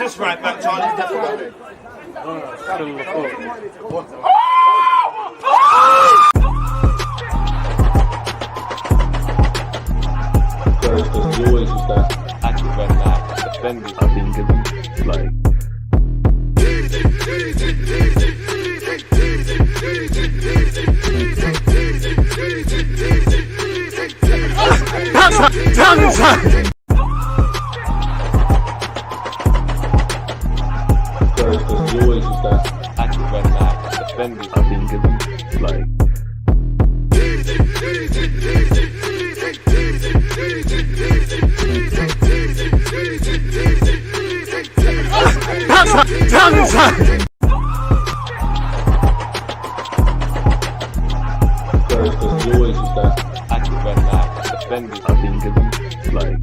Just right back, Charlie. Just right. Because you always use that active when that defenders, I think, it's like. Because you always use that active when that defenders, I think, it's like. Because you always use that active when that defenders, I think, it's like.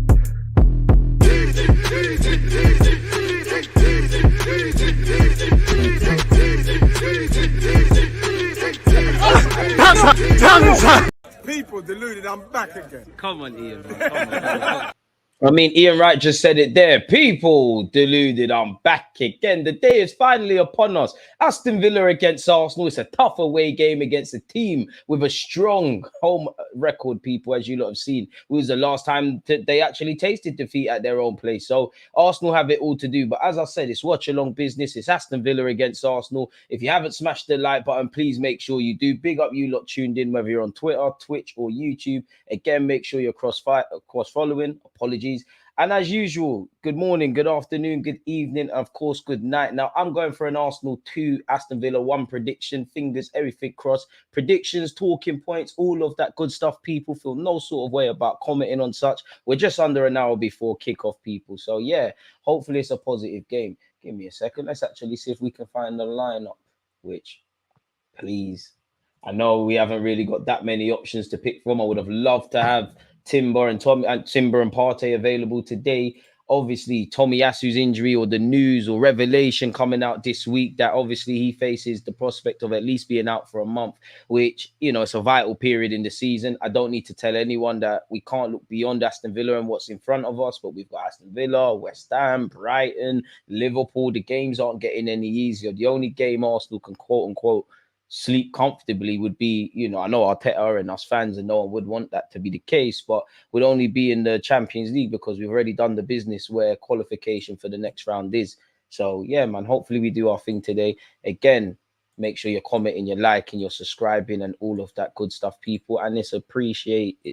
People deluded, I'm back again. Come on, Ian. Man. Come on. I mean, Ian Wright just said it there. People deluded, I'm back again. The day is finally upon us. Aston Villa against Arsenal. It's a tough away game against a team with a strong home record, people, as you lot have seen. It was the last time they actually tasted defeat at their own place. So Arsenal have it all to do. But as I said, it's watch-along business. It's Aston Villa against Arsenal. If you haven't smashed the like button, please make sure you do. Big up you lot tuned in, whether you're on Twitter, Twitch, or YouTube. Again, make sure you're cross-following. Apologies. And as usual, good morning, good afternoon, good evening, and of course, good night. Now, I'm going for an Arsenal 2, Aston Villa 1 prediction. Fingers, everything crossed. Predictions, talking points, all of that good stuff. People feel no sort of way about commenting on such. We're just under an hour before kickoff, people. So, yeah, hopefully it's a positive game. Give me a second. Let's actually see if we can find the lineup, which, please. I know we haven't really got that many options to pick from. I would have loved to have Timber and Partey available today. Obviously, Tomiyasu's injury or the news or revelation coming out this week that obviously he faces the prospect of at least being out for a month, which, you know, it's a vital period in the season. I don't need to tell anyone that we can't look beyond Aston Villa and what's in front of us, but we've got Aston Villa, West Ham, Brighton, Liverpool. The games aren't getting any easier. The only game Arsenal can quote unquote sleep comfortably would be, you know, I know Arteta and us fans and no one would want that to be the case, but would only be in the Champions League because we've already done the business where qualification for the next round is. So yeah, man, hopefully we do our thing today. Again, make sure you're commenting, you're liking, you're subscribing and all of that good stuff, people. And it's appreciated.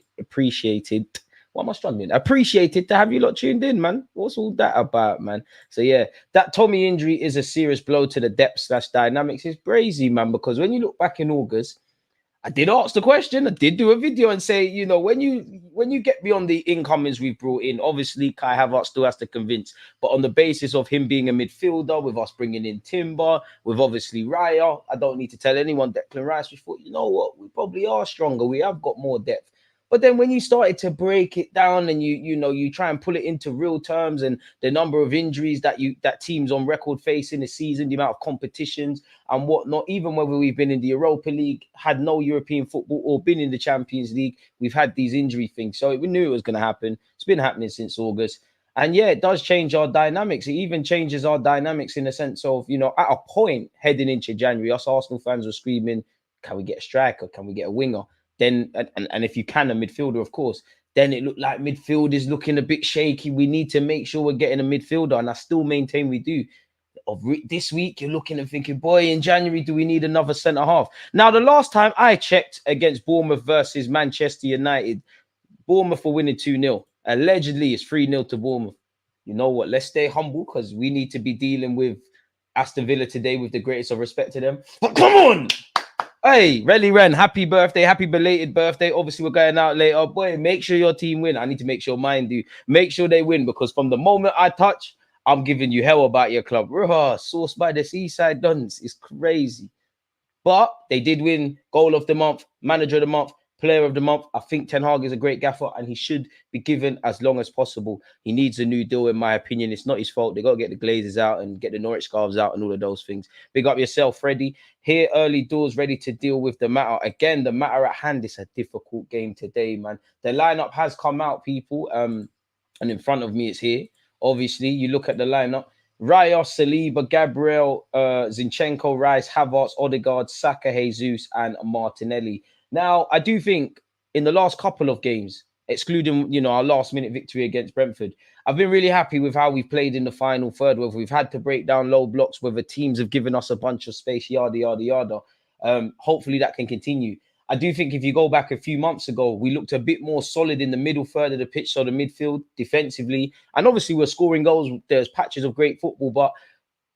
What am I struggling? Appreciated to have you lot tuned in, man. What's all that about, man? So yeah, that Tommy injury is a serious blow to the depth/dynamics. It's crazy, man, because when you look back in August, I did ask the question. I did do a video and say, you know, when you get beyond the incomings we've brought in, obviously Kai Havertz still has to convince, but on the basis of him being a midfielder, with us bringing in Timber, with obviously Raya, I don't need to tell anyone, Declan Rice, we thought, you know what, we probably are stronger. We have got more depth. But then when you started to break it down and you try and pull it into real terms and the number of injuries that teams on record face in the season, the amount of competitions and whatnot, even whether we've been in the Europa League, had no European football or been in the Champions League, we've had these injury things. So we knew it was going to happen. It's been happening since August. And yeah, it does change our dynamics. It even changes our dynamics in the sense of, you know, at a point heading into January, us Arsenal fans were screaming, can we get a striker? Can we get a winger? Then, and if you can, a midfielder, of course, then it looked like midfield is looking a bit shaky. We need to make sure we're getting a midfielder. And I still maintain we do. This week, you're looking and thinking, boy, in January, do we need another centre half? Now, the last time I checked against Bournemouth versus Manchester United, Bournemouth were winning 2-0. Allegedly, it's 3-0 to Bournemouth. You know what? Let's stay humble because we need to be dealing with Aston Villa today with the greatest of respect to them. But come on! Hey, Relly Ren, happy birthday, happy belated birthday. Obviously, we're going out later. Boy, make sure your team win. I need to make sure mine do. Make sure they win because from the moment I touch, I'm giving you hell about your club. Sourced by the Seaside Dons. It's crazy. But they did win goal of the month, manager of the month, player of the month. I think Ten Hag is a great gaffer and he should be given as long as possible. He needs a new deal, in my opinion. It's not his fault. They got to get the Glazers out and get the Norwich scarves out and all of those things. Big up yourself, Freddie. Here early doors, ready to deal with the matter. Again, the matter at hand is a difficult game today, man. The lineup has come out, people. And in front of me, it's here. Obviously, you look at the lineup. Raya, Saliba, Gabriel, Zinchenko, Rice, Havertz, Odegaard, Saka, Jesus, and Martinelli. Now, I do think in the last couple of games, excluding, our last-minute victory against Brentford, I've been really happy with how we've played in the final third, whether we've had to break down low blocks, whether teams have given us a bunch of space, yada, yada, yada. Hopefully that can continue. I do think if you go back a few months ago, we looked a bit more solid in the middle third of the pitch, so the midfield, defensively. And obviously we're scoring goals. There's patches of great football, but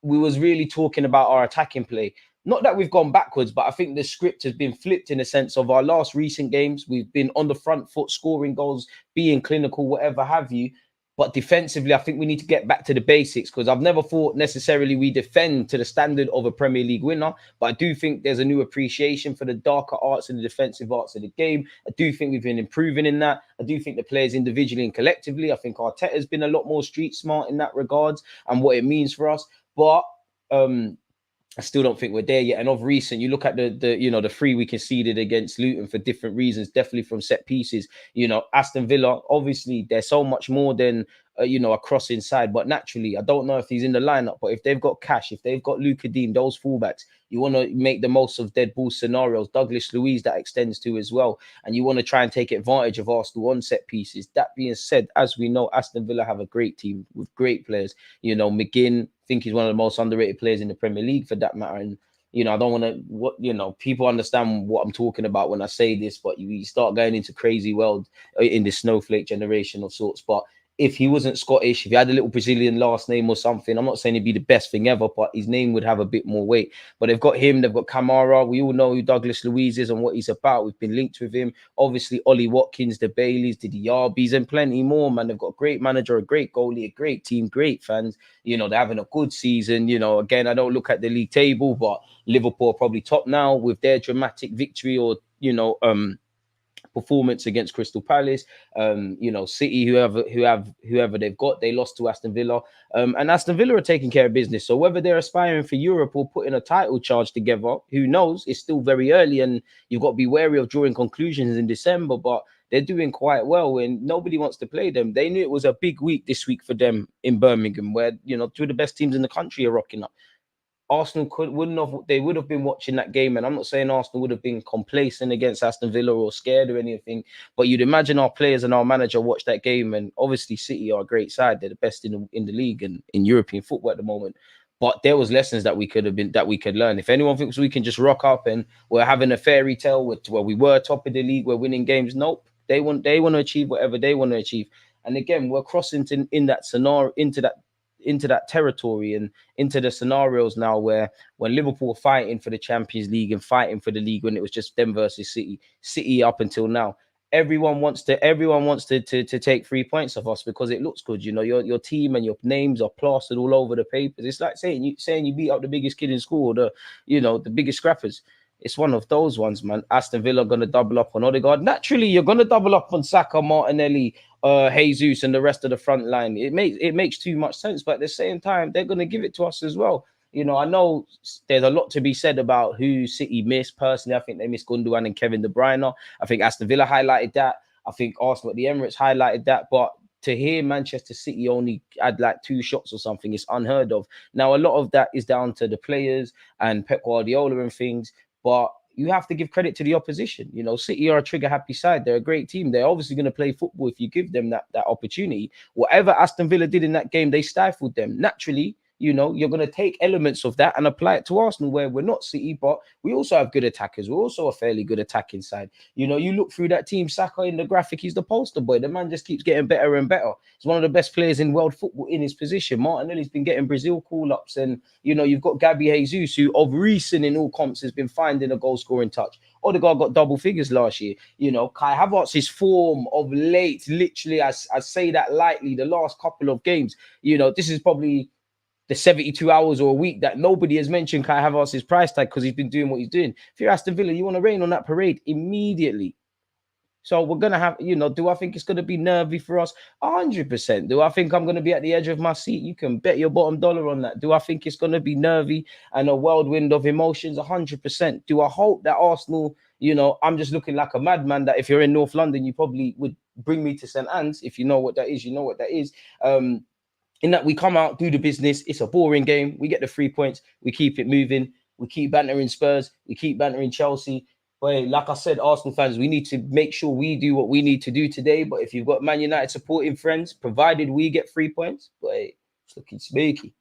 we was really talking about our attacking play. Not that we've gone backwards, but I think the script has been flipped in a sense of our last recent games. We've been on the front foot, scoring goals, being clinical, whatever have you. But defensively, I think we need to get back to the basics, because I've never thought necessarily we defend to the standard of a Premier League winner. But I do think there's a new appreciation for the darker arts and the defensive arts of the game. I do think we've been improving in that. I do think the players individually and collectively, I think Arteta's been a lot more street smart in that regards and what it means for us. But I still don't think we're there yet. And of recent, you look at the 3 we conceded against Luton for different reasons, definitely from set pieces. Aston Villa, obviously, they're so much more than a cross inside. But naturally, I don't know if he's in the lineup, but if they've got Cash, if they've got Luka Dean, those fullbacks, you want to make the most of dead ball scenarios. Douglas Luiz, that extends to as well. And you want to try and take advantage of Arsenal on set pieces. That being said, as we know, Aston Villa have a great team with great players. McGinn, I think he's one of the most underrated players in the Premier League for that matter. And, I don't want to, people understand what I'm talking about when I say this, but you start going into crazy world in this snowflake generation of sorts. But if he wasn't Scottish, if he had a little Brazilian last name or something, I'm not saying it'd be the best thing ever, but his name would have a bit more weight. But they've got him, they've got Kamara. We all know who Douglas Luiz is and what he's about. We've been linked with him. Obviously, Ollie Watkins, the Baileys, the Diabys, and plenty more, man. They've got a great manager, a great goalie, a great team, great fans. They're having a good season. Again, I don't look at the league table, but Liverpool are probably top now with their dramatic victory or, performance against Crystal Palace. City, whoever they've got, they lost to Aston Villa. And Aston Villa are taking care of business. So whether they're aspiring for Europe or putting a title charge together, who knows? It's still very early and you've got to be wary of drawing conclusions in December, but they're doing quite well and nobody wants to play them. They knew it was a big week this week for them in Birmingham, where, two of the best teams in the country are rocking up. Arsenal would have been watching that game, and I'm not saying Arsenal would have been complacent against Aston Villa or scared or anything, but you'd imagine our players and our manager watched that game, and obviously City are a great side. They're the best in the league and in European football at the moment. But there was lessons that we could learn. If anyone thinks we can just rock up and we're having a fairy tale where we were top of the league, we're winning games, nope. They want to achieve whatever they want to achieve. And again, we're crossing in that scenario into that territory and into the scenarios now where when Liverpool were fighting for the Champions League and fighting for the league when it was just them versus City up until now, everyone wants to take 3 points off us because it looks good. Your team and your names are plastered all over the papers. It's like saying you beat up the biggest kid in school or the biggest scrappers. It's one of those ones, man. Aston Villa are going to double up on Odegaard. Naturally, you're going to double up on Saka, Martinelli, Jesus, and the rest of the front line. It makes too much sense, but at the same time, they're going to give it to us as well. I know there's a lot to be said about who City missed. Personally, I think they missed Gundogan and Kevin De Bruyne. I think Aston Villa highlighted that. I think Arsenal at the Emirates highlighted that. But to hear Manchester City only had like 2 shots or something is unheard of. Now, a lot of that is down to the players and Pep Guardiola and things. But you have to give credit to the opposition. City are a trigger-happy side. They're a great team. They're obviously going to play football if you give them that opportunity. Whatever Aston Villa did in that game, they stifled them. Naturally, you're going to take elements of that and apply it to Arsenal, where we're not City, but we also have good attackers. We're also a fairly good attacking side. You look through that team, Saka in the graphic, he's the poster boy. The man just keeps getting better and better. He's one of the best players in world football in his position. Martinelli's been getting Brazil call-ups, and, you've got Gabby Jesus, who of recent in all comps has been finding a goal-scoring touch. Odegaard got double figures last year. Kai Havertz's form of late, literally, I say that lightly, the last couple of games, this is probably the 72 hours or a week that nobody has mentioned Kai Havertz's price tag because he's been doing what he's doing. If you're Aston Villa, you want to rain on that parade immediately. So we're going to have, do I think it's going to be nervy for us? 100%. Do I think I'm going to be at the edge of my seat? You can bet your bottom dollar on that. Do I think it's going to be nervy and a whirlwind of emotions? 100%. Do I hope that Arsenal, I'm just looking like a madman that if you're in North London, you probably would bring me to St. Anne's. If you know what that is, you know what that is. in that we come out, do the business. It's a boring game. We get the 3 points. We keep it moving. We keep bantering Spurs. We keep bantering Chelsea. But like I said, Arsenal fans, we need to make sure we do what we need to do today. But if you've got Man United supporting friends, provided we get 3 points, boy, it's looking sneaky.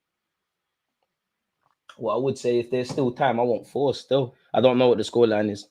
Well, I would say if there's still time, I want 4 still. I don't know what the scoreline is.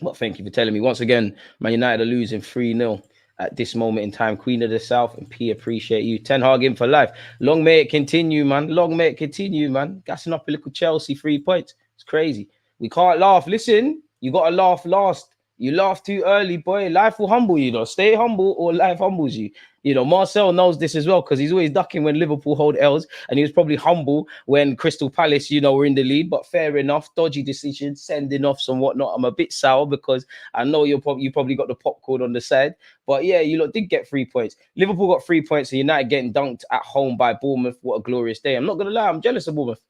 But thank you for telling me. Once again, Man United are losing 3-0 at this moment in time. Queen of the South and P, appreciate you. Ten Hag in for life. Long may it continue, man. Long may it continue, man. Gassing up a little Chelsea 3 points. It's crazy. We can't laugh. Listen, you got to laugh last. You laugh too early, boy. Life will humble you, though. Stay humble or life humbles you. You know, Marcel knows this as well because he's always ducking when Liverpool hold L's, and he was probably humble when Crystal Palace, you know, were in the lead. But fair enough, dodgy decision, sending off some whatnot. I'm a bit sour because I know you probably got the popcorn on the side. But yeah, you lot did get 3 points. Liverpool got 3 points, and United getting dunked at home by Bournemouth. What a glorious day! I'm not gonna lie, I'm jealous of Bournemouth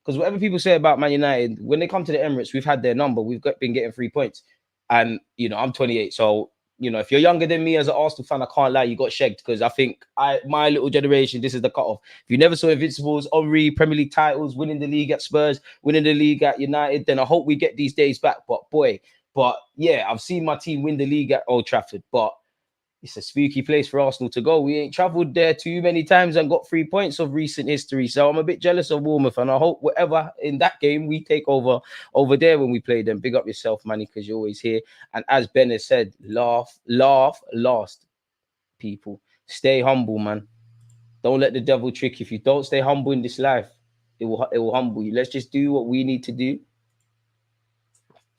because whatever people say about Man United, when they come to the Emirates, we've had their number. We've been getting 3 points, and you know, I'm 28, so. You know, if you're younger than me as an Arsenal fan, I can't lie, you got shagged because I think my little generation, this is the cutoff. If you never saw Invincibles, Henry, Premier League titles, winning the league at Spurs, winning the league at United, then I hope we get these days back. But yeah, I've seen my team win the league at Old Trafford, but it's a spooky place for Arsenal to go. We ain't travelled there too many times and got 3 points of recent history. So I'm a bit jealous of Bournemouth, and I hope whatever in that game we take over there when we play them. Big up yourself, Manny, because you're always here. And as Ben has said, laugh last, people. Stay humble, man. Don't let the devil trick you. If you don't stay humble in this life, it will humble you. Let's just do what we need to do.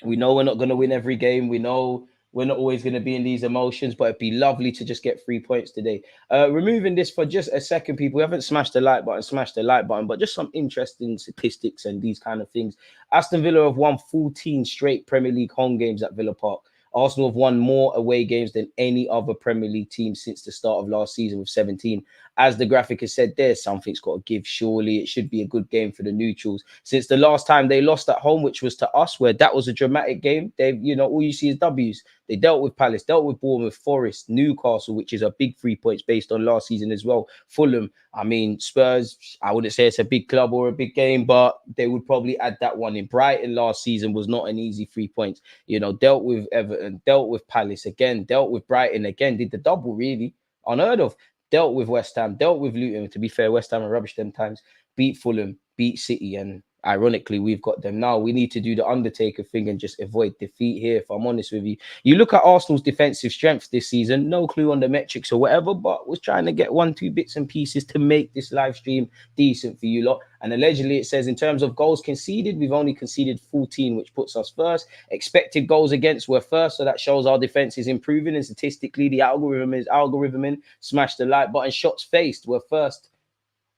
We know we're not going to win every game. We know we're not always going to be in these emotions, but it'd be lovely to just get 3 points today. Removing this for just a second, people. We haven't smashed the like button, but just some interesting statistics and these kind of things. Aston Villa have won 14 straight Premier League home games at Villa Park. Arsenal have won more away games than any other Premier League team since the start of last season with 17. As the graphic has said there, something's got to give. Surely it should be a good game for the neutrals. Since the last time they lost at home, which was to us, where that was a dramatic game, they've, you know, all you see is W's. They dealt with Palace, dealt with Bournemouth, Forest, Newcastle, which is a big 3 points based on last season as well. Fulham, I mean, Spurs, I wouldn't say it's a big club or a big game, but they would probably add that one in. Brighton last season was not an easy 3 points. You know, dealt with Everton, dealt with Palace again, dealt with Brighton again, did the double really, unheard of. Dealt with West Ham, dealt with Luton. To be fair, West Ham are rubbish them times. Beat Fulham, beat City, and ironically, we've got them now. We need to do the Undertaker thing and just avoid defeat here, if I'm honest with you. You look at Arsenal's defensive strength this season, no clue on the metrics or whatever, but was trying to get 1-2 bits and pieces to make this live stream decent for you lot. And allegedly, it says in terms of goals conceded, we've only conceded 14, which puts us first. Expected goals against were first, so that shows our defense is improving. And statistically, the algorithm is algorithming. Smash the like button. Shots faced were first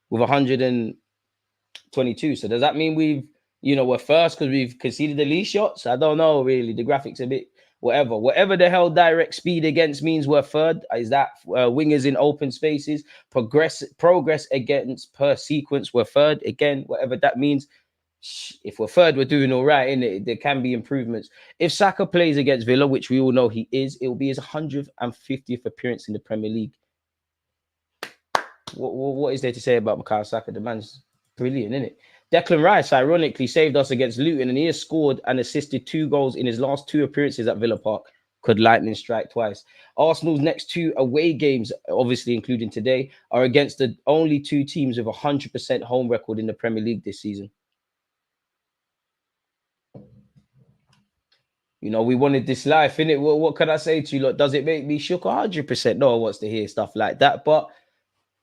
with 122. So does that mean we're first because we've conceded the least shots? I don't know, really. The graphics a bit whatever the hell direct speed against means we're third. Is that wingers in open spaces? Progress against per sequence, we're third. Again, whatever that means. If we're third, we're doing all right, innit? There can be improvements. If Saka plays against Villa, which we all know he is, it will be his 150th appearance in the Premier League. What is there to say about Bukayo Saka? The man's brilliant, isn't it? Declan Rice, ironically, saved us against Luton, and he has scored and assisted 2 goals in his last 2 appearances at Villa Park. Could lightning strike twice? Arsenal's next 2 away games, obviously including today, are against the only 2 teams with a 100% home record in the Premier League this season. You know, we wanted this life, innit? What can I say to you? Look, does it make me shook? 100%. No one wants to hear stuff like that, but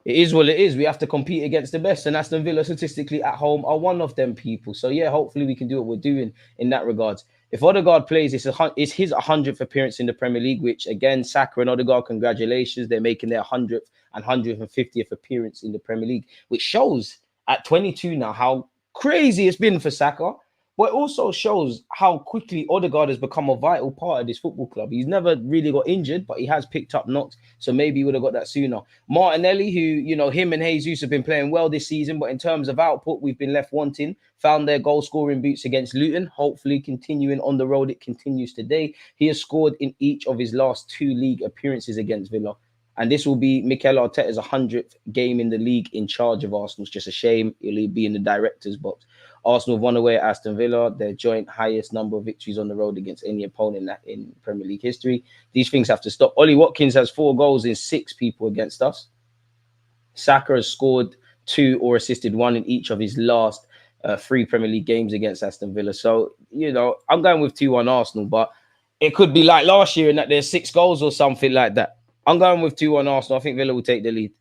it is what it is. We have to compete against the best, and Aston Villa statistically at home are one of them people. So yeah, hopefully we can do what we're doing in that regards. If Odegaard plays, it's his 100th appearance in the Premier League, which again, Saka and Odegaard, congratulations. They're making their 100th and 150th appearance in the Premier League, which shows at 22 now how crazy it's been for Saka. But it also shows how quickly Odegaard has become a vital part of this football club. He's never really got injured, but he has picked up knocks. So maybe he would have got that sooner. Martinelli, who, you know, him and Jesus have been playing well this season, but in terms of output, we've been left wanting. Found their goal-scoring boots against Luton. Hopefully continuing on the road, it continues today. He has scored in each of his last 2 league appearances against Villa. And this will be Mikel Arteta's 100th game in the league in charge of Arsenal. It's just a shame he'll be in the director's box. Arsenal have won away at Aston Villa, their joint highest number of victories on the road against any opponent in Premier League history. These things have to stop. Ollie Watkins has 4 goals in 6 people against us. Saka has scored 2 or assisted 1 in each of his last 3 Premier League games against Aston Villa. So, I'm going with 2-1 Arsenal, but it could be like last year in that there's 6 goals or something like that. I'm going with 2-1 Arsenal. I think Villa will take the lead.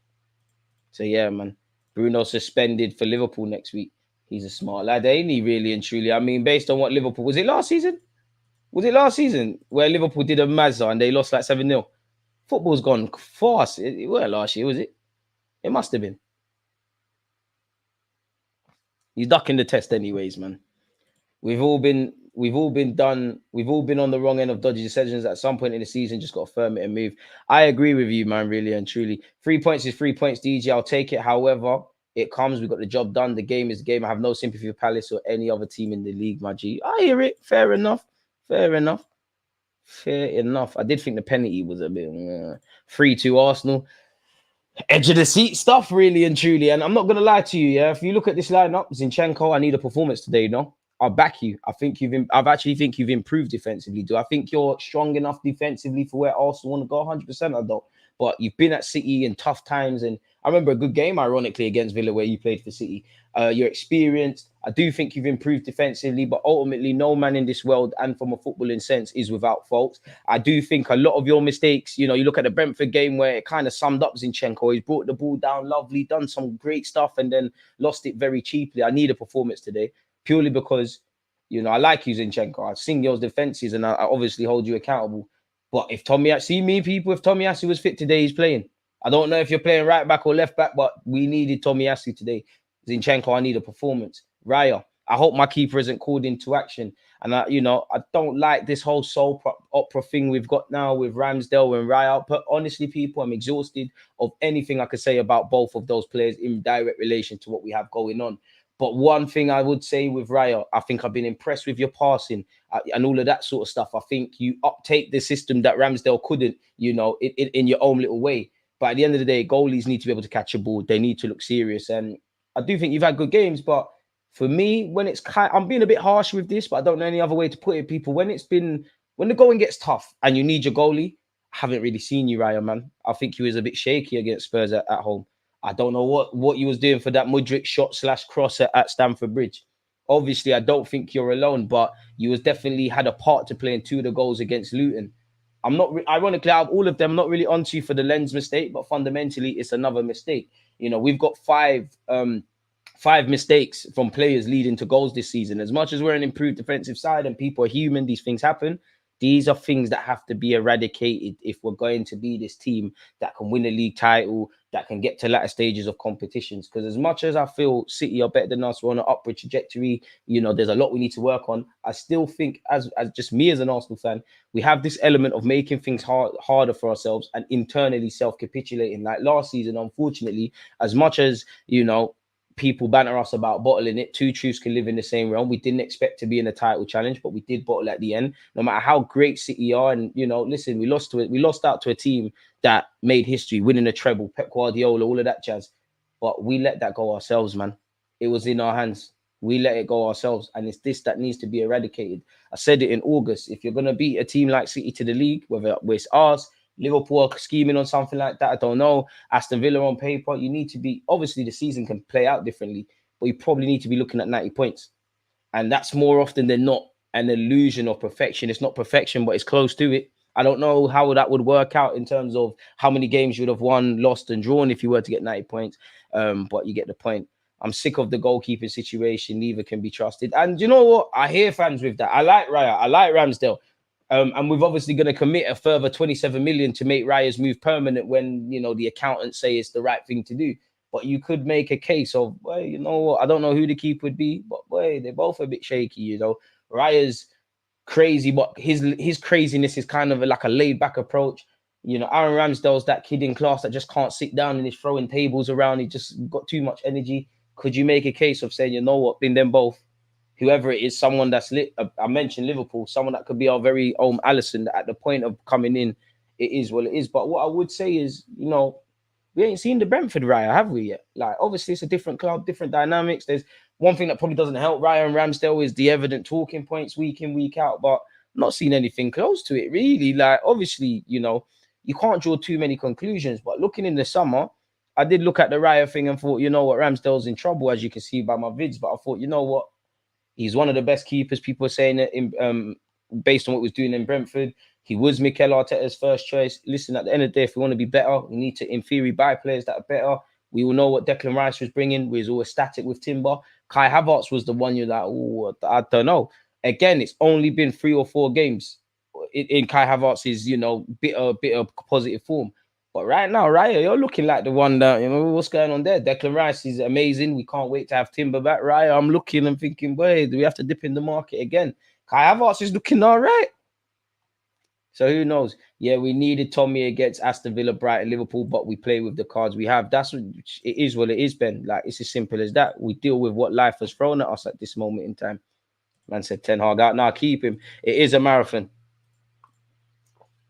So, yeah, man. Bruno suspended for Liverpool next week. He's a smart lad, ain't he, really and truly? I mean, based on what Liverpool... Was it last season? Where Liverpool did a Mazza and they lost like 7-0? Football's gone fast. It weren't last year, was it? It must have been. He's ducking the test anyways, man. We've all been on the wrong end of dodgy decisions at some point in the season. Just got to firm it and move. I agree with you, man, really and truly. 3 points is 3 points, DJ. I'll take it. However, it comes. We got the job done. The game is the game. I have no sympathy for Palace or any other team in the league, my G. I hear it. Fair enough. I did think the penalty was a bit 3-2 Arsenal. Edge of the seat stuff, really and truly. And I'm not going to lie to you, yeah. If you look at this lineup, Zinchenko, I need a performance today, no? I'll back you. I think you've improved defensively. Do I think you're strong enough defensively for where Arsenal want to go? 100% I don't. But you've been at City in tough times. And I remember a good game, ironically, against Villa where you played for City. You're experienced. I do think you've improved defensively, but ultimately no man in this world and from a footballing sense is without faults. I do think a lot of your mistakes, you look at the Brentford game where it kind of summed up Zinchenko. He's brought the ball down lovely, done some great stuff and then lost it very cheaply. I need a performance today purely because, I like you, Zinchenko. I sing your defenses and I obviously hold you accountable. But if Tomiyasu was fit today, he's playing. I don't know if you're playing right back or left back, but we needed Tomiyasu today. Zinchenko, I need a performance. Raya, I hope my keeper isn't called into action. And I don't like this whole soap opera thing we've got now with Ramsdale and Raya. But honestly, people, I'm exhausted of anything I could say about both of those players in direct relation to what we have going on. But one thing I would say with Raya, I think I've been impressed with your passing and all of that sort of stuff. I think you uptake the system that Ramsdale couldn't, in your own little way. But at the end of the day, goalies need to be able to catch a ball. They need to look serious. And I do think you've had good games. But for me, I'm being a bit harsh with this, but I don't know any other way to put it, people. When the going gets tough and you need your goalie, I haven't really seen you, Raya, man. I think he was a bit shaky against Spurs at home. I don't know what you was doing for that Mudryk shot/cross at Stamford Bridge. Obviously, I don't think you're alone, but you was definitely had a part to play in 2 of the goals against Luton. I'm not, ironically, out of all of them, I'm not really onto you for the lens mistake, but fundamentally, it's another mistake. We've got 5 mistakes from players leading to goals this season. As much as we're an improved defensive side and people are human, these things happen. These are things that have to be eradicated if we're going to be this team that can win a league title, that can get to latter stages of competitions. Because as much as I feel City are better than us, we're on an upward trajectory, there's a lot we need to work on. I still think, as just me as an Arsenal fan, we have this element of making things harder for ourselves and internally self-capitulating. Like last season, unfortunately, as much as, people banter us about bottling it, 2 truths can live in the same realm. We didn't expect to be in a title challenge, but we did bottle at the end. No matter how great City are, and listen, we lost out to a team that made history, winning a treble, Pep Guardiola, all of that jazz. But we let that go ourselves, man. It was in our hands. We let it go ourselves, and it's this that needs to be eradicated. I said it in August. If you're gonna beat a team like City to the league, whether it's us, Liverpool are scheming on something like that, I don't know. Aston Villa on paper, you need to be, obviously the season can play out differently, but you probably need to be looking at 90 points. And that's more often than not an illusion of perfection. It's not perfection, but it's close to it. I don't know how that would work out in terms of how many games you would have won, lost and drawn if you were to get 90 points. But you get the point. I'm sick of the goalkeeping situation. Neither can be trusted. And you know what? I hear fans with that. I like Raya. I like Ramsdale. And we're obviously going to commit a further 27 million to make Raya's move permanent when, the accountants say it's the right thing to do. But you could make a case of, well, you know what? I don't know who the keeper would be, but boy, they're both a bit shaky, Raya's crazy, but his craziness is kind of like a laid-back approach. Aaron Ramsdale's that kid in class that just can't sit down and he's throwing tables around. He just got too much energy. Could you make a case of saying, you know what, in them both, whoever it is, someone that's lit. I mentioned Liverpool, someone that could be our very own Alisson, that at the point of coming in it is what it is. But what I would say is, we ain't seen the Brentford Raya, have we yet? Like, obviously, it's a different club, different dynamics. There's one thing that probably doesn't help Raya and Ramsdale is the evident talking points week in, week out, but I'm not seeing anything close to it, really. Like, obviously, you can't draw too many conclusions, but looking in the summer, I did look at the Raya thing and thought, Ramsdale's in trouble, as you can see by my vids, but I thought, what? He's one of the best keepers. People are saying it based on what he was doing in Brentford. He was Mikel Arteta's first choice. Listen, at the end of the day, if we want to be better, we need to, in theory, buy players that are better. We all know what Declan Rice was bringing. We was always static with Timber. Kai Havertz was the one you're like, oh, I don't know. Again, it's only been 3 or 4 games in Kai Havertz's, bit of positive form. But right now, Raya, you're looking like the one that, what's going on there? Declan Rice is amazing. We can't wait to have Timber back. Raya, I'm looking and thinking, boy, do we have to dip in the market again? Kai Havertz is looking all right. So who knows? Yeah, we needed Tommy against Aston Villa, Brighton, Liverpool, but we play with the cards we have. It is what it is, Ben. Like, it's as simple as that. We deal with what life has thrown at us at this moment in time. Man said Ten Hag out. Now keep him. It is a marathon.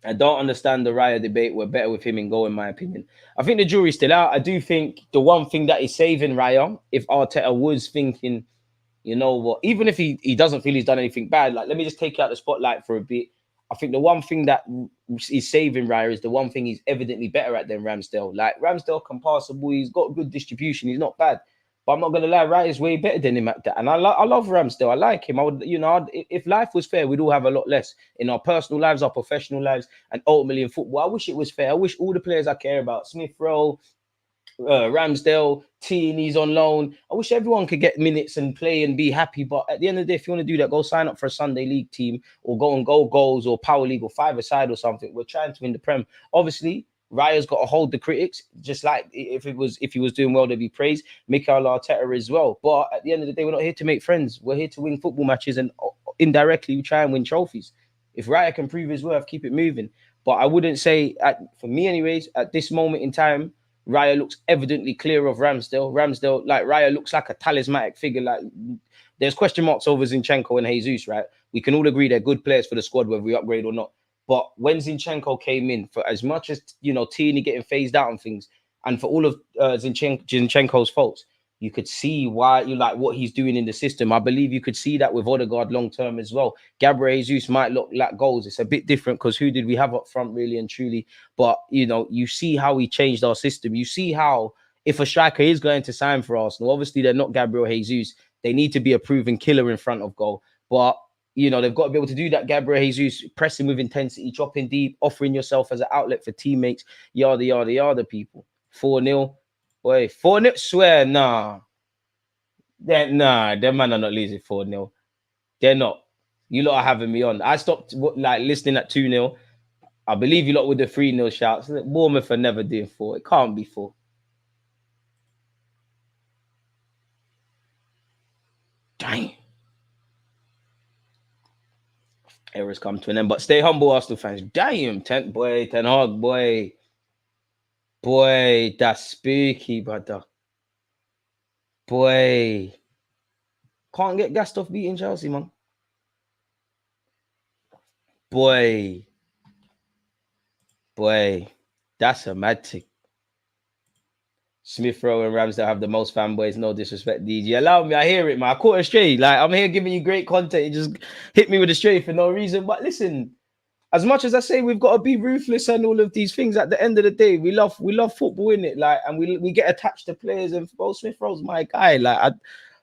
I don't understand the Raya debate. We're better with him in goal, in my opinion. I think the jury's still out. I do think the one thing that is saving Raya, if Arteta was thinking, what, even if he doesn't feel he's done anything bad, like, let me just take you out the spotlight for a bit. I think the one thing that is saving Raya is the one thing he's evidently better at than Ramsdale. Like, Ramsdale can pass the ball. He's got good distribution. He's not bad. But I'm not going to lie, Raya's way better than him at that. And I love Ramsdale. I like him. I would, if life was fair, we'd all have a lot less in our personal lives, our professional lives, and ultimately in football. I wish it was fair. I wish all the players I care about, Smith Rowe, Ramsdale, Tierney's on loan. I wish everyone could get minutes and play and be happy. But at the end of the day, if you want to do that, go sign up for a Sunday League team or go and go goals or Power League or five-a-side or something. We're trying to win the Prem. Obviously, Raya's got to hold the critics, just like if he was doing well, they'd be praised. Mikel Arteta as well. But at the end of the day, we're not here to make friends. We're here to win football matches, and indirectly we try and win trophies. If Raya can prove his worth, keep it moving. But I wouldn't say, for me anyways, at this moment in time, Raya looks evidently clear of Ramsdale. Like, Raya looks like a talismanic figure. Like, there's question marks over Zinchenko and Jesus, right? We can all agree they're good players for the squad, whether we upgrade or not. But when Zinchenko came in, for as much as, Tierney getting phased out and things, and for all of Zinchenko's faults, you could see why what he's doing in the system. I believe you could see that with Odegaard long term as well. Gabriel Jesus might look like goals. It's a bit different because who did we have up front, really and truly? But you see how he changed our system. You see how, if a striker is going to sign for Arsenal, obviously they're not Gabriel Jesus. They need to be a proven killer in front of goal. But they've got to be able to do that. Gabriel Jesus, pressing with intensity, dropping deep, offering yourself as an outlet for teammates, yada, yada, yada, people. 4-0. Boy, 4-0, swear, nah. Them man are not losing 4-0. They're not. You lot are having me on. I stopped listening at 2-0. I believe you lot with the 3-0 shouts. Bournemouth are never doing 4. It can't be 4. Dang. Errors come to an end, but stay humble, Arsenal fans. Damn, Ten Hag, boy. Boy, that's spooky, brother. Boy. Can't get gassed off beating Chelsea, man. Boy. That's a mad thing. Smith Rowe and Ramsdale have the most fanboys. No disrespect, DJ. Allow me, I hear it, man. I caught a stray. Like, I'm here giving you great content. You just hit me with a stray for no reason. But listen, as much as I say we've got to be ruthless and all of these things, at the end of the day, we love football, innit? Like, and we get attached to players. And Smith Rowe's my guy. Like,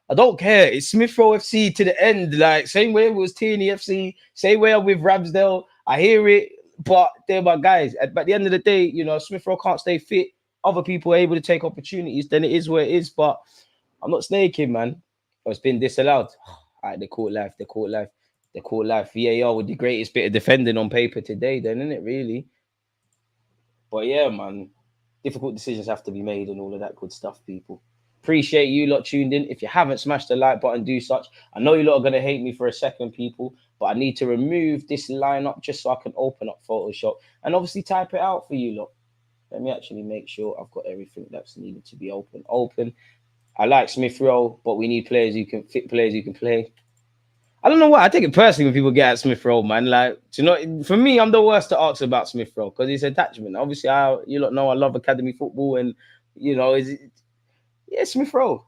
I don't care. It's Smith Rowe FC to the end. Like, same way it was Tierney FC. Same way I'm with Ramsdale. I hear it, but they're my guys. But at the end of the day, Smith Rowe can't stay fit. Other people are able to take opportunities, then it is what it is. But I'm not snaking, man. It's been disallowed. All right, they caught life. VAR with the greatest bit of defending on paper today, then, isn't it, really? But yeah, man, difficult decisions have to be made and all of that good stuff, people. Appreciate you lot tuned in. If you haven't smashed the like button, do such. I know you lot are going to hate me for a second, people, but I need to remove this lineup just so I can open up Photoshop and obviously type it out for you lot. Let me actually make sure I've got everything that's needed to be open. I like Smith Rowe, but we need players who can fit, players who can play. I don't know why. I take it personally when people get at Smith Rowe, man. Like, do you know, for me, I'm the worst to ask about Smith Rowe because it's attachment. Obviously, you lot know I love academy football, and Smith Rowe.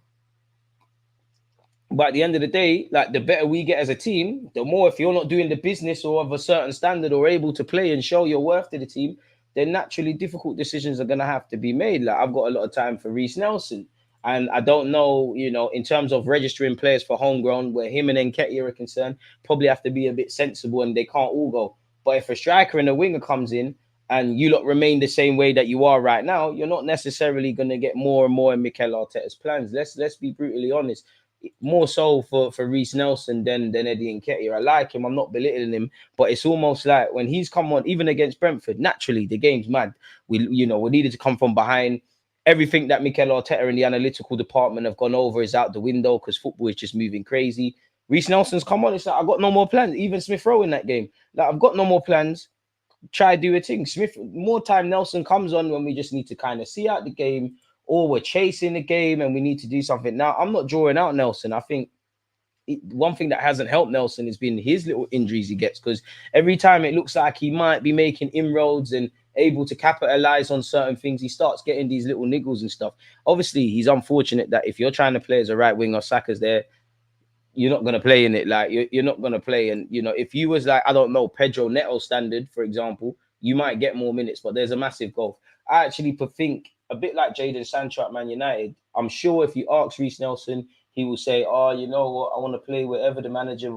But at the end of the day, like the better we get as a team, the more if you're not doing the business or of a certain standard or able to play and show your worth to the team, then naturally difficult decisions are going to have to be made. Like I've got a lot of time for Reece Nelson. And I don't know, in terms of registering players for homegrown, where him and Nketiah are concerned, probably have to be a bit sensible and they can't all go. But if a striker and a winger comes in and you lot remain the same way that you are right now, you're not necessarily going to get more and more in Mikel Arteta's plans. Let's be brutally honest. More so for Reece Nelson than Eddie Nketiah. I like him. I'm not belittling him, but it's almost like when he's come on, even against Brentford, naturally the game's mad. We needed to come from behind. Everything that Mikel Arteta and the analytical department have gone over is out the window because football is just moving crazy. Reece Nelson's come on. It's like, I've got no more plans. Even Smith Rowe in that game. Like, I've got no more plans. Try do a thing. More time Nelson comes on when we just need to kind of see out the game or we're chasing the game and we need to do something. Now, I'm not drawing out Nelson. I think one thing that hasn't helped Nelson has been his little injuries he gets, because every time it looks like he might be making inroads and able to capitalize on certain things, he starts getting these little niggles and stuff. Obviously, he's unfortunate that if you're trying to play as a right wing or Saka's there, you're not going to play in it. Like, you're not going to play. And, if you was like, I don't know, Pedro Neto standard, for example, you might get more minutes, but there's a massive gulf. I actually think a bit like Jadon Sancho at Man United. I'm sure if you ask Reece Nelson, he will say, oh, you know what, I want to play wherever the manager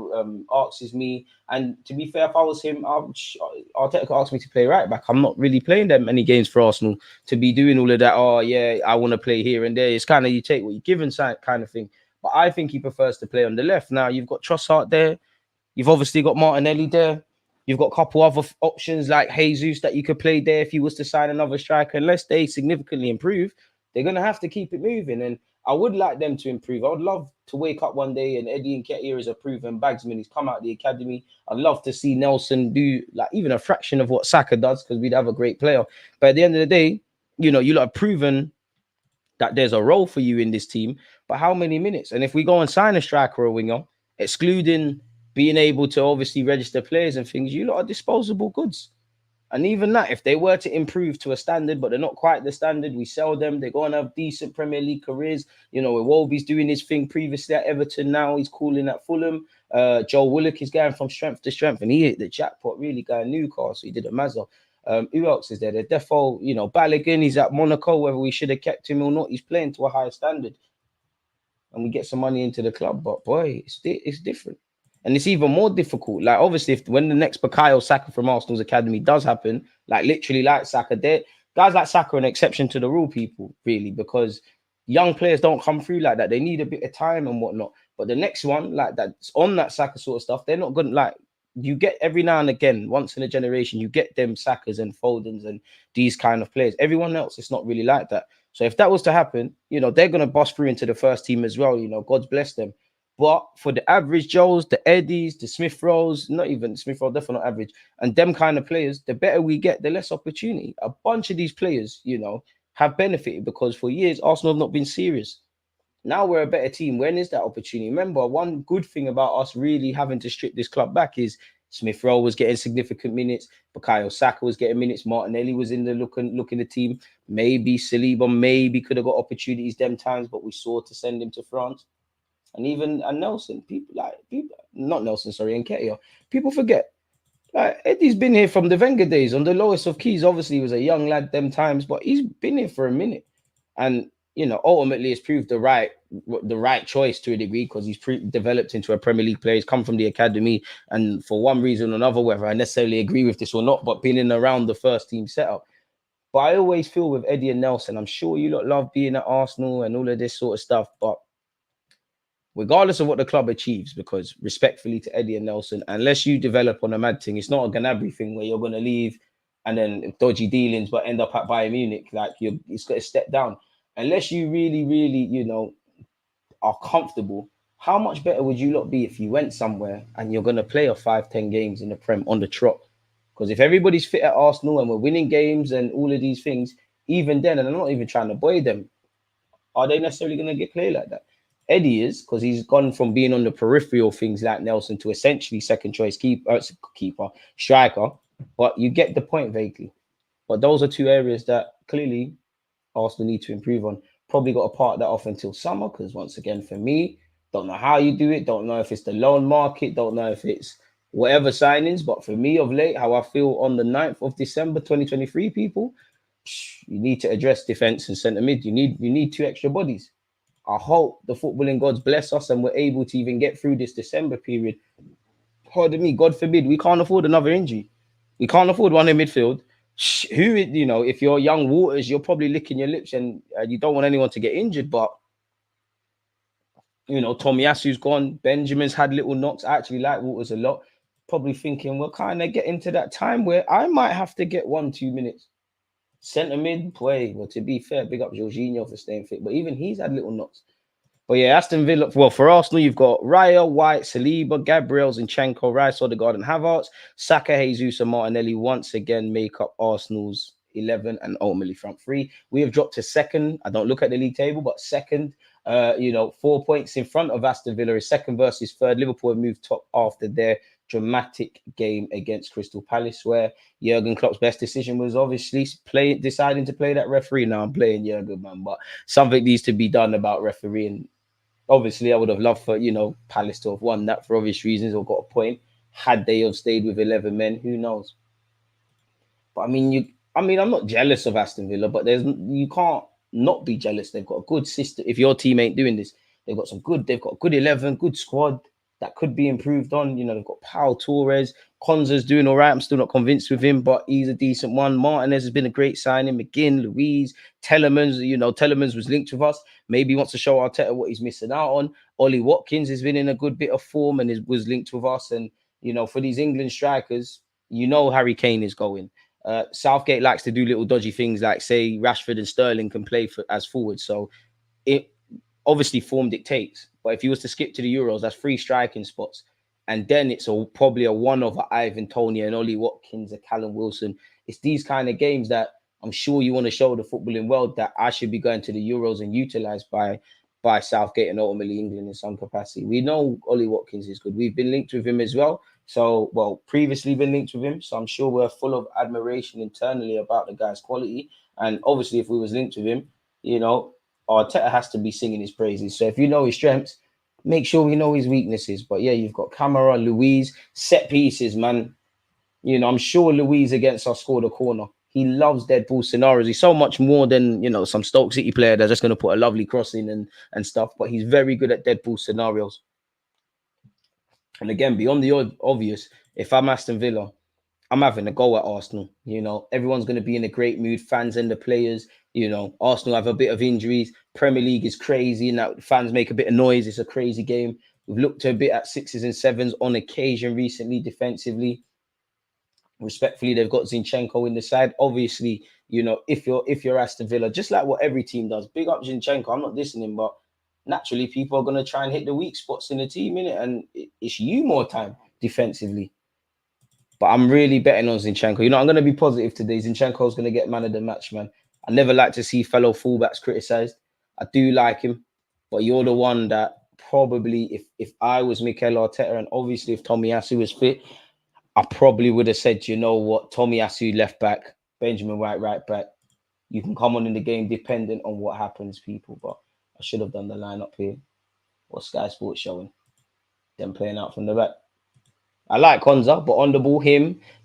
asks me. And to be fair, if I was him, Arteta could ask me to play right back. I'm not really playing that many games for Arsenal to be doing all of that. Oh, yeah, I want to play here and there. It's kind of you take what you're given kind of thing. But I think he prefers to play on the left. Now, you've got Trossard there. You've obviously got Martinelli there. You've got a couple other options like Jesus that you could play there if you was to sign another striker. Unless they significantly improve, they're going to have to keep it moving. And I would like them to improve. I would love to wake up one day and Eddie Nketiah is a proven bagsman. He's come out of the academy. I'd love to see Nelson do like even a fraction of what Saka does because we'd have a great player. But at the end of the day, you lot have proven that there's a role for you in this team. But how many minutes? And if we go and sign a striker or a winger, excluding being able to obviously register players and things, you lot are disposable goods. And even that, if they were to improve to a standard, but they're not quite the standard, we sell them. They're going to have decent Premier League careers. Iwobi's doing his thing previously at Everton. Now he's calling at Fulham. Joe Willock is going from strength to strength, and he hit the jackpot really going Newcastle. He did a mazza. Who else is there? The Defo, Balogun, he's at Monaco. Whether we should have kept him or not, he's playing to a higher standard. And we get some money into the club. But boy, it's different. And it's even more difficult. Like, obviously, when the next Bukayo Saka from Arsenal's academy does happen, like literally like Saka, guys like Saka are an exception to the rule, people, really, because young players don't come through like that. They need a bit of time and whatnot. But the next one, like that's on that Saka sort of stuff, they're not going to, like, you get every now and again, once in a generation, you get them Sakas and Fodens and these kind of players. Everyone else, it's not really like that. So if that was to happen, they're going to bust through into the first team as well. God bless them. But for the average Joes, the Eddies, the Smith Rowes, not even Smith Rowe, definitely not average, and them kind of players, the better we get, the less opportunity. A bunch of these players, have benefited because for years, Arsenal have not been serious. Now we're a better team. When is that opportunity? Remember, one good thing about us really having to strip this club back is Smith Rowe was getting significant minutes. Bukayo Saka was getting minutes. Martinelli was in the looking the team. Maybe Saliba maybe could have got opportunities them times, but we saw to send him to France. And Nelson, Nketiah. People forget. Like, Eddie's been here from the Wenger days on the lowest of keys. Obviously, he was a young lad them times, but he's been here for a minute. And, ultimately it's proved the right choice to a degree because he's developed into a Premier League player. He's come from the academy. And for one reason or another, whether I necessarily agree with this or not, but being in around the first team setup. But I always feel with Eddie and Nelson, I'm sure you lot love being at Arsenal and all of this sort of stuff, but regardless of what the club achieves, because respectfully to Eddie and Nelson, unless you develop on a mad thing, it's not a Gnabry thing where you're going to leave and then dodgy dealings but end up at Bayern Munich. Like, it's got to step down. Unless you really, really, are comfortable, how much better would you lot be if you went somewhere and you're going to play a 5-10 games in the Prem on the trot? Because if everybody's fit at Arsenal and we're winning games and all of these things, even then, and I'm not even trying to buoy them, are they necessarily going to get played like that? Eddie is, because he's gone from being on the peripheral things like Nelson to essentially second choice keeper, striker. But you get the point vaguely. But those are two areas that clearly Arsenal need to improve on. Probably got to part that off until summer, because once again, for me, don't know how you do it. Don't know if it's the loan market. Don't know if it's whatever signings. But for me, of late, how I feel on the 9th of December, 2023, people, you need to address defense and centre mid. You need two extra bodies. I hope the footballing gods bless us and we're able to even get through this December period. Pardon me, God forbid, we can't afford another injury. We can't afford one in midfield. Who, if you're young Waters, you're probably licking your lips and you don't want anyone to get injured. But, Tomiyasu's gone. Benjamin's had little knocks. I actually like Waters a lot. Probably thinking we're kind of getting to that time where I might have to get 1-2 minutes. Centre mid, play. Well, to be fair, big up Jorginho for staying fit. But even he's had little knocks. But yeah, Aston Villa. Well, for Arsenal, you've got Raya, White, Saliba, Gabriel, Zinchenko, Rice, Odegaard, and Havertz. Saka, Jesus, and Martinelli once again make up Arsenal's 11 and ultimately front three. We have dropped to second. I don't look at the league table, but second. 4 points in front of Aston Villa is second versus third. Liverpool have moved top after their dramatic game against Crystal Palace, where Jurgen Klopp's best decision was obviously deciding to play that referee. Now I'm playing Jurgen, man, but something needs to be done about refereeing. Obviously, I would have loved for, Palace to have won that for obvious reasons or got a point. Had they have stayed with 11 men, who knows? But I'm not jealous of Aston Villa, but you can't not be jealous. They've got a good system. If your team ain't doing this, they've got a good 11, good squad that could be improved on. They've got Pau Torres. Konza's doing all right. I'm still not convinced with him, but he's a decent one. Martinez has been a great signing. McGinn, Louise, Telemans. Telemans was linked with us. Maybe he wants to show Arteta what he's missing out on. Ollie Watkins has been in a good bit of form and was linked with us. And, for these England strikers, Harry Kane is going. Southgate likes to do little dodgy things like, say, Rashford and Sterling can play as forwards. So it obviously form dictates. But if he was to skip to the Euros, that's 3 striking spots. And then it's probably a one of Ivan Toney and Ollie Watkins and Callum Wilson. It's these kind of games that I'm sure you want to show the footballing world that I should be going to the Euros and utilised by Southgate and ultimately England in some capacity. We know Ollie Watkins is good. We've been linked with him as well. Previously been linked with him. So I'm sure we're full of admiration internally about the guy's quality. And obviously, if we was linked with him, Arteta has to be singing his praises. So if you know his strengths, make sure we know his weaknesses. But yeah, you've got Camara, Louise, set pieces, man. I'm sure Louise against us scored a corner. He loves dead ball scenarios. He's so much more than, some Stoke City player that's just going to put a lovely cross in and stuff. But he's very good at dead ball scenarios. And again, beyond the obvious, if I'm Aston Villa, I'm having a go at Arsenal. Everyone's going to be in a great mood, fans and the players. Arsenal have a bit of injuries. Premier League is crazy and that fans make a bit of noise. It's a crazy game. We've looked a bit at 6s and 7s on occasion recently defensively. Respectfully, they've got Zinchenko in the side. Obviously, if you're Aston Villa, just like what every team does, big up Zinchenko. I'm not dissing him, but naturally, people are going to try and hit the weak spots in the team, innit? And it's you more time defensively. But I'm really betting on Zinchenko. I'm going to be positive today. Zinchenko's going to get man of the match, man. I never like to see fellow fullbacks criticised. I do like him, but you're the one that probably, if I was Mikel Arteta, and obviously if Tomiyasu was fit, I probably would have said, Tomiyasu left back, Benjamin White right back. You can come on in the game dependent on what happens, people. But I should have done the lineup here. What Sky Sports showing? Them playing out from the back. I like Konza, but on the ball,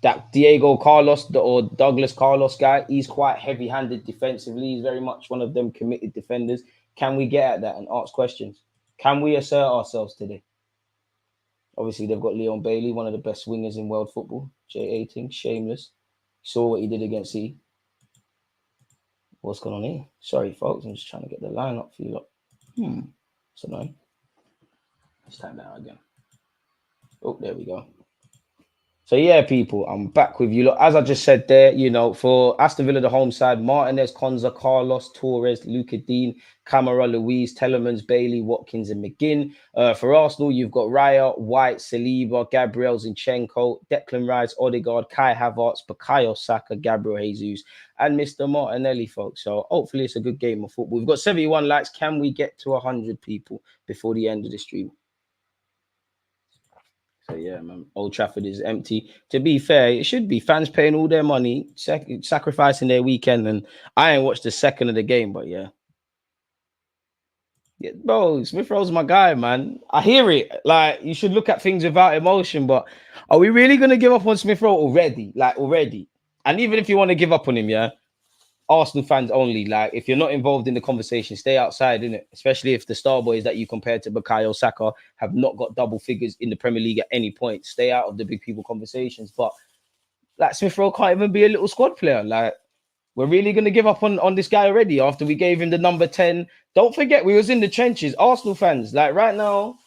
that Diego Carlos or Douglas Carlos guy, he's quite heavy-handed defensively. He's very much one of them committed defenders. Can we get at that and ask questions? Can we assert ourselves today? Obviously, they've got Leon Bailey, one of the best wingers in world football. J18, shameless. Saw what he did against C. What's going on here? Sorry, folks. I'm just trying to get the lineup for you lot. It's annoying. Let's type that out again. Oh, there we go. So yeah, people, I'm back with you. Look, as I just said there, you know, for Aston Villa, the home side, Martinez, Konza, Carlos, Torres, Luca Dean, Camara, Louise, Telemans, Bailey, Watkins, and McGinn. For Arsenal, you've got Raya, White, Saliba, Gabriel, Zinchenko, Declan Rice, Odegaard, Kai Havertz, Bukayo Saka, Gabriel Jesus, and Mr. Martinelli, folks. So hopefully it's a good game of football. We've got 71 likes. Can we get to 100 people before the end of the stream? So yeah, man, Old Trafford is empty. To be fair, it should be fans paying all their money, sacrificing their weekend, and I ain't watched the second of the game, but yeah. Yeah, bro, Smith Rowe's my guy, man. I hear it. Like, you should look at things without emotion, but are we really gonna give up on Smith Rowe already? Like, already? And even if you want to give up on him, yeah, Arsenal fans only. Like, if you're not involved in the conversation, stay outside, innit? Especially if the star boys that you compare to Bukayo Saka have not got double figures in the Premier League at any point. Stay out of the big people conversations. But like, Smith Rowe can't even be a little squad player. Like, we're really going to give up on this guy already after we gave him the number 10. Don't forget, we was in the trenches. Arsenal fans, like right now,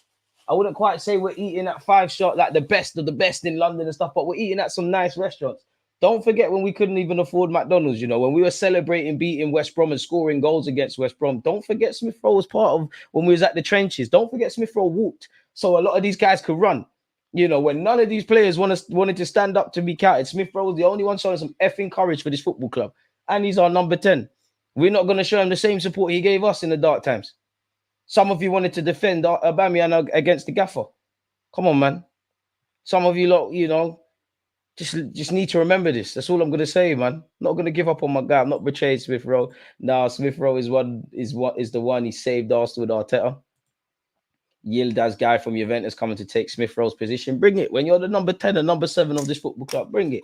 I wouldn't quite say we're eating at 5-star, like the best of the best in London and stuff, but we're eating at some nice restaurants. Don't forget when we couldn't even afford McDonald's, you know, when we were celebrating beating West Brom and scoring goals against West Brom. Don't forget Smith Rowe was part of when we was at the trenches. Don't forget Smith Rowe walked. So a lot of these guys could run. You know, when none of these players wanted to stand up to be counted, Smith Rowe was the only one showing some effing courage for this football club. And he's our number 10. We're not going to show him the same support he gave us in the dark times. Some of you wanted to defend Aubameyang against the gaffer. Come on, man. Some of you lot, you know, just need to remember this. That's all I'm gonna say, man. Not gonna give up on my guy. I'm not betrayed Smith Rowe. Nah, Smith Rowe is the one he saved Arsenal with Arteta. Yildiz guy from Juventus coming to take Smith Rowe's position. Bring it. When you're the number 10 and number 7 of this football club, bring it.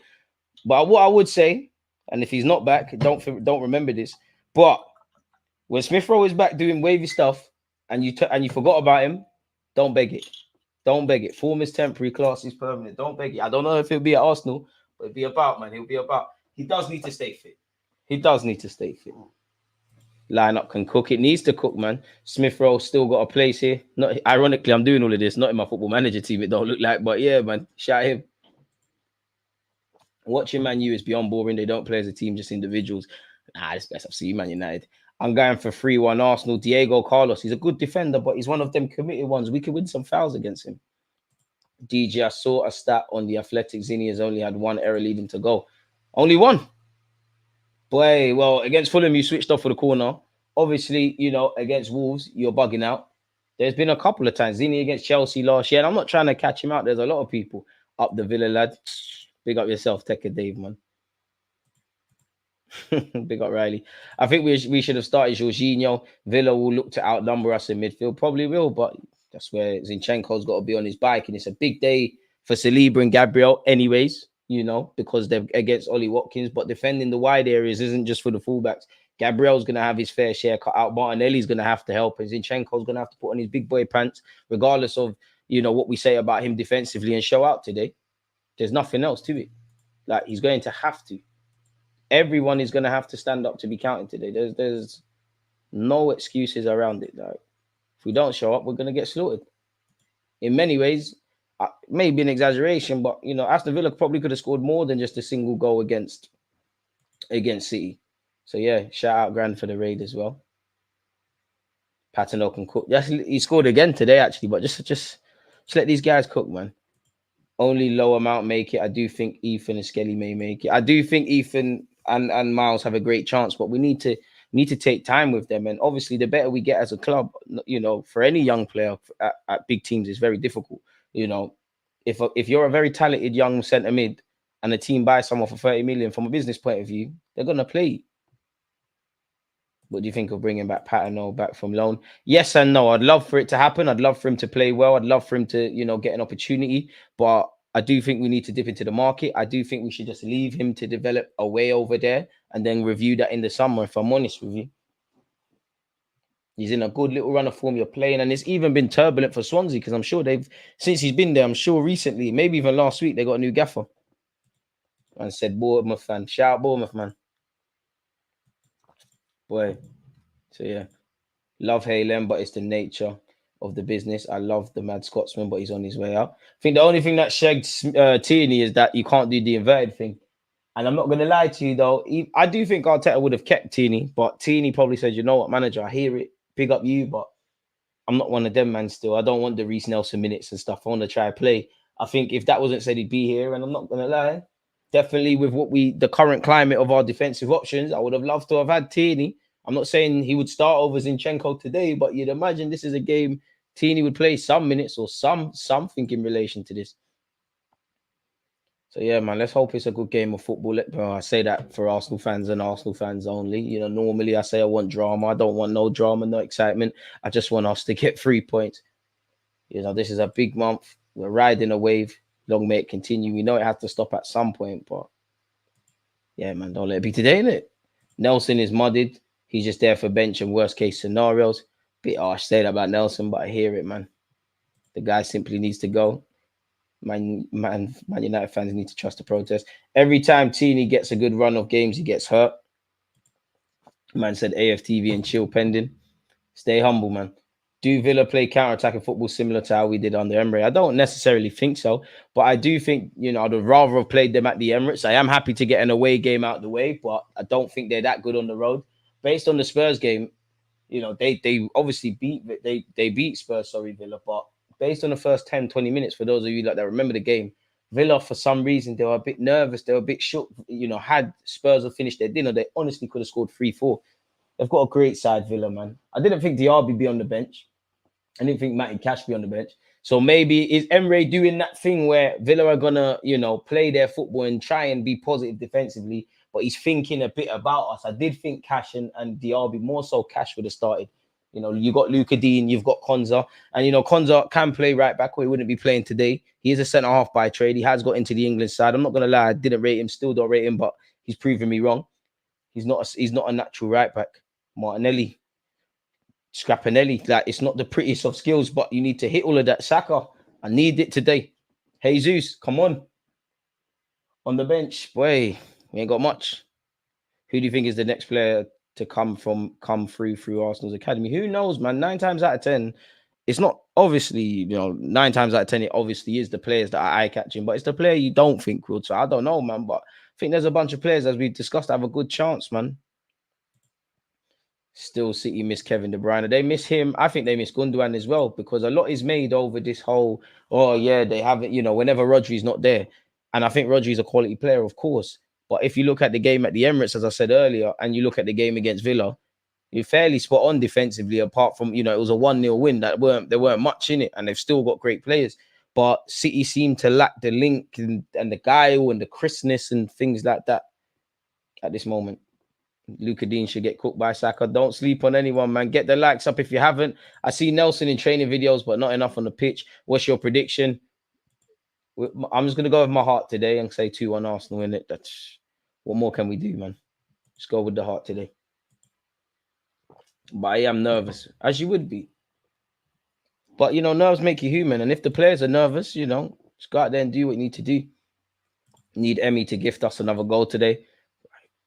But what I would say, and if he's not back, don't remember this. But when Smith Rowe is back doing wavy stuff, and you forgot about him, don't beg it. Don't beg it. Form is temporary, class is permanent. Don't beg it. I don't know if he'll be at Arsenal, but it'll be about, man. He'll be about. He does need to stay fit. He does need to stay fit. Lineup can cook. It needs to cook, man. Smith Rowe still got a place here. Not ironically, I'm doing all of this, not in my football manager team. It don't look like, but yeah, man. Shout him. Watching Man U is beyond boring. They don't play as a team, just individuals. Nah, it's best I've seen Man United. I'm going for 3-1 Arsenal. Diego Carlos, he's a good defender, but he's one of them committed ones. We could win some fouls against him. DJ, I saw a stat on the Athletics. Zini has only had one error leading to goal. Only one. Boy, well, against Fulham, you switched off for the corner. Obviously, you know, against Wolves, you're bugging out. There's been a couple of times. Zini against Chelsea last year, and I'm not trying to catch him out. There's a lot of people up the Villa, lad. Big up yourself, Tekka Dave, man. Big up Riley. I think we should have started Jorginho. Villa will look to outnumber us in midfield. Probably will, but that's where Zinchenko's got to be on his bike. And it's a big day for Saliba and Gabriel anyways, you know, because they're against Ollie Watkins. But defending the wide areas isn't just for the fullbacks. Gabriel's going to have his fair share cut out. Martinelli's going to have to help. And Zinchenko's going to have to put on his big boy pants, regardless of, you know, what we say about him defensively and show out today. There's nothing else to it. Like, he's going to have to. Everyone is going to have to stand up to be counted today. There's no excuses around it. Like, if we don't show up, we're going to get slaughtered. In many ways, maybe an exaggeration, but, you know, Aston Villa probably could have scored more than just a single goal against City. So, yeah, shout out Grand for the raid as well. Patino can cook. Yes, he scored again today, actually, but just let these guys cook, man. Only low amount make it. I do think Ethan and Skelly may make it. I do think Ethan and Miles have a great chance, but we need to take time with them. And obviously, the better we get as a club, you know, for any young player at big teams, it's very difficult. You know, if you're a very talented young centre mid and a team buys someone for 30 million from a business point of view, they're gonna play. What do you think of bringing back Patino back from loan? Yes and no. I'd love for it to happen. I'd love for him to play well. I'd love for him to, you know, get an opportunity. But I do think we need to dip into the market. I do think we should just leave him to develop a way over there and then review that in the summer, if I'm honest with you. He's in a good little run of form. You're playing. And it's even been turbulent for Swansea because I'm sure since he's been there, I'm sure recently, maybe even last week, they got a new gaffer. And said, Bournemouth fan. Shout out Bournemouth, man. Boy. So, yeah. Love Haaland, but it's the nature. of the business. I love the mad Scotsman, but he's on his way out. I think the only thing that shagged Tierney is that you can't do the inverted thing. And I'm not going to lie to you, though. I do think Arteta would have kept Tierney, but Tierney probably said, you know what, manager, I hear it. Big up you, but I'm not one of them, man, still. I don't want the Reece Nelson minutes and stuff. I want to try play. I think if that wasn't said, he'd be here, and I'm not going to lie. Definitely with the current climate of our defensive options, I would have loved to have had Tierney. I'm not saying he would start over Zinchenko today, but you'd imagine this is a game Tierney would play some minutes or something in relation to this. So yeah, man, let's hope it's a good game of football. I say that for Arsenal fans and Arsenal fans only. You know, normally I say I want drama. I don't want no drama, no excitement. I just want us to get 3 points. You know, this is a big month. We're riding a wave. Long may it continue. We know it has to stop at some point, but yeah, man, don't let it be today, innit? Nelson is mudded. He's just there for bench and worst case scenarios. Bit harsh say that about Nelson, but I hear it, man. The guy simply needs to go. Man United fans need to trust the process. Every time Tierney gets a good run of games, he gets hurt. Man said AFTV and chill pending. Stay humble, man. Do Villa play counter-attacking football similar to how we did under Emery? I don't necessarily think so, but I do think, you know, I'd rather have played them at the Emirates. I am happy to get an away game out of the way, but I don't think they're that good on the road. Based on the Spurs game, you know, they obviously beat Spurs, Villa, but based on the first 10, 20 minutes, for those of you that remember the game, Villa, for some reason, they were a bit nervous. They were a bit shook. You know, had Spurs have finished their dinner, they honestly could have scored 3-4. They've got a great side, Villa, man. I didn't think Diaby be on the bench. I didn't think Matty Cash be on the bench. So maybe is Emery doing that thing where Villa are going to, you know, play their football and try and be positive defensively, but he's thinking a bit about us. I did think Cash and Diaby, more so Cash, would have started. You know, you got Luka Dean, you've got Konza. And, you know, Konza can play right back, or he wouldn't be playing today. He is a centre-half by trade. He has got into the England side. I'm not going to lie, I didn't rate him, still don't rate him, but he's proven me wrong. He's not a natural right back. Martinelli, Scrapinelli, like, it's not the prettiest of skills, but you need to hit all of that. Saka, I need it today. Jesus, come on. On the bench, boy, we ain't got much. Who do you think is the next player to come through Arsenal's academy? Who knows, man? 9 times out of 10, it's not obviously, you know, 9 times out of 10, it obviously is the players that are eye-catching, but it's the player you don't think will. So I don't know, man, but I think there's a bunch of players, as we discussed, have a good chance, man. Still, City miss Kevin De Bruyne. They miss him. I think they miss Gundogan as well, because a lot is made over this whole, oh, yeah, they haven't, you know, whenever Rodri's not there. And I think Rodri's a quality player, of course. But if you look at the game at the Emirates, as I said earlier, and you look at the game against Villa, you're fairly spot on defensively, apart from, you know, it was a 1-0 win. There weren't much in it, and they've still got great players. But City seem to lack the link and the guile and the crispness and things like that at this moment. Luka Dean should get cooked by Saka. Don't sleep on anyone, man. Get the likes up if you haven't. I see Nelson in training videos, but not enough on the pitch. What's your prediction? I'm just going to go with my heart today and say 2-1 Arsenal in it. That's what more can we do, man? Just go with the heart today. But I am nervous, as you would be. But, you know, nerves make you human. And if the players are nervous, you know, just go out there and do what you need to do. Need Emmy to gift us another goal today.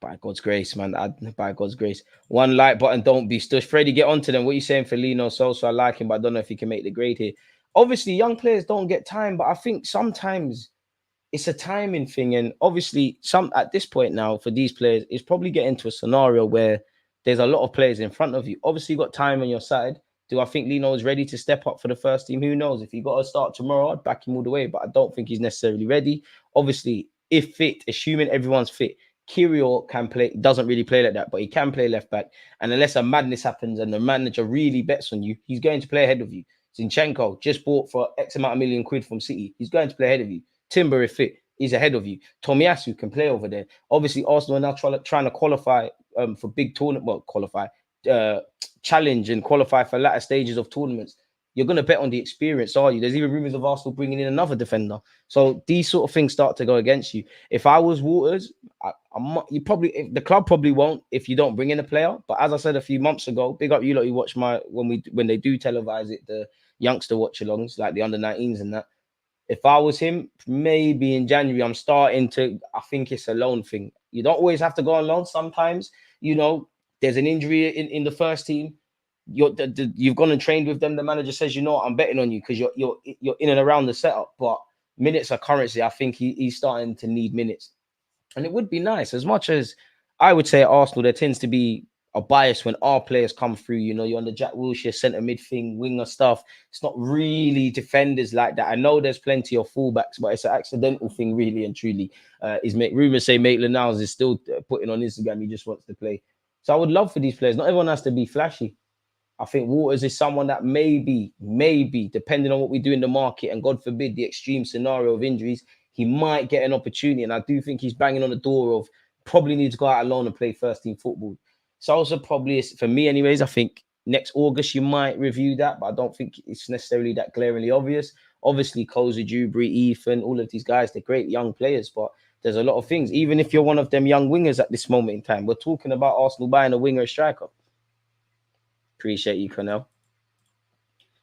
By God's grace, man. By God's grace. One like button, don't be stush. Freddie, get onto them. What are you saying for Lino Sosa? I like him, but I don't know if he can make the grade here. Obviously, young players don't get time, but I think sometimes it's a timing thing. And obviously, at this point now, for these players, it's probably getting to a scenario where there's a lot of players in front of you. Obviously, you got time on your side. Do I think Lino is ready to step up for the first team? Who knows? If he got to start tomorrow, I'd back him all the way, but I don't think he's necessarily ready. Obviously, if fit, assuming everyone's fit, Kirill can play, doesn't really play like that, but he can play left back. And unless a madness happens and the manager really bets on you, he's going to play ahead of you. Zinchenko just bought for X amount of million quid from City. He's going to play ahead of you. Timber, if fit, he's ahead of you. Tomiyasu can play over there. Obviously, Arsenal are now trying to qualify for big tournament. Well, challenge and qualify for latter stages of tournaments. You're going to bet on the experience, are you? There's even rumors of Arsenal bringing in another defender. So these sort of things start to go against you. If I was Waters, the club probably won't if you don't bring in a player. But as I said a few months ago, big up you lot. You watch when they do televise it, the youngster watch-alongs, like the under-19s and that. If I was him, maybe in January, I think it's a loan thing. You don't always have to go on loan. Sometimes, you know, there's an injury in the first team. you've gone and trained with them. The manager says, you know what, I'm betting on you because you're in and around the setup. But minutes are currency. I think he's starting to need minutes, and it would be nice. As much as I would say at Arsenal, there tends to be a bias when our players come through. You know, you're on the Jack Wilshere centre mid thing, winger stuff. It's not really defenders like that. I know there's plenty of fullbacks, but it's an accidental thing, really and truly. Rumors say Maitland-Niles is still putting on Instagram he just wants to play. So I would love for these players. Not everyone has to be flashy. I think Waters is someone that maybe, depending on what we do in the market, and God forbid the extreme scenario of injuries, he might get an opportunity. And I do think he's banging on the door of probably need to go out alone and play first team football. So also probably, for me anyways, I think next August you might review that, but I don't think it's necessarily that glaringly obvious. Obviously, Koza, Dewberry, Ethan, all of these guys, they're great young players, but there's a lot of things. Even if you're one of them young wingers at this moment in time, we're talking about Arsenal buying a winger, a striker. Appreciate you, Connell.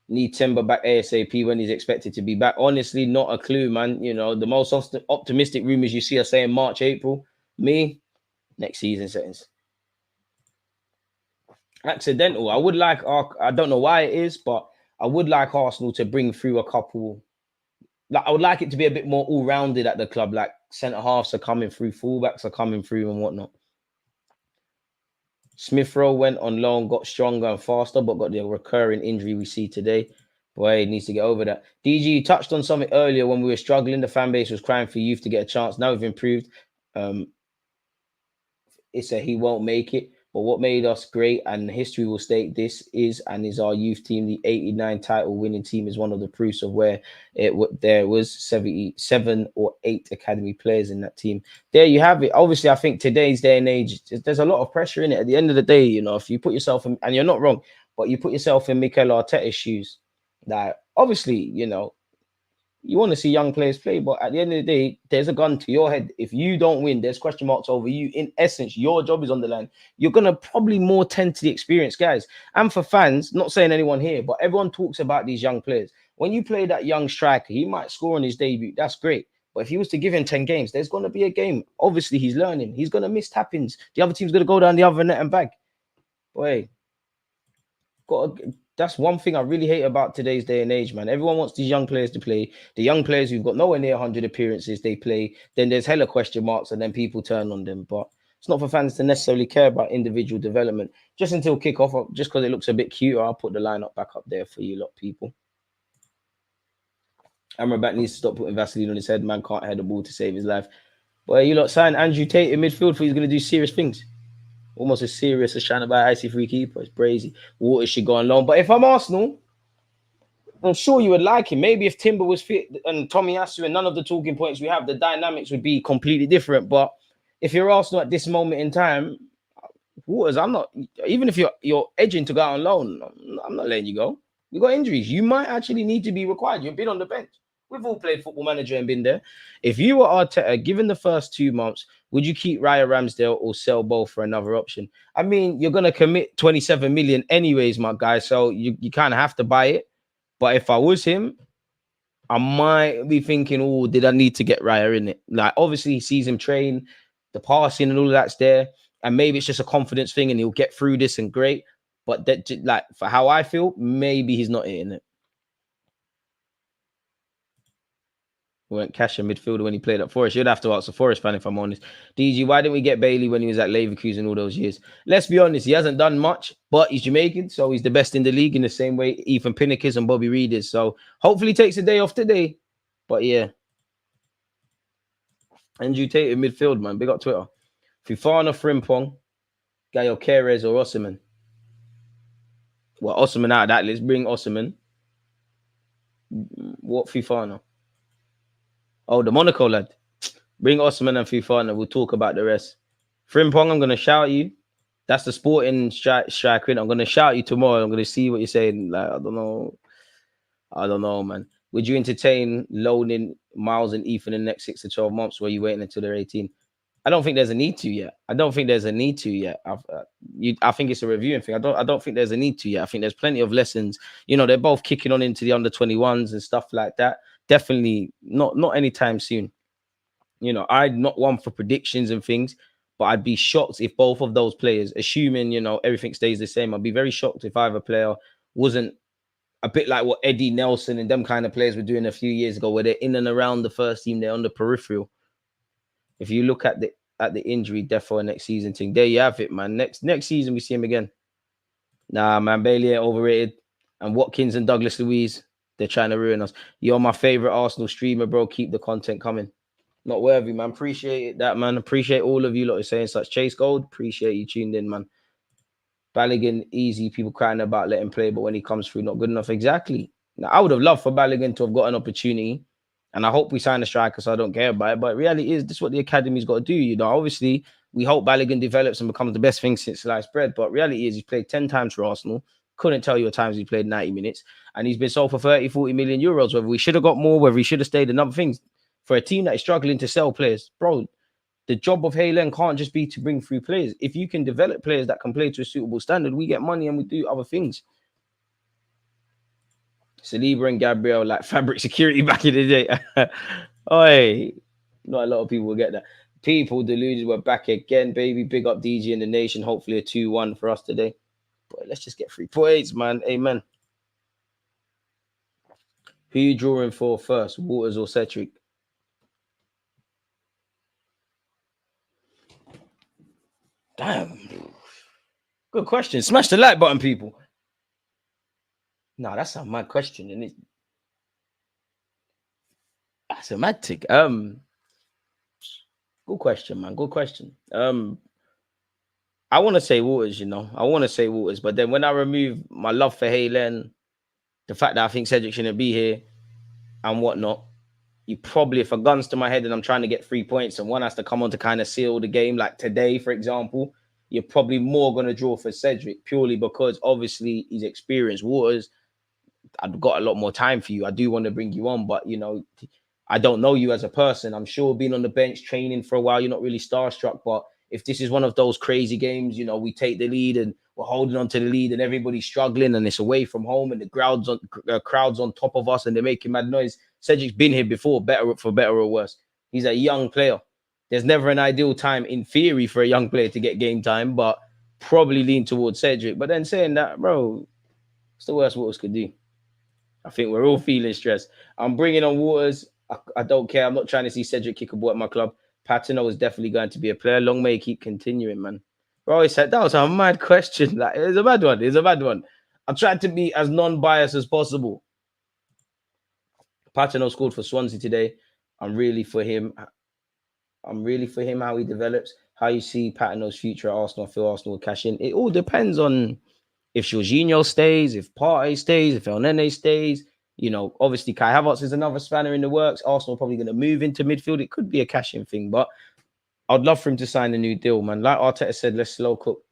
Need Timber back ASAP when he's expected to be back. Honestly, not a clue, man. You know, the most optimistic rumors you see are saying March, April. Me, next season settings. Accidental. I would like, I don't know why it is, but I would like Arsenal to bring through a couple. Like, I would like it to be a bit more all-rounded at the club. Like centre halves are coming through, fullbacks are coming through, and whatnot. Smith Rowe went on loan, got stronger and faster, but got the recurring injury we see today. Boy, he needs to get over that. DG, you touched on something earlier when we were struggling. The fan base was crying for youth to get a chance. Now we've improved. It's a he won't make it. But what made us great, and history will state this, is our youth team. The 89 title winning team is one of the proofs of where there was 77 or 8 academy players in that team. There you have it. Obviously, I think today's day and age, there's a lot of pressure in it. At the end of the day, you know, if you put yourself in, and you're not wrong, but you put yourself in Mikel Arteta's shoes, that obviously, you know, you want to see young players play, but at the end of the day, there's a gun to your head. If you don't win, there's question marks over you. In essence, your job is on the line. You're going to probably more tend to the experienced guys. And for fans, not saying anyone here, but everyone talks about these young players. When you play that young striker, he might score on his debut. That's great. But if he was to give him 10 games, there's going to be a game. Obviously, he's learning. He's going to miss tap-ins. The other team's going to go down the other net and bag. Boy, that's one thing I really hate about today's day and age, man. Everyone wants these young players to play. The young players who've got nowhere near 100 appearances, they play. Then there's hella question marks, and then people turn on them. But it's not for fans to necessarily care about individual development. Just until kickoff, just because it looks a bit cuter, I'll put the lineup back up there for you lot, people. Amrabat needs to stop putting Vaseline on his head. Man can't head the ball to save his life. Well, you lot signed Andrew Tate in midfield for he's going to do serious things. Almost as serious as trying to buy icy free keeper. It's crazy. Waters should go on loan. But if I'm Arsenal, I'm sure you would like him. Maybe if Timber was fit and Tomiyasu and none of the talking points we have, the dynamics would be completely different. But if you're Arsenal at this moment in time, Waters, I'm not, even if you're edging to go out on loan, I'm not letting you go. You got injuries. You might actually need to be required. You've been on the bench. We've all played Football Manager and been there. If you were Arteta, given the first 2 months, would you keep Raya Ramsdale or sell both for another option? I mean, you're going to commit 27 million anyways, my guy. So you kind of have to buy it. But if I was him, I might be thinking, oh, did I need to get Raya in it? Like, obviously, he sees him train, the passing and all of that's there. And maybe it's just a confidence thing and he'll get through this and great. But that, like, for how I feel, maybe he's not in it. We went cash in midfielder when he played at Forest. You'd have to ask a Forest fan if I'm honest. DG, why didn't we get Bailey when he was at Leverkusen all those years? Let's be honest, he hasn't done much, but he's Jamaican, so he's the best in the league in the same way Ethan Pinnock is and Bobby Reid is. So hopefully he takes a day off today. But yeah. Andrew Tate in midfield, man. Big up Twitter. Fofana, Frimpong, Gaio Keres or Osimhen. Well, Osimhen out of that. Let's bring Osimhen. What Fofana? Oh, the Monaco lad. Bring Osimhen and Fofana. We'll talk about the rest. Frimpong, I'm going to shout you. That's the sporting striker. I'm going to shout you tomorrow. I'm going to see what you're saying. Like, I don't know, man. Would you entertain loaning Miles and Ethan in the next 6 to 12 months, or are you waiting until they're 18? I don't think there's a need to yet. I think it's a reviewing thing. I don't think there's a need to yet. I think there's plenty of lessons. You know, they're both kicking on into the under 21s and stuff like that. Definitely not anytime soon. You know, I'm not one for predictions and things, But I'd be shocked if both of those players, assuming, you know, everything stays the same, I'd be very shocked if either player wasn't a bit like what Eddie Nelson and them kind of players were doing a few years ago, where they're in and around the first team, they're on the peripheral. If you look at the injury death for next season thing, there you have it, man. Next season we see him again. Nah, man, Bailey ain't overrated. And Watkins and Douglas Luiz, they're trying to ruin us. You're my favorite Arsenal streamer, bro. Keep the content coming. Not worthy, man. Appreciate that, man. Appreciate all of you lot are saying such. Chase Gold, appreciate you tuned in, man. Balogun, easy. People crying about letting play, but when he comes through, not good enough. Exactly. Now, I would have loved for Balogun to have got an opportunity, and I hope we sign a striker, so I don't care about it. But reality is, this is what the academy's got to do. You know, obviously, we hope Balogun develops and becomes the best thing since sliced bread. But reality is, he's played 10 times for Arsenal. Couldn't tell you at times he played 90 minutes, and he's been sold for 30, 40 million euros. Whether we should have got more, whether he should have stayed, and other things. For a team that is struggling to sell players, bro, the job of Haaland can't just be to bring through players. If you can develop players that can play to a suitable standard, we get money and we do other things. Saliba and Gabriel, like fabric security back in the day. Oi, not a lot of people will get that. People deluded, we're back again, baby. Big up DG and the nation. Hopefully a 2-1 for us today. But let's just get 3 points, man. Amen. Who you drawing for first, Waters or Cedric? Damn. Good question. Smash the like button, people. No, that's a mad question, isn't it? That's a mad tick. Good question, man. Good question. I want to say Waters, you know. I want to say Waters, but then when I remove my love for Haaland, the fact that I think Cedric shouldn't be here and whatnot, you probably, if a gun's to my head and I'm trying to get 3 points and one has to come on to kind of seal the game, like today, for example, you're probably more going to draw for Cedric purely because obviously he's experienced. Waters, I've got a lot more time for you. I do want to bring you on, but, you know, I don't know you as a person. I'm sure being on the bench, training for a while, you're not really starstruck. But if this is one of those crazy games, you know, we take the lead and we're holding on to the lead and everybody's struggling and it's away from home and the crowd's on top of us and they're making mad noise. Cedric's been here before, for better or worse. He's a young player. There's never an ideal time in theory for a young player to get game time, but probably lean towards Cedric. But then saying that, bro, it's the worst Waters could do. I think we're all feeling stressed. I'm bringing on Waters. I don't care. I'm not trying to see Cedric kick a ball at my club. Patino is definitely going to be a player. Long may he keep continuing, man. Bro, he said that was a mad question. Like, it's a bad one. It's a bad one. I'm trying to be as non-biased as possible. Patino scored for Swansea today. I'm really for him how he develops. How you see Patino's future at Arsenal. I feel Arsenal will cash in. It all depends on if Jorginho stays, if Partey stays, if El Nene stays. You know, obviously Kai Havertz is another spanner in the works. Arsenal probably going to move into midfield. It could be a cash-in thing, but I'd love for him to sign a new deal, man. Like Arteta said, let's slow cook.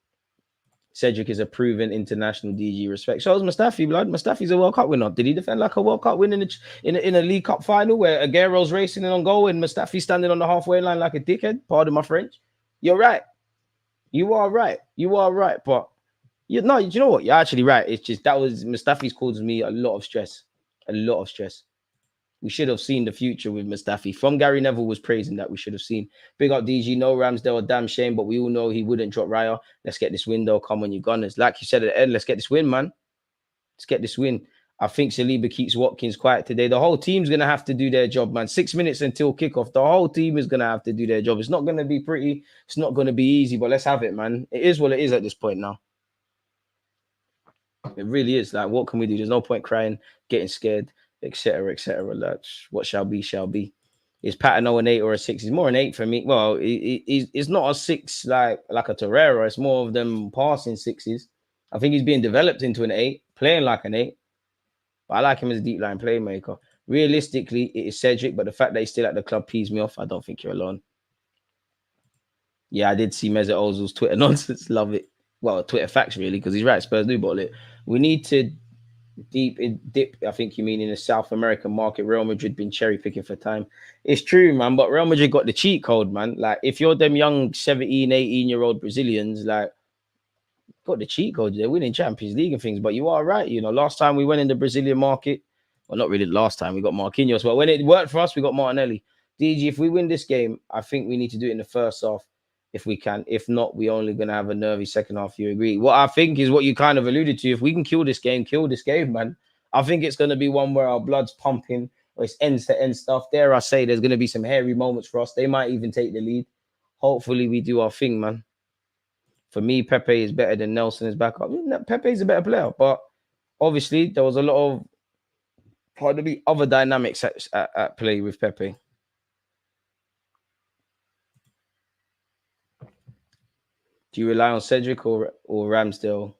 Cedric is a proven international DG respect. So is Mustafi, blood. Mustafi's a World Cup winner. Did he defend like a World Cup win in a League Cup final where Aguero's racing in on goal and Mustafi standing on the halfway line like a dickhead? Pardon my French. You're right. You are right. You are right. But you know what? You're actually right. It's just that was Mustafi's caused me a lot of stress. A lot of stress. We should have seen the future with Mustafi. From Gary Neville was praising that we should have seen. Big up DG, no Ramsdale, a damn shame, but we all know he wouldn't drop Raya. Let's get this win, though. Come on, you Gunners. Like you said at the end, let's get this win, man. Let's get this win. I think Saliba keeps Watkins quiet today. The whole team's going to have to do their job, man. 6 minutes until kickoff. The whole team is going to have to do their job. It's not going to be pretty. It's not going to be easy, but let's have it, man. It is what it is at this point now. It really is. Like, what can we do? There's no point crying, getting scared, etc., etc. That's what shall be, shall be. Is Patino an 8 or a 6? He's more an 8 for me. Well, it's not a 6 like a Torreira. It's more of them passing 6s. I think he's being developed into an 8, playing like an 8. But I like him as a deep line playmaker. Realistically, it is Cedric, but the fact that he's still at the club pees me off. I don't think you're alone. Yeah, I did see Mesut Ozil's Twitter nonsense. Love it. Well, Twitter facts, really, because he's right. Spurs do bottle it. We need to dip, I think you mean in the South American market. Real Madrid been cherry picking for time. It's true, man, but Real Madrid got the cheat code, man. Like, if you're them young 17, 18-year-old Brazilians, like, got the cheat code. They're winning Champions League and things, but you are right. You know, last time we went in the Brazilian market, well, not really last time, we got Marquinhos, but when it worked for us, we got Martinelli. DG, if we win this game, I think we need to do it in the first half. if we can. If not, we're only going to have a nervy second half. You agree? What I think is what you kind of alluded to. If we can kill this game, man. I think it's going to be one where our blood's pumping, or it's ends-to-end stuff. Dare I say, there's going to be some hairy moments for us. They might even take the lead. Hopefully, we do our thing, man. For me, Pepe is better than Nelson is backup. Pepe is a better player, but obviously, there was a lot of probably other dynamics at play with Pepe. Do you rely on Cedric or Ramsdale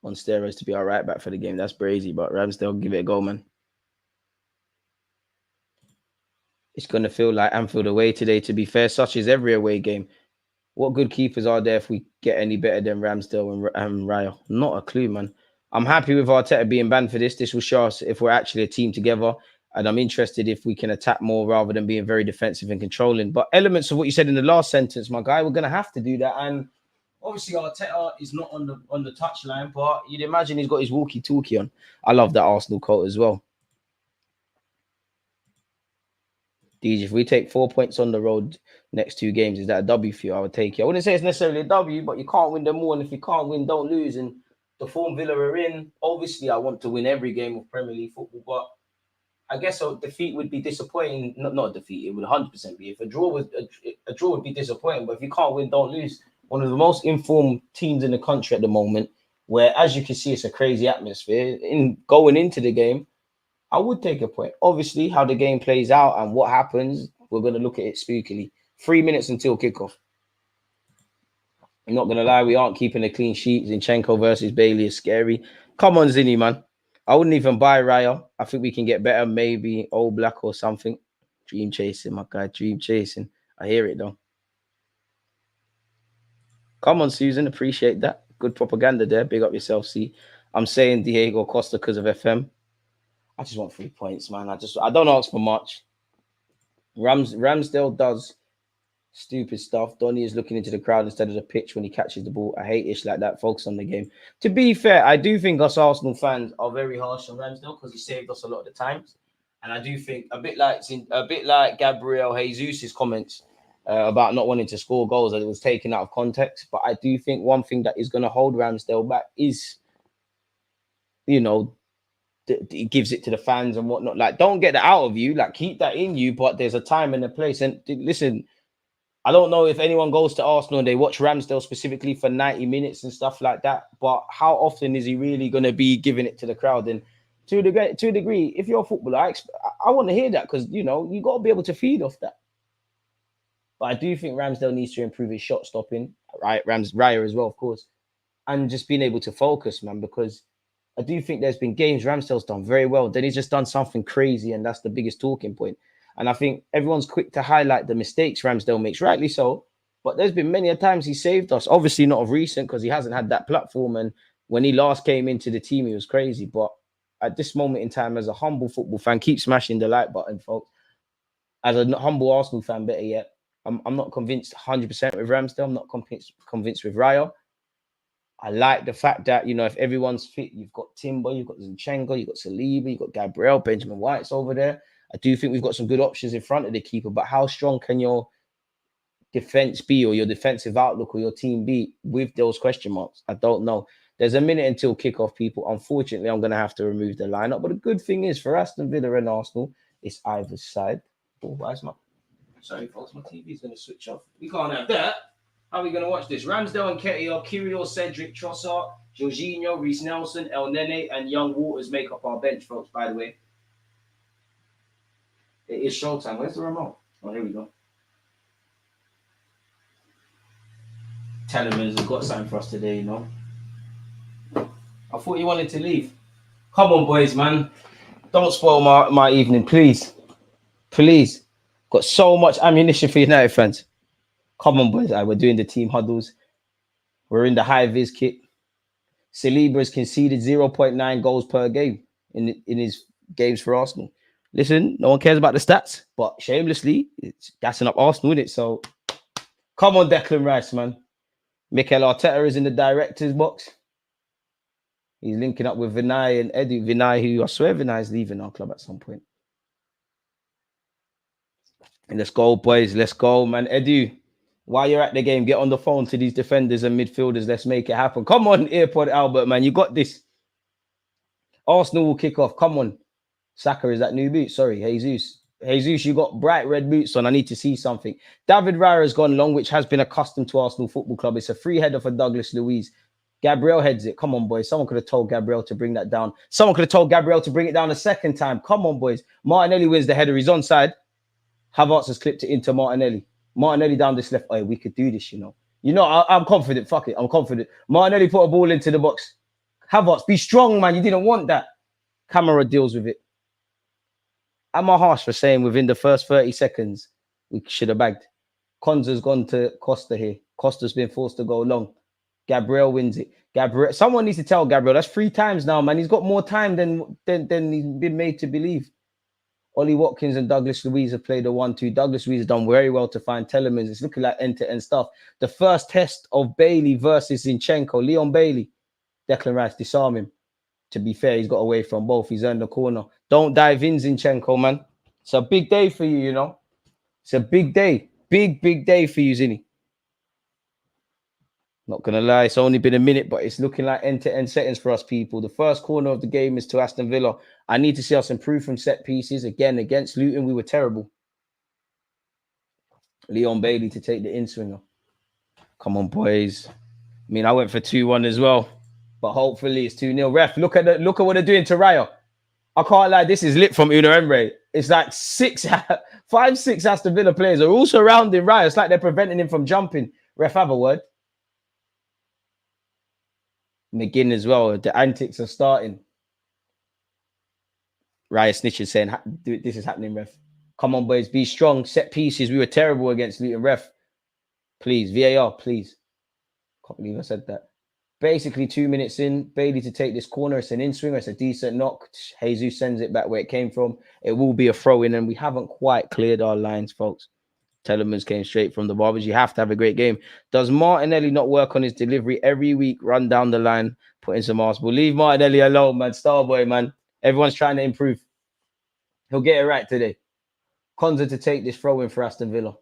on steroids to be our right back for the game? That's crazy, but Ramsdale, give it a go, man. It's going to feel like Anfield away today, to be fair, such as every away game. What good keepers are there if we get any better than Ramsdale and Raya? Not a clue, man. I'm happy with Arteta being banned for this. This will show us if we're actually a team together. And I'm interested if we can attack more rather than being very defensive and controlling. But elements of what you said in the last sentence, my guy, we're going to have to do that. And obviously, Arteta is not on the touchline, but you'd imagine he's got his walkie-talkie on. I love that Arsenal quote as well. DJ, if we take 4 points on the road next 2 games, is that a W for you? I would take it. I wouldn't say it's necessarily a W, but you can't win them all. And if you can't win, don't lose. And the form Villa are in, obviously, I want to win every game of Premier League football. But I guess a defeat would be disappointing. Not a defeat, it would 100% be. If a draw would be disappointing. But if you can't win, don't lose. One of the most informed teams in the country at the moment, where, as you can see, it's a crazy atmosphere. In going into the game, I would take a point. Obviously, how the game plays out and what happens, we're going to look at it spookily. 3 minutes until kickoff. I'm not going to lie, we aren't keeping a clean sheet. Zinchenko versus Bailey is scary. Come on, Zinny, man. I wouldn't even buy Raya. I think we can get better, maybe Old Black or something. Dream chasing, my guy. Dream chasing. I hear it, though. Come on, Susan. Appreciate that. Good propaganda there. Big up yourself, see. I'm saying Diego Costa because of FM. I just want 3 points, man. I don't ask for much. Ramsdale does stupid stuff. Donny is looking into the crowd instead of the pitch when he catches the ball. I hate ish like that. Focus on the game. To be fair, I do think us Arsenal fans are very harsh on Ramsdale because he saved us a lot of the times. And I do think a bit like Gabriel Jesus' comments about not wanting to score goals, that it was taken out of context. But I do think one thing that is going to hold Ramsdale back is, it gives it to the fans and whatnot. Like, don't get that out of you. Like, keep that in you. But there's a time and a place. And listen, I don't know if anyone goes to Arsenal and they watch Ramsdale specifically for 90 minutes and stuff like that. But how often is he really going to be giving it to the crowd? And to a degree, if you're a footballer, I want to hear that because, you got to be able to feed off that. But I do think Ramsdale needs to improve his shot stopping. Right, Raya as well, of course. And just being able to focus, man, because I do think there's been games Ramsdale's done very well. Then he's just done something crazy, and that's the biggest talking point. And I think everyone's quick to highlight the mistakes Ramsdale makes, rightly so. But there's been many a times he saved us. Obviously not of recent because he hasn't had that platform. And when he last came into the team, he was crazy. But at this moment in time, as a humble football fan, keep smashing the like button, folks. As a humble Arsenal fan, better yet, I'm not convinced 100% with Ramsdale. I'm not convinced with Raya. I like the fact that, if everyone's fit, you've got Timber, you've got Zinchenko, you've got Saliba, you've got Gabriel, Benjamin White's over there. I do think we've got some good options in front of the keeper, but how strong can your defense be, or your defensive outlook, or your team be with those question marks? I don't know. There's a minute until kickoff, people. Unfortunately, I'm going to have to remove the lineup. But the good thing is, for Aston Villa and Arsenal, it's either side. Oh, sorry, folks, my TV's going to switch off. We can't have that. How are we going to watch this? Ramsdale and Ketia, Kyrgios, Cedric, Trossard, Jorginho, Reece Nelson, El Nene, and Young Waters make up our bench, folks, by the way. It is showtime. Where's the remote? Oh, here we go. Telemans has got something for us today, I thought you wanted to leave. Come on, boys, man. Don't spoil my evening, please. Please. Got so much ammunition for United fans. Come on, boys. We're doing the team huddles. We're in the high-vis kit. Saliba has conceded 0.9 goals per game in his games for Arsenal. Listen, no one cares about the stats, but shamelessly, it's gassing up Arsenal, isn't it? So, come on, Declan Rice, man. Mikel Arteta is in the director's box. He's linking up with Vinay and Edu. Vinay, who I swear Vinay is leaving our club at some point. And let's go, boys. Let's go, man. Edu, While you're at the game, get on the phone to these defenders and midfielders. Let's make it happen. Come on, AirPod Albert, man. You got this. Arsenal will kick off. Come on. Saka, is that new boots? Sorry, Jesus. Jesus, you got bright red boots on. I need to see something. David Raya has gone long, which has been accustomed to Arsenal Football Club. It's a free header for Douglas Luiz. Gabriel heads it. Come on, boys. Someone could have told Gabriel to bring that down. Someone could have told Gabriel to bring it down a second time. Come on, boys. Martinelli wins the header. He's onside. Havertz has clipped it into Martinelli. Martinelli down this left. Oh, we could do this, you know. I'm confident. Fuck it. I'm confident. Martinelli put a ball into the box. Havertz, be strong, man. You didn't want that. Camera deals with it. Am I harsh for saying within the first 30 seconds, we should have bagged? Konza's gone to Costa here. Costa's been forced to go long. Gabriel wins it. Someone needs to tell Gabriel. That's 3 times now, man. He's got more time than he's been made to believe. Ollie Watkins and Douglas Luiz have played a 1-2. Douglas Luiz has done very well to find Telemans. It's looking like end-to-end stuff. The first test of Bailey versus Zinchenko. Leon Bailey. Declan Rice, disarm him. To be fair, he's got away from both. He's earned the corner. Don't dive in, Zinchenko, man. It's a big day for you, you know. It's a big day. Big day for you, Zinni. Not going to lie, it's only been a minute, but it's looking like end-to-end settings for us, people. The first corner of the game is to Aston Villa. I need to see us improve from set pieces. Again, against Luton, we were terrible. Leon Bailey to take the in-swinger. Come on, boys. I mean, I went for 2-1 as well. But hopefully it's 2-0. Ref, look at what they're doing to Raya. I can't lie, this is lit from UNAI EMERY. It's like 5, 6 Aston Villa players are all surrounding Raya. It's like they're preventing him from jumping. Ref, have a word. McGinn as well. The antics are starting. Raya snitching saying, this is happening, ref. Come on, boys. Be strong. Set pieces. We were terrible against Luton, ref. Please. VAR, please. Can't believe I said that. Basically, 2 minutes in, Bailey to take this corner. It's an in-swinger. It's a decent knock. Jesus sends it back where it came from. It will be a throw-in, and we haven't quite cleared our lines, folks. Telemans came straight from the barbers. You have to have a great game. Does Martinelli not work on his delivery every week? Run down the line, put in some Arsenal. Leave Martinelli alone, man. Starboy, man. Everyone's trying to improve. He'll get it right today. Konza to take this throw-in for Aston Villa.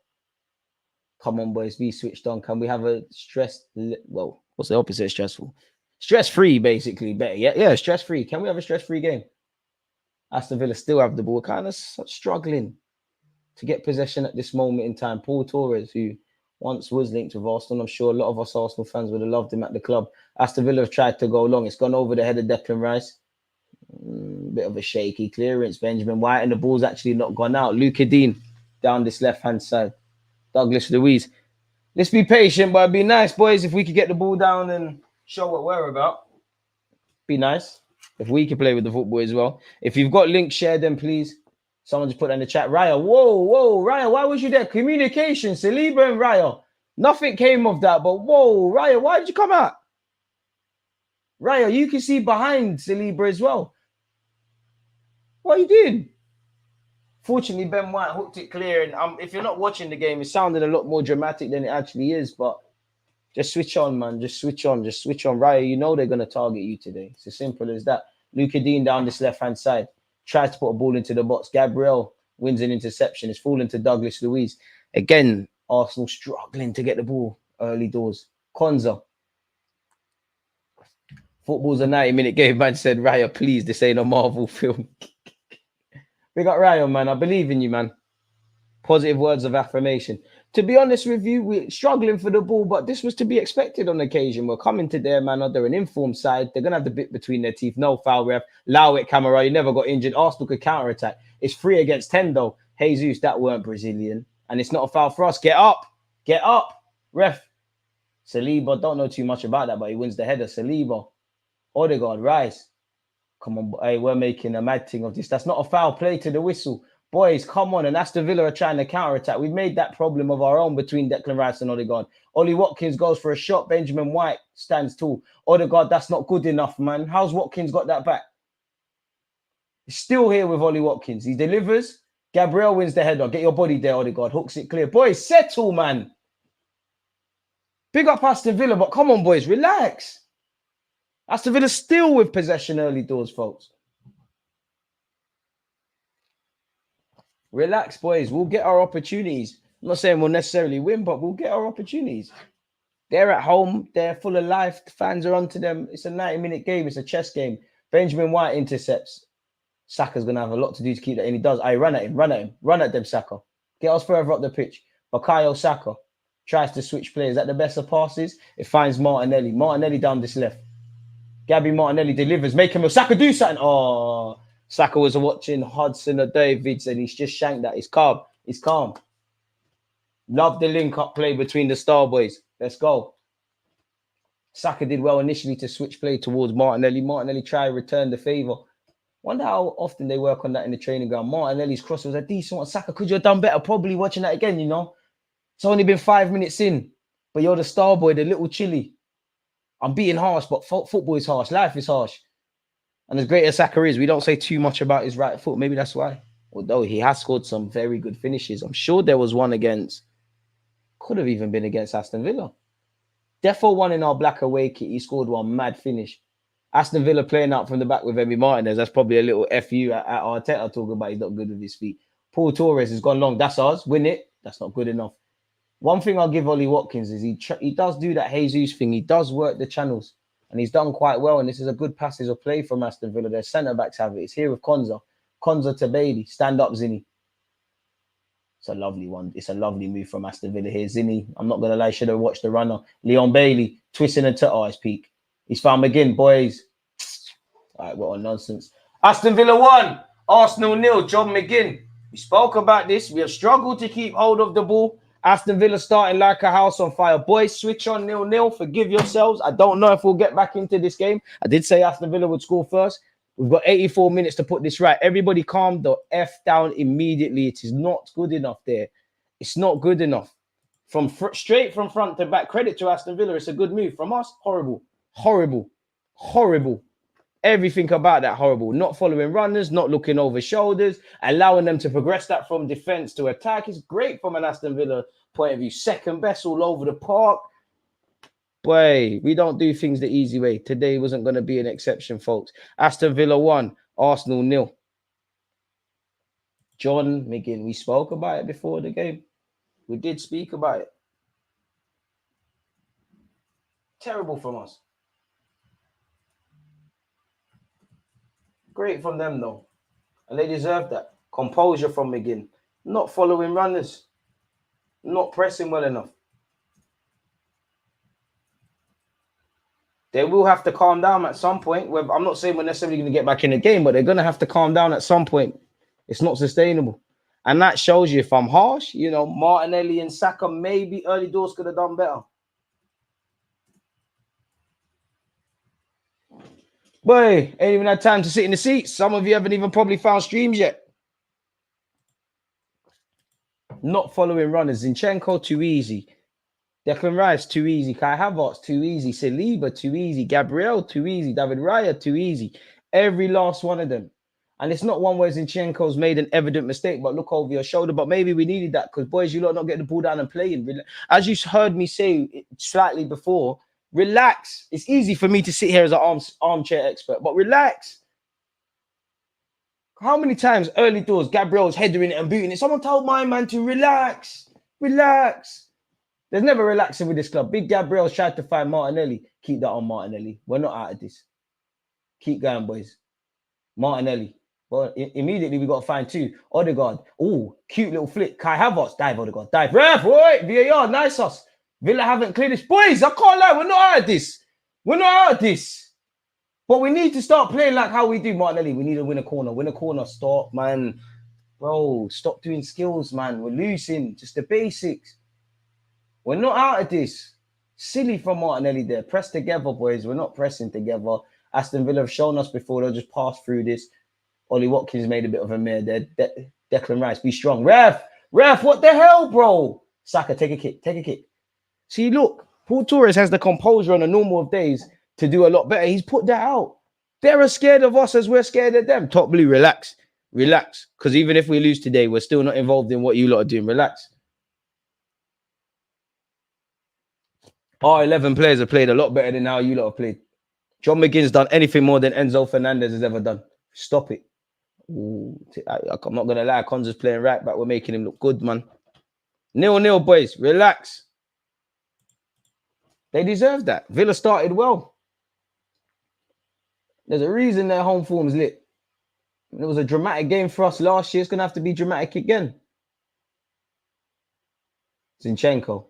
Come on, boys. Be switched on. Can we have a stress? Well, what's the opposite of stressful? Stress-free, basically. Better. Yeah, stress-free. Can we have a stress-free game? Aston Villa still have the ball. Kind of struggling to get possession at this moment in time. Paul Torres, who once was linked with Arsenal. I'm sure a lot of us Arsenal fans would have loved him at the club. Aston Villa have tried to go long. It's gone over the head of Declan Rice. Bit of a shaky clearance. Benjamin White, and the ball's actually not gone out. Luka Dean down this left-hand side. Douglas Luiz. Let's be patient, but it'd be nice, boys, if we could get the ball down and show what we're about. Be nice if we could play with the football as well. If you've got links, share them, please. Someone just put that in the chat. Raya, whoa, Raya, why was you there? Communication, Saliba and Raya. Nothing came of that, but whoa, Raya, why did you come out? Raya, you can see behind Saliba as well. What are you doing? Fortunately, Ben White hooked it clear. And if you're not watching the game, it sounded a lot more dramatic than it actually is. But just switch on, man. Just switch on. Raya, you know they're going to target you today. It's as simple as that. Luka Dean down this left-hand side. Tries to put a ball into the box. Gabriel wins an interception. It's fallen to Douglas Luiz. Again, Arsenal struggling to get the ball early doors. Konza. Football's a 90-minute game, man. Said, Raya, please, this ain't a Marvel film. We got Raya, man. I believe in you, man. Positive words of affirmation. To be honest with you, we're struggling for the ball, but this was to be expected on occasion. We're coming to their man. They're an informed side. They're going to have the bit between their teeth. No foul, ref. Allow it, Camara. You never got injured. Arsenal could counter-attack. It's 3 against 10, though. Jesus, that weren't Brazilian. And it's not a foul for us. Get up. Ref. Saliba, don't know too much about that, but he wins the header. Saliba. Odegaard, Rice. Come on, hey, we're making a mad thing of this. That's not a foul play to the whistle. Boys, come on. And Aston Villa are trying to counter-attack. We've made that problem of our own between Declan Rice and Odegaard. Ollie Watkins goes for a shot. Benjamin White stands tall. Odegaard, that's not good enough, man. How's Watkins got that back? He's still here with Ollie Watkins. He delivers. Gabriel wins the header. Get your body there, Odegaard. Hooks it clear. Boys, settle, man. Big up Aston Villa, but come on, boys, relax. Aston Villa still with possession early doors, folks. Relax, boys. We'll get our opportunities. I'm not saying we'll necessarily win, but we'll get our opportunities. They're at home. They're full of life. The fans are onto them. It's a 90-minute game. It's a chess game. Benjamin White intercepts. Saka's going to have a lot to do to keep that in. He does. I run at him. Run at them, Saka. Get us further up the pitch. Bukayo Saka tries to switch players. At the best of passes, it finds Martinelli. Martinelli down this left. Gabby Martinelli delivers. Make him a Saka do something. Oh, Saka was watching Hudson or Davids and he's just shanked that. He's calm. He's calm. Love the link-up play between the Star Boys. Let's go. Saka did well initially to switch play towards Martinelli. Martinelli tried to return the favour. Wonder how often they work on that in the training ground. Martinelli's cross was a decent one. Saka, could you have done better? Probably watching that again, you know. It's only been 5 minutes in, but you're the Star Boy, the little chilly. I'm being harsh, but football is harsh. Life is harsh. And as great as Saka is, we don't say too much about his right foot. Maybe that's why. Although he has scored some very good finishes. I'm sure there was one against... Could have even been against Aston Villa. Defo one in our black away kit. He scored one mad finish. Aston Villa playing out from the back with Emi Martinez. That's probably a little FU at Arteta talking about he's not good with his feet. Paul Torres has gone long. That's ours. Win it. That's not good enough. One thing I'll give Ollie Watkins is he does do that Jesus thing. He does work the channels. And he's done quite well. And this is a good passage of play from Aston Villa. Their centre-backs have it. It's here with Konza. Konza to Bailey. Stand up, Zinni. It's a lovely one. It's a lovely move from Aston Villa here. Zinni, I'm not going to lie, should have watched the runner. Leon Bailey, twisting and his peak. He's found McGinn, boys. All right, what a nonsense. Aston Villa 1, Arsenal 0, John McGinn. We spoke about this. We have struggled to keep hold of the ball. Aston Villa starting like a house on fire. Boys, switch on 0-0. Forgive yourselves. I don't know if we'll get back into this game. I did say Aston Villa would score first. We've got 84 minutes to put this right. Everybody calm the F down immediately. It is not good enough there. It's not good enough. Straight from front to back. Credit to Aston Villa. It's a good move. From us, horrible. Horrible. Horrible. Everything about that horrible. Not following runners, not looking over shoulders, allowing them to progress that from defence to attack. It's great from an Aston Villa point of view. Second best all over the park. Boy, we don't do things the easy way. Today wasn't going to be an exception, folks. Aston Villa 1, Arsenal 0. John McGinn, we spoke about it before the game. We did speak about it. Terrible from us. Great from them, though. And they deserve that. Composure from McGinn. Not following runners. Not pressing well enough. They will have to calm down at some point. I'm not saying we're necessarily going to get back in the game, but they're going to have to calm down at some point. It's not sustainable. And that shows you, if I'm harsh, you know, Martinelli and Saka maybe early doors could have done better. Boy, ain't even had time to sit in the seats. Some of you haven't even probably found streams yet. Not following runners. Zinchenko, too easy. Declan Rice, too easy. Kai Havertz, too easy. Saliba, too easy. Gabriel, too easy. David Raya, too easy. Every last one of them. And it's not one where Zinchenko's made an evident mistake, but look over your shoulder. But maybe we needed that because, boys, you lot not getting the ball down and playing. As you heard me say slightly before, relax. It's easy for me to sit here as an armchair expert, but relax. How many times early doors, Gabriel's heading it and booting it? Someone told my man to relax. Relax. There's never relaxing with this club. Big Gabriel's tried to find Martinelli. Keep that on Martinelli. We're not out of this. Keep going, boys. Martinelli. Well, immediately we got to find two. Odegaard. Oh, cute little flick. Kai Havertz. Dive, Odegaard. Dive. Ref, boy. VAR. Nice us. Villa haven't cleared this. Boys, I can't lie. We're not out of this. We're not out of this. But we need to start playing like how we do, Martinelli. We need to win a corner. Win a corner. Stop, man. Bro, stop doing skills, man. We're losing. Just the basics. We're not out of this. Silly from Martinelli there. Press together, boys. We're not pressing together. Aston Villa have shown us before. They'll just pass through this. Ollie Watkins made a bit of a mare there. Declan Rice, be strong. Ref, what the hell, bro? Saka, take a kick. See, look. Paul Torres has the composure on a normal of days to do a lot better. He's put that out. They're as scared of us as we're scared of them. Top Blue, relax. Relax. Because even if we lose today, we're still not involved in what you lot are doing. Relax. Our 11 players have played a lot better than how you lot have played. John McGinn's done anything more than Enzo Fernandez has ever done. Stop it. Ooh, I'm not going to lie. Konza's playing right back. We're making him look good, man. 0-0, boys. Relax. They deserve that. Villa started well. There's a reason their home form's lit. It was a dramatic game for us last year. It's going to have to be dramatic again. Zinchenko.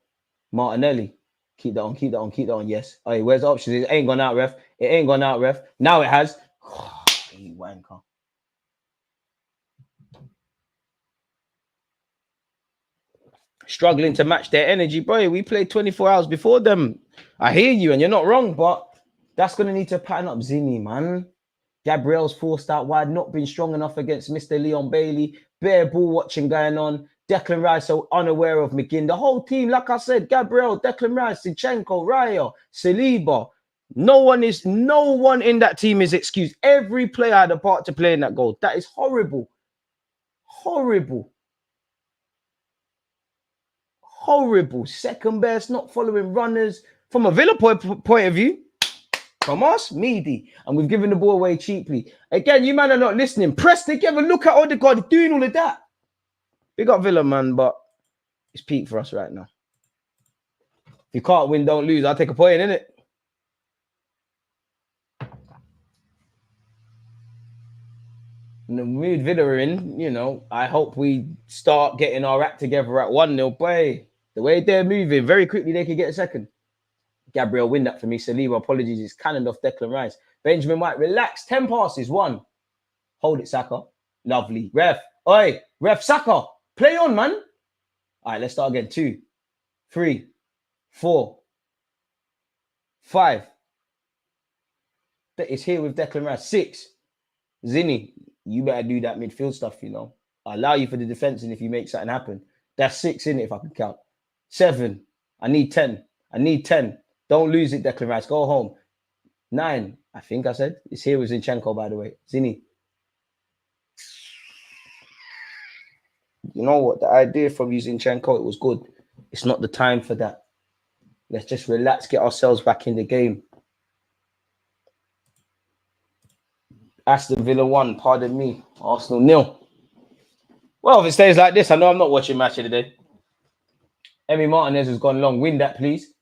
Martinelli. Keep that on, keep that on, keep that on. Yes. Hey, where's the options? It ain't gone out, ref. It ain't gone out, ref. Now it has. You wanker. Struggling to match their energy, boy. We played 24 hours before them. I hear you, and you're not wrong, but that's going to need to pattern up Zinni, man. Gabriel's forced out wide, not been strong enough against Mr. Leon Bailey. Bare ball watching going on. Declan Rice so unaware of McGinn. The whole team, like I said, Gabriel, Declan Rice, Zinchenko, Raya, Saliba. No one in that team is excused. Every player had a part to play in that goal. That is horrible. Horrible. Horrible. Second best, not following runners. From a Villa point of view, from us, meaty. And we've given the ball away cheaply. Again, you man are not listening. Press together. Look at Odegaard doing all of that. Big up Villa, man, but it's peak for us right now. If you can't win, don't lose. I'll take a point, innit? And the mood Villa are in, you know, I hope we start getting our act together at 1-0. Boy, the way they're moving, very quickly they could get a second. Gabriel, win that for me. Saliba, apologies, it's cannoned off Declan Rice. Benjamin White, relax. 10 passes, 1. Hold it, Saka. Lovely. Ref. Oi, ref, Saka. Play on, man. All right, let's start again. 2, 3, 4, 5. That is here with Declan Rice. 6. Zinni, you better do that midfield stuff, you know. I allow you for the defense, and if you make something happen. That's 6, in it, if I can count. 7. I need 10. I need 10. Don't lose it, Declan Rice. Go home. 9. I think I said. It's here with Zinchenko, by the way. Zinni. You know what? The idea from using Zinchenko, it was good. It's not the time for that. Let's just relax, get ourselves back in the game. Aston Villa 1, pardon me. Arsenal 0. Well, if it stays like this, I know I'm not watching match of the day. Emi Martinez has gone long. Win that, please.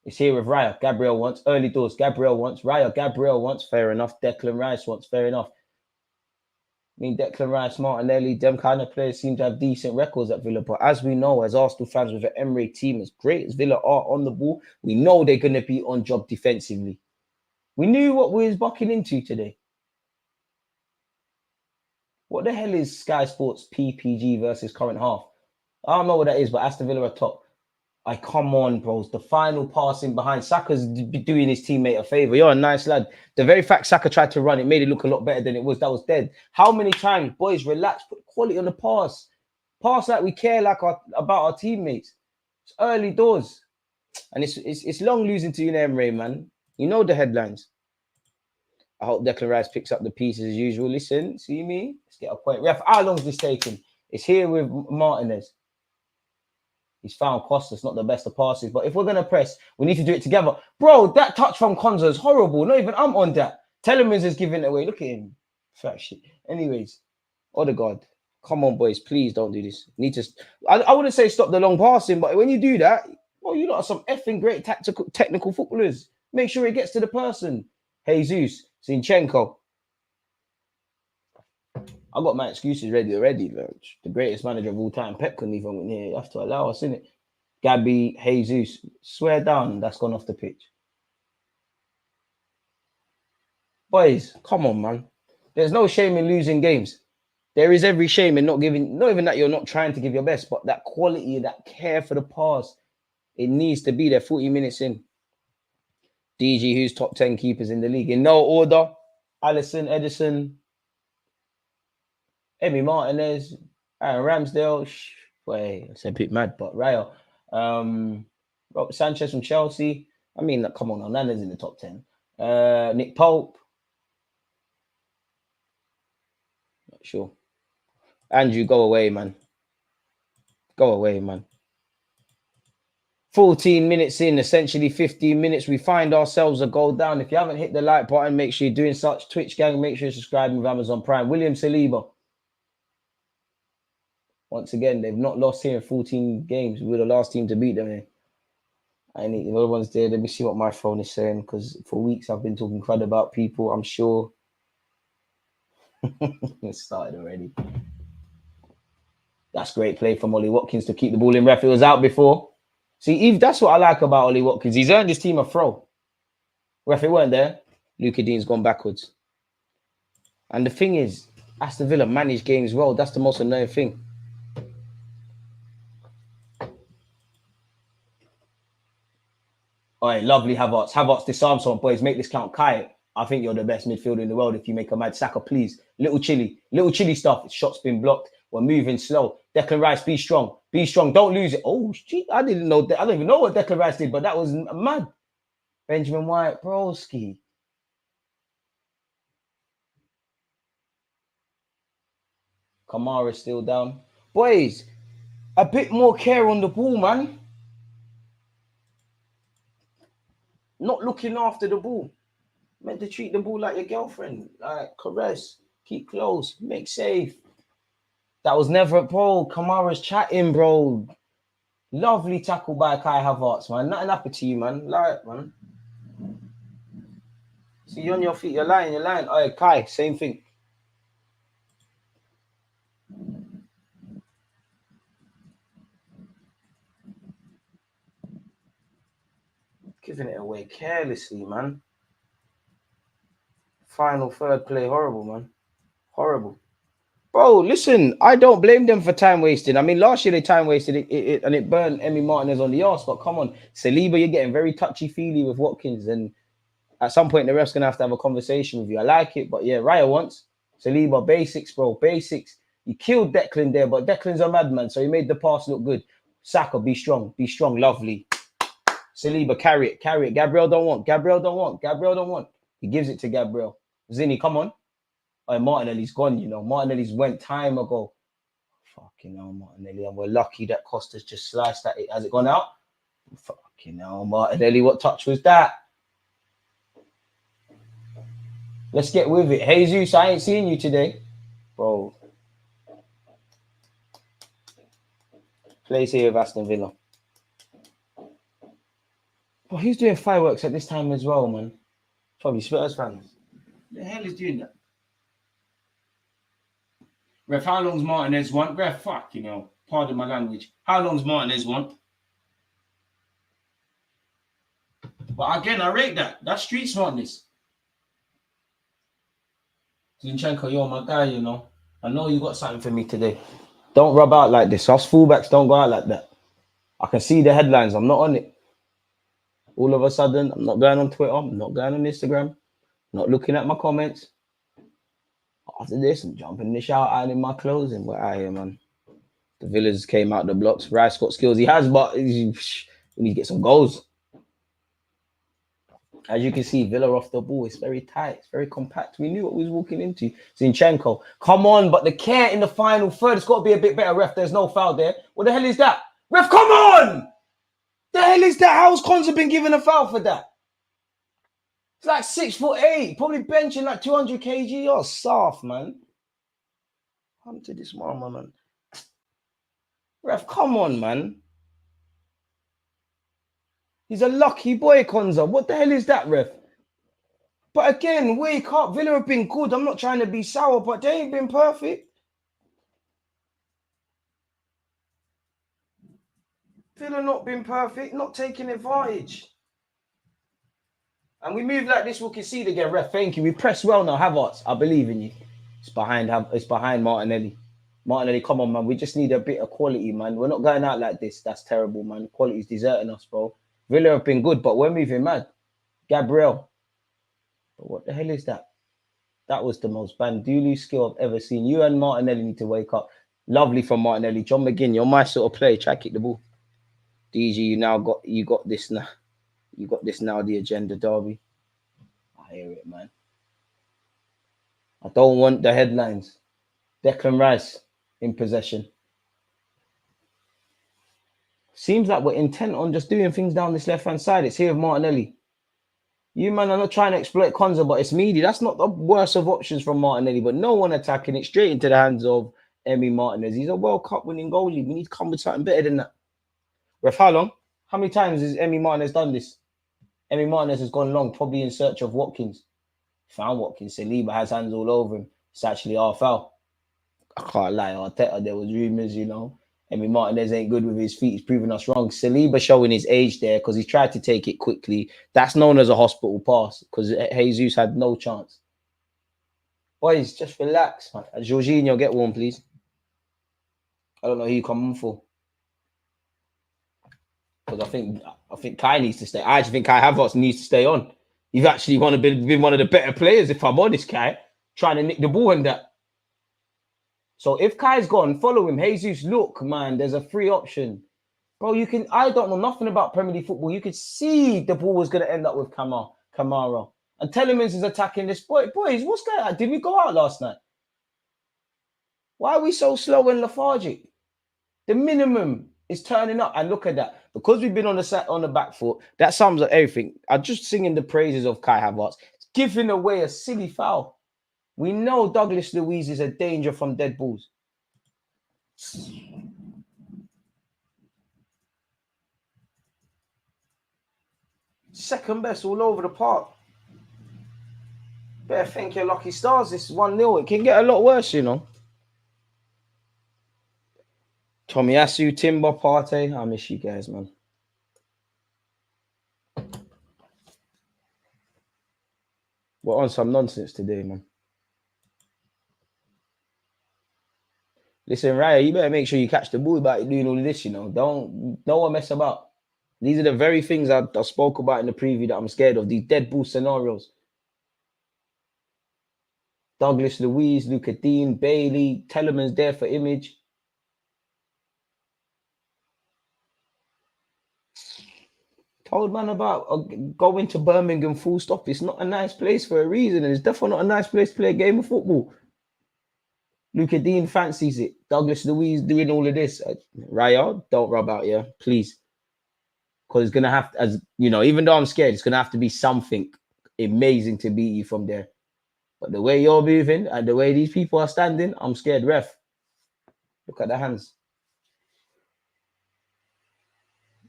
It's here with Raya. Gabriel wants. Early doors. Gabriel wants. Raya. Gabriel wants. Fair enough. Declan Rice wants. Fair enough. I mean, Declan Rice, Martinelli, them kind of players seem to have decent records at Villa. But as we know, as Arsenal fans with an Emery team, as great as Villa are on the ball, we know they're going to be on job defensively. We knew what we was bucking into today. What the hell is Sky Sports PPG versus current half? I don't know what that is, but Aston Villa are top. Come on, bros. The final passing behind. Saka's doing his teammate a favour. You're a nice lad. The very fact Saka tried to run, it made it look a lot better than it was. That was dead. How many times, boys, relax, put quality on the pass. Pass like we care about our teammates. It's early doors. And it's long losing to UNAI Emery, man. You know the headlines. I hope Declan Rice picks up the pieces as usual. Listen, see me? Let's get a point. Ref, how long is this taking? It's here with Martinez. He's found Costas, not the best of passes. But if we're going to press, we need to do it together. Bro, that touch from Konza is horrible. Not even I'm on that. Telemans is giving it away. Look at him. Fat shit. Anyways, Odegaard. Come on, boys. Please don't do this. Need to. I wouldn't say stop the long passing, but when you do that, well, you lot are some effing great technical footballers. Make sure it gets to the person. Jesus, Zinchenko. I got my excuses ready already. Like, the greatest manager of all time, Pep couldn't even win here. You have to allow us, innit? Gabby, Jesus, swear down, that's gone off the pitch. Boys, come on, man. There's no shame in losing games. There is every shame in not even that you're not trying to give your best, but that quality, that care for the pass, it needs to be there 40 minutes in. DG, who's top 10 keepers in the league? In no order. Alisson, Edison, Emi Martinez, Aaron Ramsdale. Boy, it's a bit mad, but Raya. Robert Sanchez from Chelsea. I mean, like, come on, Nana's in the top 10. Nick Pope. Not sure. Andrew, go away, man. Go away, man. 14 minutes in, essentially 15 minutes. We find ourselves a goal down. If you haven't hit the like button, make sure you're doing such. Twitch gang, make sure you're subscribing with Amazon Prime. William Saliba. Once again, they've not lost here in 14 games. We're the last team to beat them here. I need the other ones there. Let me see what my phone is saying, because for weeks I've been talking crud about people. I'm sure it started already. That's great play from Ollie Watkins to keep the ball in. Ref, it was out before. See, Eve, that's what I like about Ollie Watkins. He's earned his team a throw. Ref, it weren't there. Luka Dean's gone backwards. And the thing is, Aston Villa manage games well. That's the most annoying thing. All right, lovely Havertz. Havertz disarm someone. Boys, make this count. Kai, I think you're the best midfielder in the world if you make a mad Saka, please. Little chilly stuff. Shot's been blocked. We're moving slow. Declan Rice, be strong. Be strong. Don't lose it. Oh, shit. I didn't know that. I don't even know what Declan Rice did, but that was mad. Benjamin White, broski. Kamara's still down. Boys, a bit more care on the ball, man. Not looking after the ball. Meant to treat the ball like your girlfriend. Like, caress, keep close, make safe. That was never, bro. Kamara's chatting, bro. Lovely tackle by Kai Havertz, man. Nothing happened to you, man. Like, man. See, you're on your feet. You're lying. All right, Kai, same thing. Giving it away carelessly, man. Final third play, horrible, man. Horrible. Bro, listen, I don't blame them for time wasting. I mean, last year they time wasted it and it burned Emi Martinez on the arse. But come on, Saliba, you're getting very touchy-feely with Watkins. And at some point, the ref's going to have a conversation with you. I like it, but yeah, Raya wants. Saliba, basics, bro, basics. You killed Declan there, but Declan's a madman, so he made the pass look good. Saka, be strong, lovely. Saliba, carry it. Gabriel don't want. He gives it to Gabriel. Zinni, come on. Oh, Martinelli's gone, you know. Martinelli's went time ago. Fucking hell, Martinelli. And we're lucky that Costa's just sliced at it. Has it gone out? Fucking hell, Martinelli. What touch was that? Let's get with it. Jesus, I ain't seen you today. Bro. Plays here with Aston Villa. But who's doing fireworks at this time as well, man? Probably Spurs fans. Who the hell is doing that? Ref, how long's Martinez want? Ref, fuck, you know. Pardon my language. How long's Martinez want? But again, I rate that. That's street smartness. Zinchenko, you're my guy, you know. I know you got something for me today. Don't rub out like this. Us fullbacks don't go out like that. I can see the headlines. I'm not on it. All of a sudden, I'm not going on Twitter. I'm not going on Instagram. Not looking at my comments. After this, I'm jumping in the shower, ironing my clothes, and we're out here, man. The Villas came out the blocks. Rice got skills he has, but we need to get some goals. As you can see, Villa off the ball. It's very tight. It's very compact. We knew what we was walking into. Zinchenko, come on, but the care in the final third, it's got to be a bit better, ref. There's no foul there. What the hell is that? Ref, come on! The hell is that? How's Konza been given a foul for that? It's like 6'8", probably benching like 200 kg. You're soft, man. Come to this mama, man. Ref, come on, man. He's a lucky boy, Konza. What the hell is that, ref? But again, wake up. Villa have been good. I'm not trying to be sour, but they ain't been perfect. Villa not been perfect, not taking advantage. And we move like this, we'll concede again. Ref, thank you. We press well now. Havertz, I believe in you. It's behind Martinelli. Martinelli, come on, man. We just need a bit of quality, man. We're not going out like this. That's terrible, man. Quality's deserting us, bro. Villa have been good, but we're moving mad. Gabriel. But what the hell is that? That was the most Bandulu skill I've ever seen. You and Martinelli need to wake up. Lovely from Martinelli. John McGinn, you're my sort of play. Try to kick the ball. DG, you got this now. You got this now, the agenda derby. I hear it, man. I don't want the headlines. Declan Rice in possession. Seems like we're intent on just doing things down this left-hand side. It's here with Martinelli. You, man, are not trying to exploit Konza, but it's Meady. That's not the worst of options from Martinelli, but no one attacking it straight into the hands of Emi Martinez. He's a World Cup winning goalie. We need to come with something better than that. Ref, how long? How many times has Emi Martinez done this? Emi Martinez has gone long, probably in search of Watkins. Found Watkins. Saliba has hands all over him. It's actually our foul. I can't lie. Arteta, there was rumours, you know. Emi Martinez ain't good with his feet. He's proving us wrong. Saliba showing his age there because he tried to take it quickly. That's known as a hospital pass because Jesus had no chance. Boys, just relax, man. Jorginho, get one, please. I don't know who you come on for. Because I think Kai needs to stay. I actually think Kai Havertz needs to stay on. You've actually been one of the better players, if I'm honest, Kai. Trying to nick the ball and that. So if Kai's gone, follow him. Jesus, look, man, there's a free option. Bro, I don't know nothing about Premier League football. You could see the ball was going to end up with Kamara. And Telemans is attacking this. Boys, what's going on? Did we go out last night? Why are we so slow and lethargic? The minimum is turning up. And look at that. Because we've been on the back foot, that sums up everything. I'm just singing the praises of Kai Havertz. It's giving away a silly foul. We know Douglas Luiz is a danger from dead balls. Second best all over the park. Better thank your lucky stars. This is 1-0. It can get a lot worse, you know. Tomiyasu, Timber, Partey. I miss you guys, man. We're on some nonsense today, man. Listen, Raya, you better make sure you catch the ball about doing all of this, you know. Don't mess about. These are the very things I spoke about in the preview that I'm scared of. These dead ball scenarios. Douglas Luiz, Luca Dean, Bailey, Telemans there for image. Told man about going to Birmingham full stop. It's not a nice place for a reason. And it's definitely not a nice place to play a game of football. Luca Dean fancies it. Douglas Luiz doing all of this. Raya, don't rub out here, please. Because it's going to have to, as you know, even though I'm scared, it's going to have to be something amazing to beat you from there. But the way you're moving and the way these people are standing, I'm scared, ref. Look at the hands.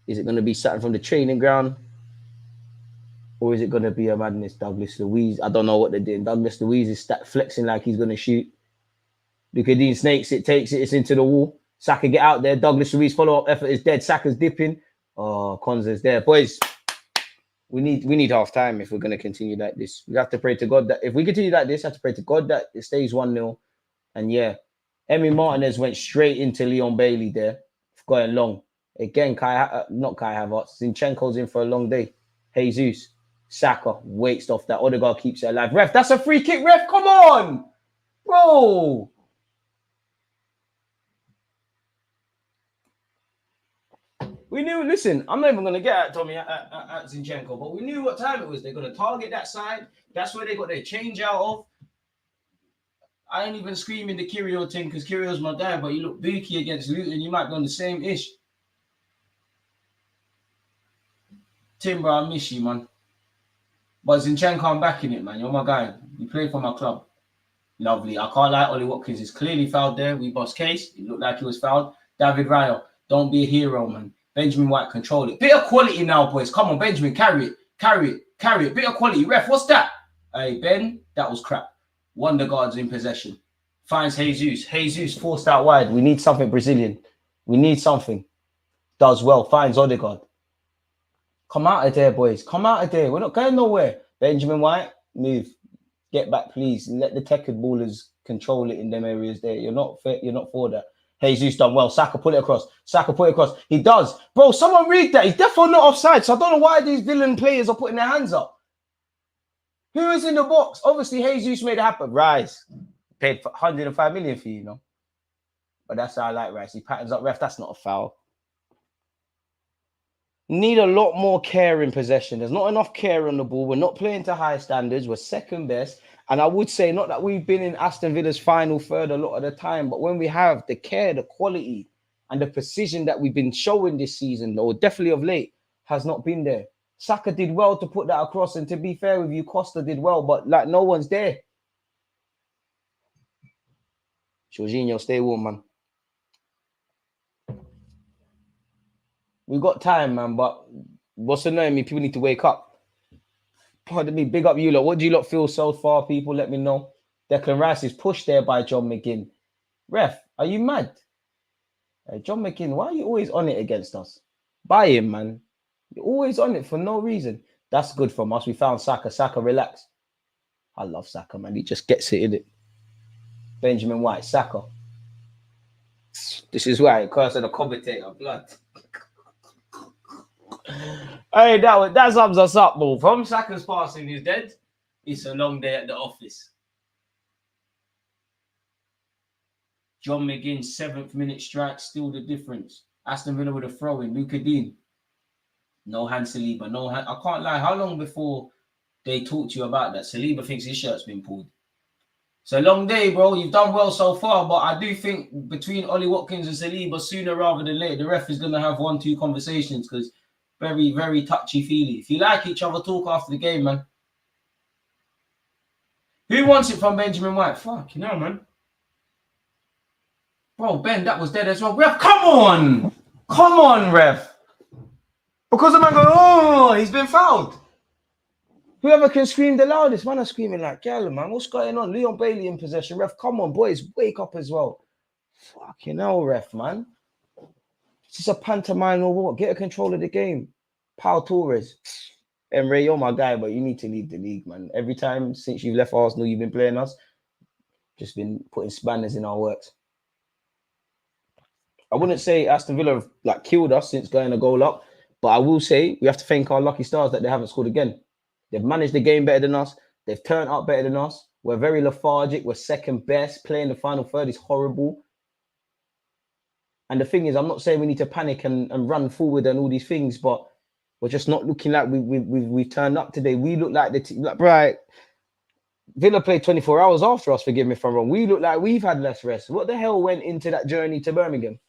Is it going to be something from the training ground? Or is it going to be a madness? Douglas Luiz, I don't know what they're doing. Douglas Luiz is flexing like he's going to shoot. Luca Dean snakes it, takes it, it's into the wall. Saka get out there. Douglas Luiz follow-up effort is dead. Saka's dipping. Oh, Konza's there. Boys, we need half time if we're going to continue like this. We have to pray to God that if we continue like this, I have to pray to God that it stays 1-0. And yeah, Emi Martinez went straight into Leon Bailey there, going long. Again, not Kai Havertz. Zinchenko's in for a long day. Jesus, Saka waits off that. Odegaard keeps it alive. Ref, that's a free kick. Ref, come on, bro. We knew, listen, I'm not even going to get at Tommy at Zinchenko, but we knew what time it was. They're going to target that side. That's where they got their change out of. I ain't even screaming the Kyrgios thing because Kyrgios my dad, but you look beaky against Luton, you might be on the same ish. Timber, I miss you, man. But Zinchenko, I'm back in it, man. You're my guy. You play for my club. Lovely. I can't lie, Ollie Watkins is clearly fouled there. We bust case. It looked like he was fouled. David Raya, don't be a hero, man. Benjamin White, control it. Bit of quality now, boys. Come on, Benjamin, carry it. Bit of quality. Ref, what's that? Hey, Ben, that was crap. Wondergaard's in possession. Finds Jesus. Jesus forced out wide. We need something Brazilian. We need something. Does well. Finds Odegaard. Come out of there, boys. Come out of there. We're not going nowhere. Benjamin White, move. Get back, please. And let the checkered ballers control it in them areas there. You're not for that. Jesus done well. Saka put it across. He does. Bro, someone read that. He's definitely not offside. So I don't know why these villain players are putting their hands up. Who is in the box? Obviously, Jesus made it happen. Rice. Paid for 105 million for you, know. But that's how I like Rice. He patterns up. Ref, that's not a foul. Need a lot more care in possession. There's not enough care on the ball. We're not playing to high standards. We're second best. And I would say not that we've been in Aston Villa's final third a lot of the time, but when we have the care, the quality, and the precision that we've been showing this season, or definitely of late, has not been there. Saka did well to put that across, and to be fair with you, Costa did well, but like no one's there. Jorginho, stay warm, man. We got time, man, but what's annoying me, people need to wake up. Pardon me, big up you lot. What do you lot feel so far, people? Let me know. Declan Rice is pushed there by John McGinn. Ref, are you mad? Hey, John McGinn, why are you always on it against us? Buy him, man. You're always on it for no reason. That's good from us. We found Saka. Saka, relax. I love Saka, man. He just gets it in it. Benjamin White, Saka. This is why I curse at the commentator. Blood. Hey, that sums us up, bro. From Saka's passing is dead. It's a long day at the office. John McGinn's 7th minute strike, still the difference. Aston Villa with a throw in. Luka Dean. No hand Saliba. No hand. I can't lie. How long before they talk to you about that? Saliba thinks his shirt's been pulled. It's a long day, bro. You've done well so far, but I do think between Ollie Watkins and Saliba, sooner rather than later, the ref is going to have 1-2 conversations because very, very touchy-feely. If you like each other, talk after the game, man. Who wants it from Benjamin White? Fuck, you know, man. Bro, Ben, that was dead as well. Ref, come on! Come on, ref. Because the man goes, oh, he's been fouled. Whoever can scream the loudest, man, are screaming like, girl, man, what's going on? Leon Bailey in possession. Ref, come on, boys, wake up as well. Fucking hell, ref, man. It's just a pantomime or what? Get a control of the game. Pau Torres. Emery, you're my guy, but you need to leave the league, man. Every time since you've left Arsenal, you've been playing us. Just been putting spanners in our works. I wouldn't say Aston Villa have like killed us since going a goal up, but I will say we have to thank our lucky stars that they haven't scored again. They've managed the game better than us. They've turned up better than us. We're very lethargic. We're second best. Playing the final third is horrible. And the thing is, I'm not saying we need to panic and run forward and all these things, but we're just not looking like we've turned up today. We look like the team. Like, right, Villa played 24 hours after us, forgive me if I'm wrong. We look like we've had less rest. What the hell went into that journey to Birmingham?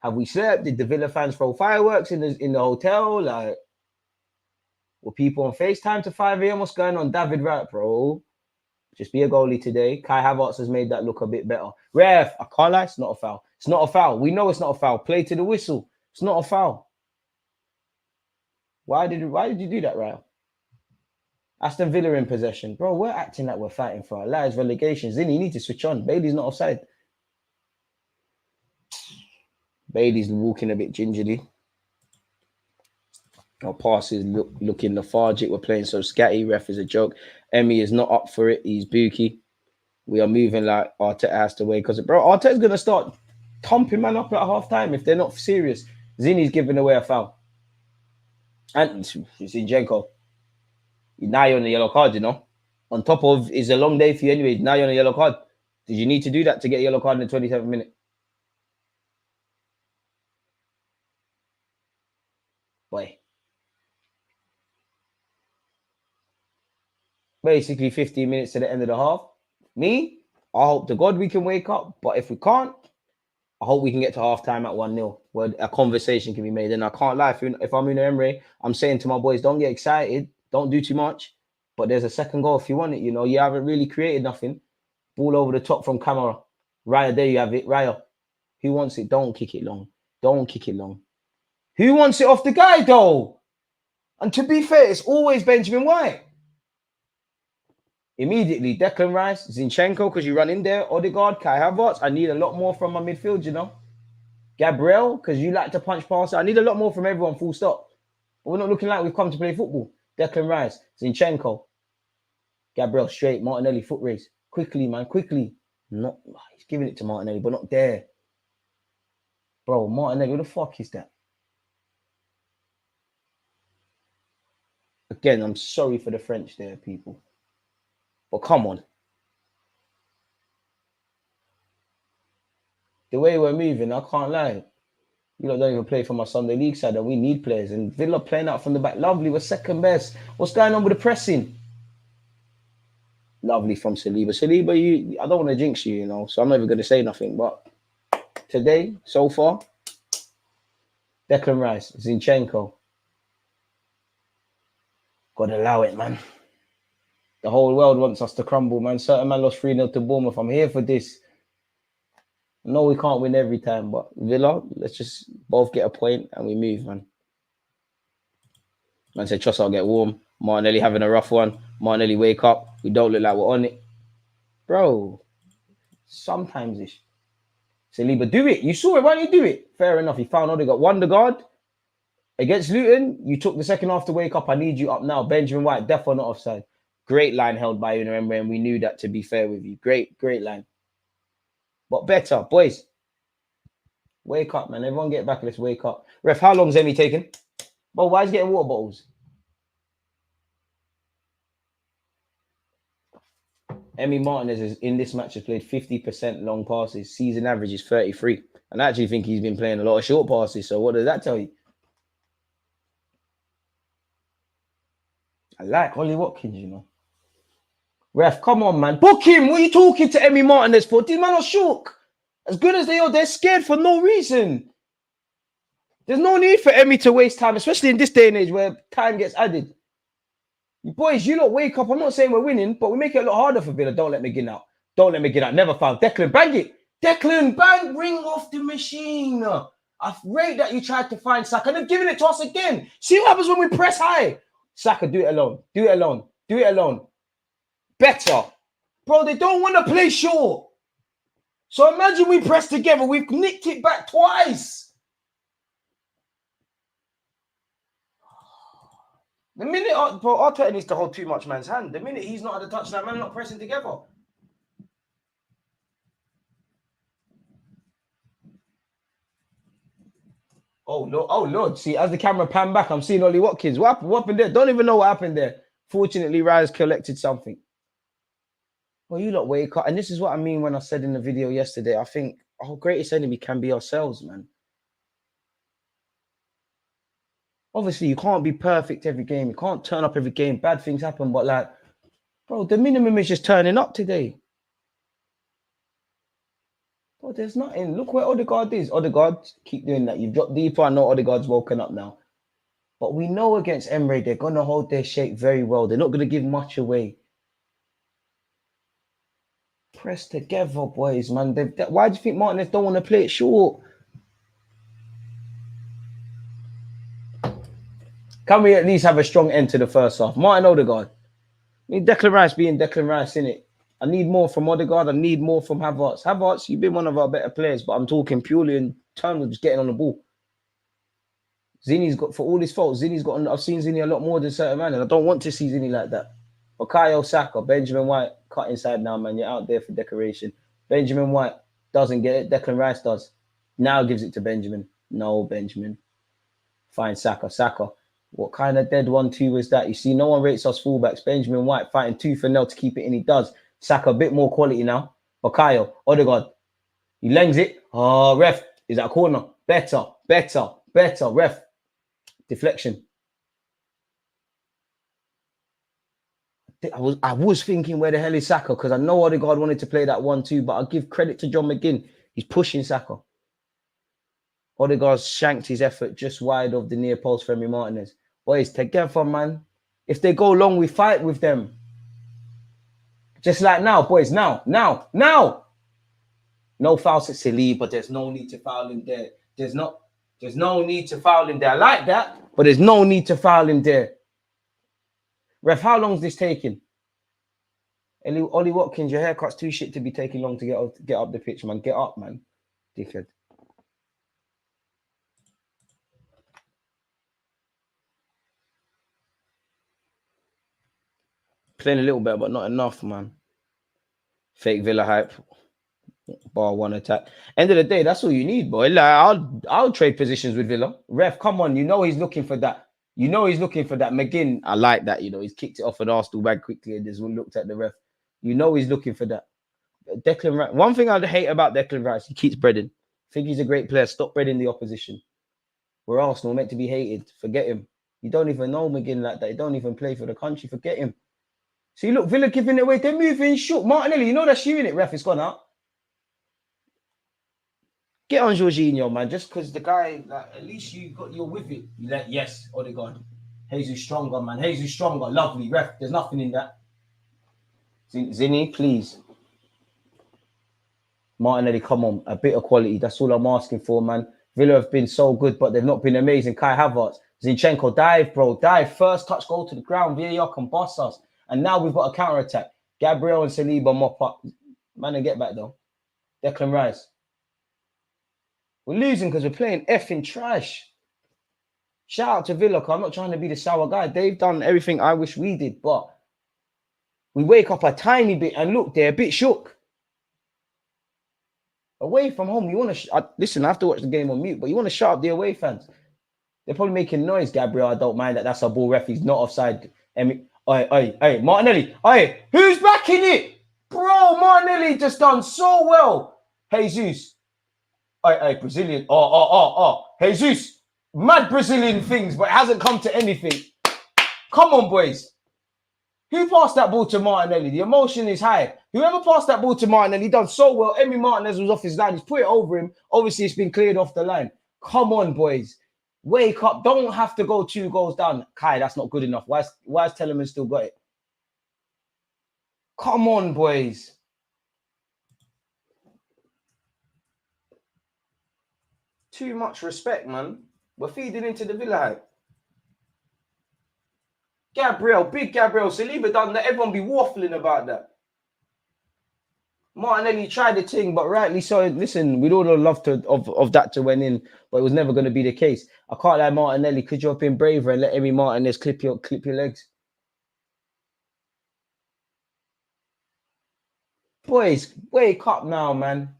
Have we slept? Did the Villa fans throw fireworks in the hotel? Like, were people on FaceTime to 5 a.m.? What's going on? David Wright, bro. Just be a goalie today. Kai Havertz has made that look a bit better. Ref, I can't lie, it's not a foul. It's not a foul. We know it's not a foul. Play to the whistle. It's not a foul. Why did you do that, Ryan? Aston Villa in possession. Bro, we're acting like we're fighting for our lives. Relegation. Zinni, you need to switch on. Bailey's not offside. Bailey's walking a bit gingerly. Our passes looking lethargic. We're playing so scatty. Ref is a joke. Emmy is not up for it. He's booky. We are moving like Arteta has to wait because, bro, Arteta's going to start thumping man up at half time if they're not serious. Zinni's giving away a foul. And Zinchenko. Now you're on the yellow card, you know. On top of, it's a long day for you anyway. Now you're on a yellow card. Did you need to do that to get a yellow card in the 27th minute? Boy. Basically 15 minutes to the end of the half. Me, I hope to God we can wake up. But if we can't, I hope we can get to halftime at 1-0 where a conversation can be made. And I can't lie, if I'm UNAI Emery, I'm saying to my boys, don't get excited. Don't do too much. But there's a second goal if you want it. You know, you haven't really created nothing. Ball over the top from Camara. Raya, there you have it. Raya. Who wants it? Don't kick it long. Don't kick it long. Who wants it off the guy, though? And to be fair, it's always Benjamin White. Immediately, Declan Rice, Zinchenko, because you run in there, Odegaard, Kai Havertz. I need a lot more from my midfield, you know. Gabriel, because you like to punch past. I need a lot more from everyone, full stop. But we're not looking like we've come to play football. Declan Rice, Zinchenko, Gabriel straight, Martinelli, foot race. Quickly, man, quickly. Not, he's giving it to Martinelli, but not there. Bro, Martinelli, who the fuck is that? Again, I'm sorry for the French there, people. But come on. The way we're moving, I can't lie. You lot don't even play for my Sunday League side, and we need players. And Villa playing out from the back. Lovely, we're second best. What's going on with the pressing? Lovely from Saliba. Saliba, I don't want to jinx you, you know, so I'm never going to say nothing. But today, so far, Declan Rice, Zinchenko. Got to allow it, man. The whole world wants us to crumble, man. Certain man lost 3-0 to Bournemouth. I'm here for this. No, we can't win every time, but Villa, let's just both get a point and we move, man. Man said, trust I'll get warm. Martinelli having a rough one. Martinelli, wake up. We don't look like we're on it. Bro, sometimes it's Saliba, do it. You saw it. Why don't you do it? Fair enough. He found Odegaard. Wondergaard against Luton. You took the second half to wake up. I need you up now. Benjamin White, definitely not offside. Great line held by UNAI Emery, and we knew that, to be fair with you. Great line. But better, boys. Wake up, man. Everyone get back. Let's wake up. Ref, how long is Emmy taking? Bro, why is he getting water bottles? Emmy Martinez in this match has played 50% long passes. Season average is 33. And I actually think he's been playing a lot of short passes. So what does that tell you? I like Ollie Watkins, you know. Ref, come on, man. Book him. What are you talking to Emmy Martinez for? These men are shook. As good as they are, they're scared for no reason. There's no need for Emmy to waste time, especially in this day and age where time gets added. You boys, you lot wake up. I'm not saying we're winning, but we make it a lot harder for Villa. Don't let McGinn out. Don't let McGinn out. Never foul. Declan, bang it. Declan, bang. Ring off the machine. I rate that you tried to find Saka. They've given it to us again. See what happens when we press high. Saka, do it alone. Do it alone. Do it alone. Better. Bro, they don't want to play short. So imagine we press together. We've nicked it back twice. The minute, bro, Arteta needs to hold too much man's hand. The minute he's not at the touchline, man, not pressing together. Oh, Lord. See, as the camera panned back, I'm seeing Ollie Watkins. What happened there? Don't even know what happened there. Fortunately, Rise collected something. Well, you lot wake up. And this is what I mean when I said in the video yesterday, I think our greatest enemy can be ourselves, man. Obviously, you can't be perfect every game. You can't turn up every game. Bad things happen. But, like, bro, the minimum is just turning up today. Bro, there's nothing. Look where Odegaard is. Odegaard, keep doing that. You've dropped deeper. I know Odegaard's woken up now. But we know against Emery, they're going to hold their shape very well. They're not going to give much away. Press together, boys, man. Why do you think Martinez don't want to play it short? Can we at least have a strong end to the first half? Martin Odegaard. I mean, Declan Rice being Declan Rice, innit? I need more from Odegaard. I need more from Havertz. Havertz, you've been one of our better players, but I'm talking purely in terms of just getting on the ball. Zini's got, for all his faults, I've seen Zini a lot more than certain man, and I don't want to see Zini like that. Bukayo Saka, Benjamin White, cut inside now, man. You're out there for decoration. Benjamin White doesn't get it. Declan Rice does. Now gives it to Benjamin. No, Benjamin. Fine, Saka. Saka. What kind of dead 1-2 was that? You see, no one rates us fullbacks. Benjamin White fighting tooth and nail to keep it in. He does. Saka, a bit more quality now. Bukayo, Odegaard. He lengths it. Oh, ref. Is that a corner? Better. Ref. Deflection. I was thinking, where the hell is Saka? Because I know Odegaard wanted to play that 1-2, but I'll give credit to John McGinn. He's pushing Saka. Odegaard shanked his effort just wide of the near post for Emmy Martinez. Boys, together, man. If they go long, we fight with them. Just like now, boys. Now. No foul to Silly, but there's no need to foul him there. There's no need to foul him there. I like that, but there's no need to foul him there. Ref, how long is this taking? Ollie Watkins, your haircut's too shit to be taking long to get up the pitch, man. Get up, man. Dickhead. Playing a little bit, but not enough, man. Fake Villa hype. Bar one attack. End of the day, that's all you need, boy. Like, I'll trade positions with Villa. Ref, come on. You know he's looking for that. McGinn, I like that. You know, he's kicked it off an Arsenal bag quickly and just looked at the ref. You know he's looking for that. Declan Rice. One thing I hate about Declan Rice, he keeps breading. I think he's a great player. Stop breading the opposition. We're Arsenal, meant to be hated. Forget him. You don't even know McGinn like that. He don't even play for the country. Forget him. See, look, Villa giving it away. They're moving short. Martinelli, you know that's you in it, ref. It's gone out. Get on Jorginho, man. Just because the guy, like, at least you're with it. You let, yes, Odegaard. Jesus stronger, man. Jesus stronger. Lovely, ref. There's nothing in that. Zini, please. Martinelli, come on, a bit of quality. That's all I'm asking for, man. Villa have been so good, but they've not been amazing. Kai Havertz, Zinchenko, dive, bro, dive. First touch, goal to the ground. VAR can boss us. And now we've got a counter-attack. Gabriel and Saliba mop up. Man, and get back, though. Declan Rice. We're losing because we're playing effing trash. Shout out to Villa, because I'm not trying to be the sour guy. They've done everything I wish we did, but we wake up a tiny bit and look, they're a bit shook. Away from home, you want to... listen, I have to watch the game on mute, but you want to shut up the away fans. They're probably making noise, Gabriel. I don't mind that. That's a ball ref. He's not offside. Hey, Martinelli. Hey, who's backing it? Bro, Martinelli just done so well. Jesus. Hey, Brazilian. Jesus. Mad Brazilian things, but it hasn't come to anything. Come on, boys. Who passed that ball to Martinelli? The emotion is high. Whoever passed that ball to Martinelli, he done so well. Emi Martinez was off his line. He's put it over him. Obviously, it's been cleared off the line. Come on, boys. Wake up. Don't have to go 2 goals down. Kai, that's not good enough. Why is Telemann still got it? Come on, boys. Too much respect, man. We're feeding into the Villa hype. Gabriel, big Gabriel. Saliba done that. Everyone be waffling about that. Martinelli tried the thing, but rightly so. Listen, we'd all love to of that to win in, but it was never going to be the case. I can't lie, Martinelli. Could you have been braver and let Emi Martinez clip your legs? Boys, wake up now, man.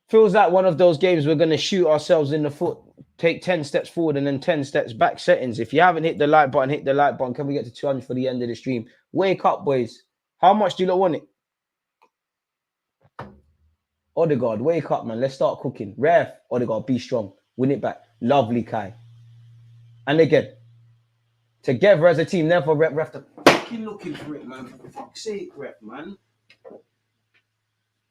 Feels like one of those games we're going to shoot ourselves in the foot, take 10 steps forward and then 10 steps back. Settings. If you haven't hit the like button, hit the like button. Can we get to 200 for the end of the stream? Wake up, boys. How much do you not want it? Odegaard, wake up, man. Let's start cooking. Ref, Odegaard, be strong. Win it back. Lovely, Kai. And again, together as a team, never ref the fucking looking for it, man. For fuck's sake, ref, man.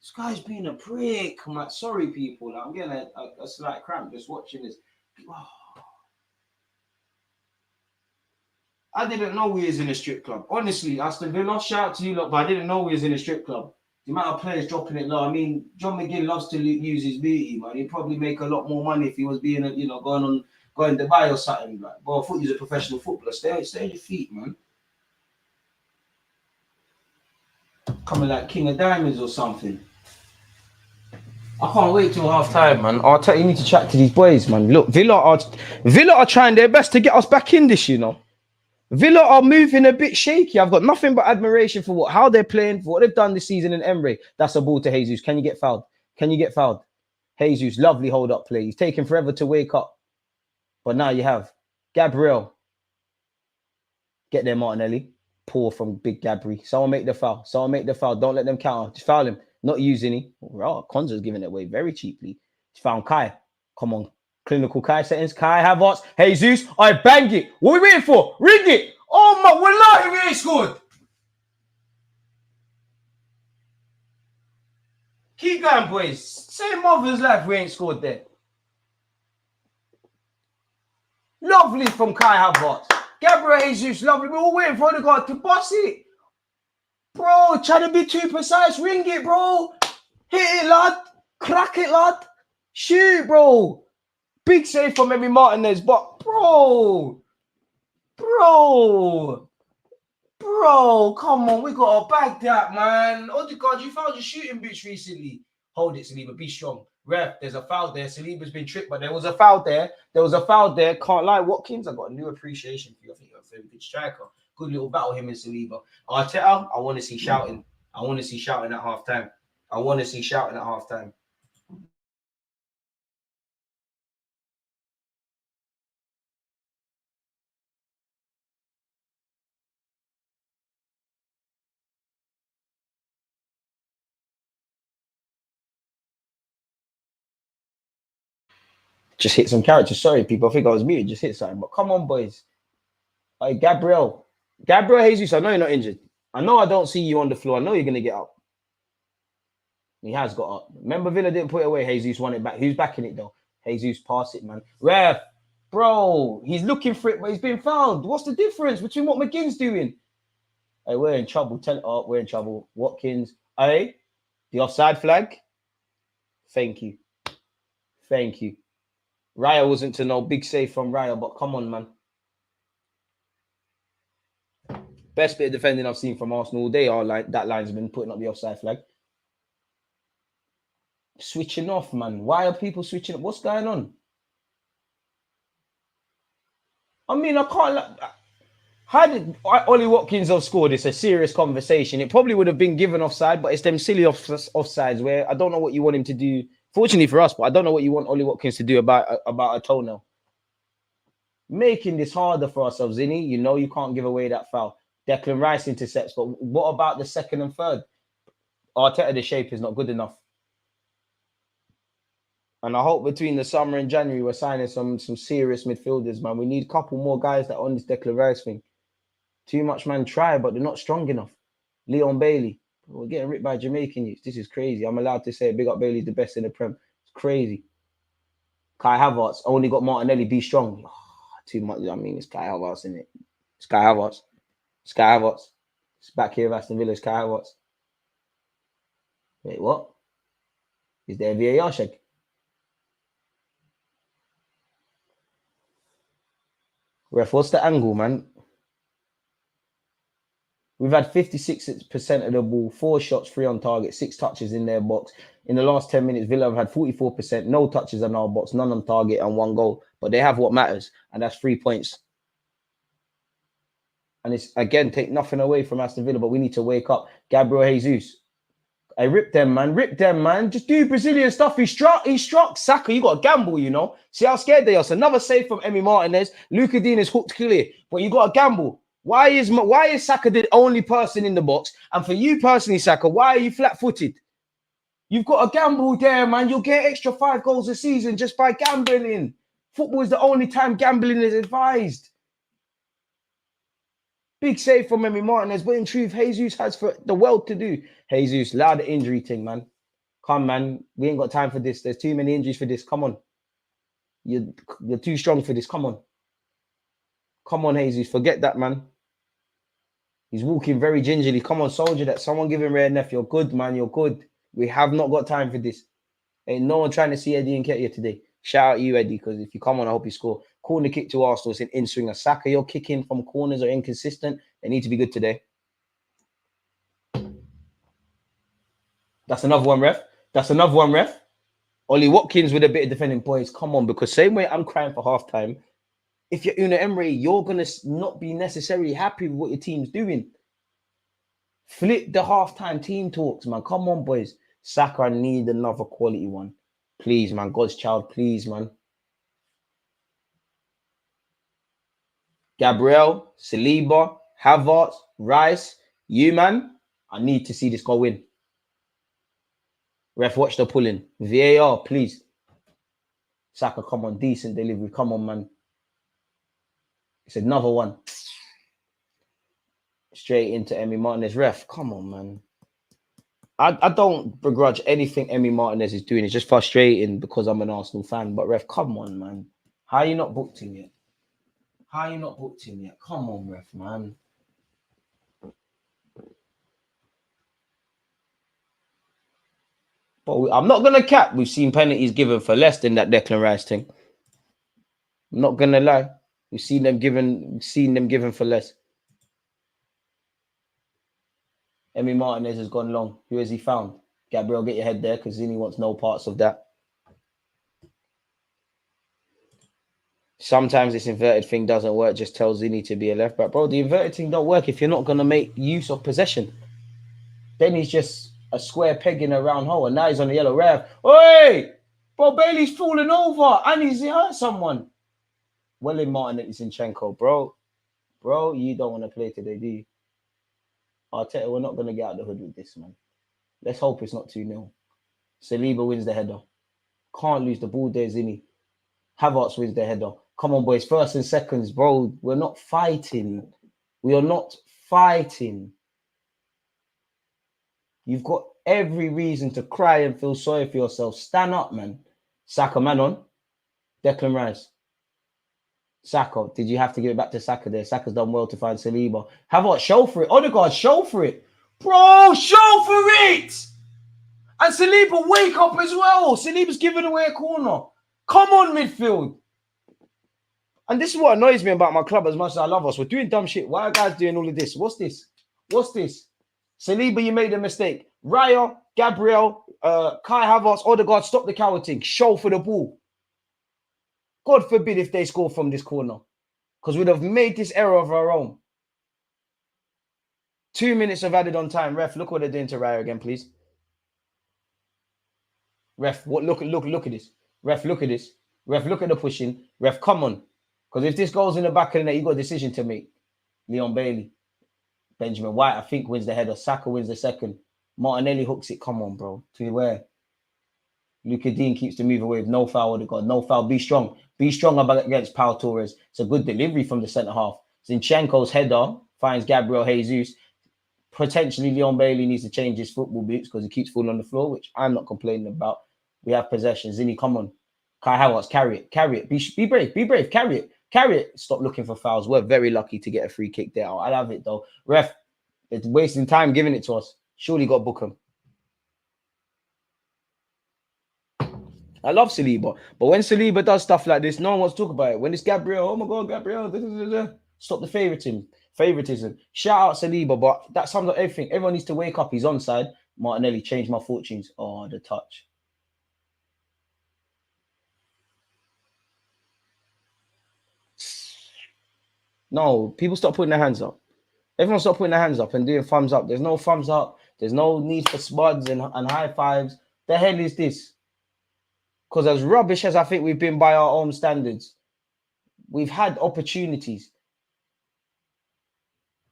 This guy's being a prick, man. Sorry, people. I'm getting a slight cramp just watching this. Oh. I didn't know we was in a strip club. Honestly, Aston Villa, shout out to you lot, but I didn't know we was in a strip club. The amount of players dropping it low. I mean, John McGinn loves to use his beauty, man. He'd probably make a lot more money if he was being, going to Dubai or something. Like, well, I thought he was a professional footballer. Stay on your feet, man. Coming like King of Diamonds or something. I can't wait till half time, man. I'll tell you, you need to chat to these boys, man. Look, Villa are trying their best to get us back in this, Villa are moving a bit shaky. I've got nothing but admiration for how they're playing, for what they've done this season in Emery. That's a ball to Jesus. Can you get fouled? Jesus, lovely hold-up play. He's taking forever to wake up. But now you have Gabriel. Get there, Martinelli. Poor from big Gabri. Someone make the foul. Don't let them counter. Just foul him. Not using it. Oh, Konza's giving it away very cheaply. Just found Kai. Come on. Clinical Kai settings. Kai Havertz. Jesus. I bang it. What are we waiting for? Ring it. Oh my, wallahi, we ain't scored. Keep going, boys. Same mother's life, we ain't scored there. Lovely from Kai Havertz. Gabriel Jesus, lovely. We're all waiting for the guy to boss it. Bro, trying to be too precise. Ring it, bro. Hit it, lad. Crack it, lad. Shoot, bro. Big save from Emi Martinez, but bro, come on, we got to bag that, man. Oh God, you found your shooting bitch recently. Hold it, Saliba, be strong. Ref, there's a foul there. Saliba's been tricked, but there was a foul there. Can't lie, Watkins, I got a new appreciation for you. I think you're a very good striker. Good little battle, him and Saliba. Arteta, I want to see shouting. I want to see shouting at halftime. Just hit some characters. Sorry, people. I think I was muted. Just hit something. But come on, boys. Hey, Gabriel Jesus, I know you're not injured. I know I don't see you on the floor. I know you're going to get up. He has got up. Remember, Villa didn't put it away. Jesus won it back. Who's backing it, though? Jesus, pass it, man. Ref, bro, he's looking for it, but he's been fouled. What's the difference between what McGinn's doing? Hey, we're in trouble. We're in trouble. Watkins. Hey, The offside flag. Thank you. Thank you. Raya wasn't to know. Big save from Raya, but come on, man. Best bit of defending I've seen from Arsenal all day. That linesman putting up the offside flag. Switching off, man. Why are people switching up? What's going on? I mean, I can't... How did Ollie Watkins have scored? It's a serious conversation. It probably would have been given offside, but it's them silly offsides where I don't know what you want him to do. Fortunately for us, but I don't know what you want Ollie Watkins to do about a toenail. Making this harder for ourselves, Zinny. You know you can't give away that foul. Declan Rice intercepts, but what about the second and third? Arteta, the shape is not good enough. And I hope between the summer and January, we're signing some serious midfielders, man. We need a couple more guys that are on this Declan Rice thing. Too much, man. Try, but they're not strong enough. Leon Bailey. We're getting ripped by Jamaican youths. This is crazy. I'm allowed to say big up Bailey's the best in the Prem. It's crazy. Kai Havertz. Only got Martinelli. Be strong. Oh, too much. I mean, it's Kai Havertz, isn't it? It's Kai Havertz. It's Kai Havertz. It's back here of Aston Villa. It's Kai Havertz. Wait, what? Is there a VAR check? Ref, what's the angle, man? We've had 56% of the ball, 4 shots, 3 on target, 6 touches in their box. In the last 10 minutes, Villa have had 44%, no touches in our box, none on target, and 1 goal. But they have what matters, and that's 3 points. And it's, again, take nothing away from Aston Villa, but we need to wake up. Gabriel Jesus. I ripped them, man. Rip them, man. Just do Brazilian stuff. He struck. Saka, you got to gamble, you know. See how scared they are. So another save from Emi Martinez. Luka Dean is hooked clear, but you got to gamble. Why is Saka the only person in the box? And for you personally, Saka, why are you flat-footed? You've got to gamble there, man. You'll get extra 5 goals a season just by gambling. Football is the only time gambling is advised. Big save from Emi Martinez, but in truth, Jesus has for the world to do. Jesus, allow the injury thing, man. Come, man. We ain't got time for this. There's too many injuries for this. Come on. You're too strong for this. Come on. Come on, Jesus. Forget that, man. He's walking very gingerly. Come on, soldier that. Someone give him red Neff. You're good, man. You're good. We have not got time for this. Ain't no one trying to see Eddie and Nketiah today. Shout out you, Eddie, because if you come on, I hope you score. Corner kick to Arsenal. It's an in-swinger. Saka, you're kicking from corners are inconsistent. They need to be good today. That's another one, ref. That's another one, ref. Ollie Watkins with a bit of defending points. Come on, because same way I'm crying for halftime. If you're UNAI Emery, you're going to not be necessarily happy with what your team's doing. Flip the halftime team talks, man. Come on, boys. Saka, I need another quality one. Please, man. God's child, please, man. Gabriel, Saliba, Havertz, Rice, you, man. I need to see this go in. Ref, watch the pulling. VAR, please. Saka, come on. Decent delivery. Come on, man. It's another one. Straight into Emi Martinez. Ref, come on, man. I don't begrudge anything Emi Martinez is doing. It's just frustrating because I'm an Arsenal fan. But, ref, come on, man. How are you not booked him yet? How are you not booked him yet? Come on, ref, man. But I'm not going to cap. We've seen penalties given for less than that Declan Rice thing. I'm not going to lie. We've seen them given for less. Emi Martinez has gone long. Who has he found? Gabriel, get your head there because Zini wants no parts of that. Sometimes this inverted thing doesn't work. Just tell Zini to be a left back. Bro, the inverted thing don't work if you're not going to make use of possession. Then he's just a square peg in a round hole. And now he's on the yellow ref. Oi! Bro, Bailey's falling over. And he's hurt someone. Well in Martin Zinchenko, bro. Bro, you don't want to play today, do you? Arteta, we're not going to get out of the hood with this, man. Let's hope it's not 2-0. Saliba wins the header. Can't lose the ball there, Zini. Havertz wins the header. Come on, boys. First and seconds, bro. We're not fighting. We are not fighting. You've got every reason to cry and feel sorry for yourself. Stand up, man. Saka, man on. Declan Rice. Saka, did you have to give it back to Saka there? Saka's done well to find Saliba. Havertz, show for it. Odegaard, show for it. Bro, show for it! And Saliba, wake up as well. Saliba's giving away a corner. Come on, midfield. And this is what annoys me about my club as much as I love us. We're doing dumb shit. Why are guys doing all of this? What's this? What's this? Saliba, you made a mistake. Raya, Gabriel, Kai Havertz, Odegaard, stop the cowarding. Show for the ball. God forbid if they score from this corner. Because we'd have made this error of our own. 2 minutes of added on time. Ref, look what they're doing to Raya again, please. Ref, what? Look at this. Ref, look at this. Ref, look at the pushing. Ref, come on. Because if this goes in the back of the net, you got a decision to make. Leon Bailey. Benjamin White, I think, wins the header. Saka wins the second. Martinelli hooks it. Come on, bro. To where? Luka Dean keeps the move away with no foul. Odegaard, no foul. Be strong. Be strong against Pau Torres. It's a good delivery from the centre half. Zinchenko's header finds Gabriel Jesus. Potentially, Leon Bailey needs to change his football boots because he keeps falling on the floor, which I'm not complaining about. We have possession. Zinni, come on. Kai Havertz, carry it. Carry it. Be brave. Be brave. Carry it. Carry it. Stop looking for fouls. We're very lucky to get a free kick there. I'll have it, though. Ref, it's wasting time giving it to us. Surely got to book him. I love Saliba. But when Saliba does stuff like this, no one wants to talk about it. When it's Gabriel, oh my God, Gabriel. Stop the favoritism. Shout out Saliba, but that sums up everything. Everyone needs to wake up. He's onside. Martinelli changed my fortunes. Oh, the touch. No, people stop putting their hands up. Everyone stop putting their hands up and doing thumbs up. There's no thumbs up. There's no need for spuds and high fives. The hell is this? Because as rubbish as I think we've been by our own standards, we've had opportunities.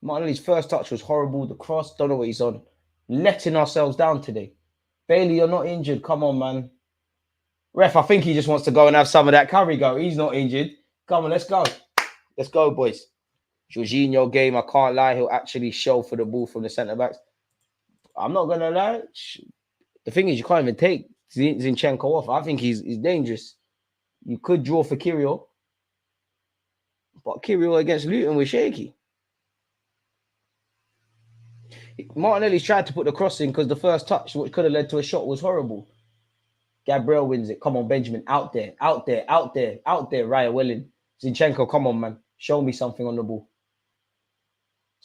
Martinelli's first touch was horrible. The cross, don't know what he's on. Letting ourselves down today. Bailey, you're not injured. Come on, man. Ref, I think he just wants to go and have some of that curry go. He's not injured. Come on, let's go. Let's go, boys. Jorginho game, I can't lie. He'll actually show for the ball from the centre-backs. I'm not going to lie. The thing is, you can't even take Zinchenko off. I think he's dangerous. You could draw for Kirill. But Kirill against Luton was shaky. Martinelli's tried to put the cross in because the first touch, which could have led to a shot, was horrible. Gabriel wins it. Come on, Benjamin. Out there. Raya Welling. Zinchenko, come on, man. Show me something on the ball.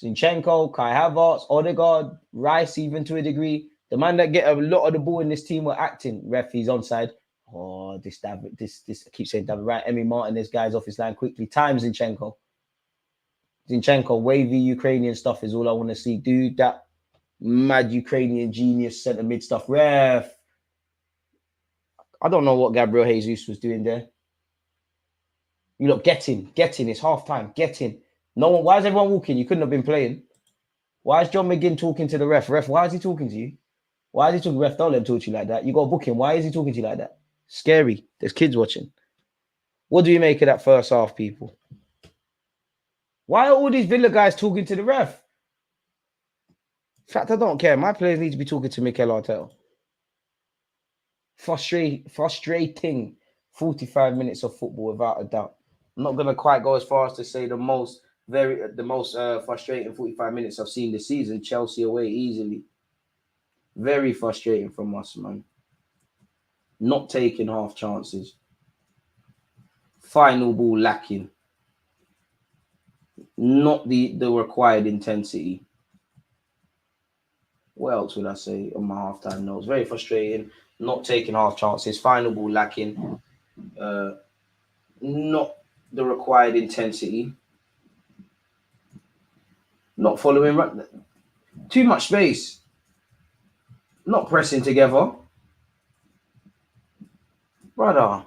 Zinchenko, Kai Havertz, Odegaard, Rice, even to a degree. The man that get a lot of the ball in this team were acting. Ref, he's onside. Oh, this I keep saying David, right? Emi Martin, this guy's off his line quickly. Time Zinchenko. Zinchenko, wavy Ukrainian stuff is all I want to see. Dude, that mad Ukrainian genius centre mid stuff. Ref. I don't know what Gabriel Jesus was doing there. You look, get in. It's half time. Get in. No one. Why is everyone walking? You couldn't have been playing. Why is John McGinn talking to the ref? Ref, why is he talking to you? Why is he talking? Ref, don't let him talk to you like that. You got to book him. Why is he talking to you like that? Scary. There's kids watching. What do you make of that first half, people? Why are all these Villa guys talking to the ref? In fact, I don't care. My players need to be talking to Mikel Arteta. Frustrating 45 minutes of football, without a doubt. I'm not going to quite go as far as to say the most frustrating 45 minutes I've seen this season. Chelsea away easily. Very frustrating from us, man. Not taking half chances. Final ball lacking. Not the required intensity. What else would I say on my halftime notes? Very frustrating. Not taking half chances. Final ball lacking. Not the required intensity. Not following. Too much space. Not pressing together. Brother.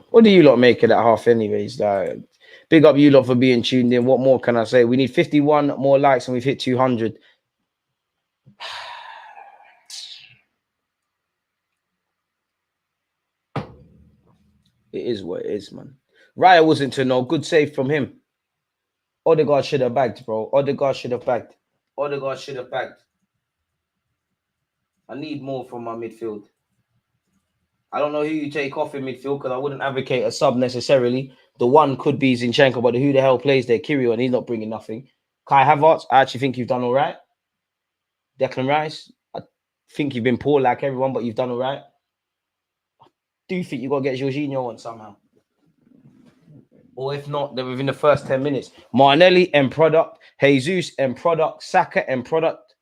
What do you lot make of that half anyways? Big up you lot for being tuned in. What more can I say? We need 51 more likes and we've hit 200. It is what it is, man. Raya wasn't to know. Good save from him. Odegaard should have bagged, bro. Odegaard should have bagged. I need more from my midfield. I don't know who you take off in midfield because I wouldn't advocate a sub necessarily. The one could be Zinchenko, but who the hell plays there? Kirill, and he's not bringing nothing. Kai Havertz, I actually think you've done all right. Declan Rice, think you've been poor like everyone, but you've done all right. I do think you got to get Jorginho on somehow. Or if not, then within the first 10 minutes. Martinelli, end product. Jesus, end product. Saka, end product.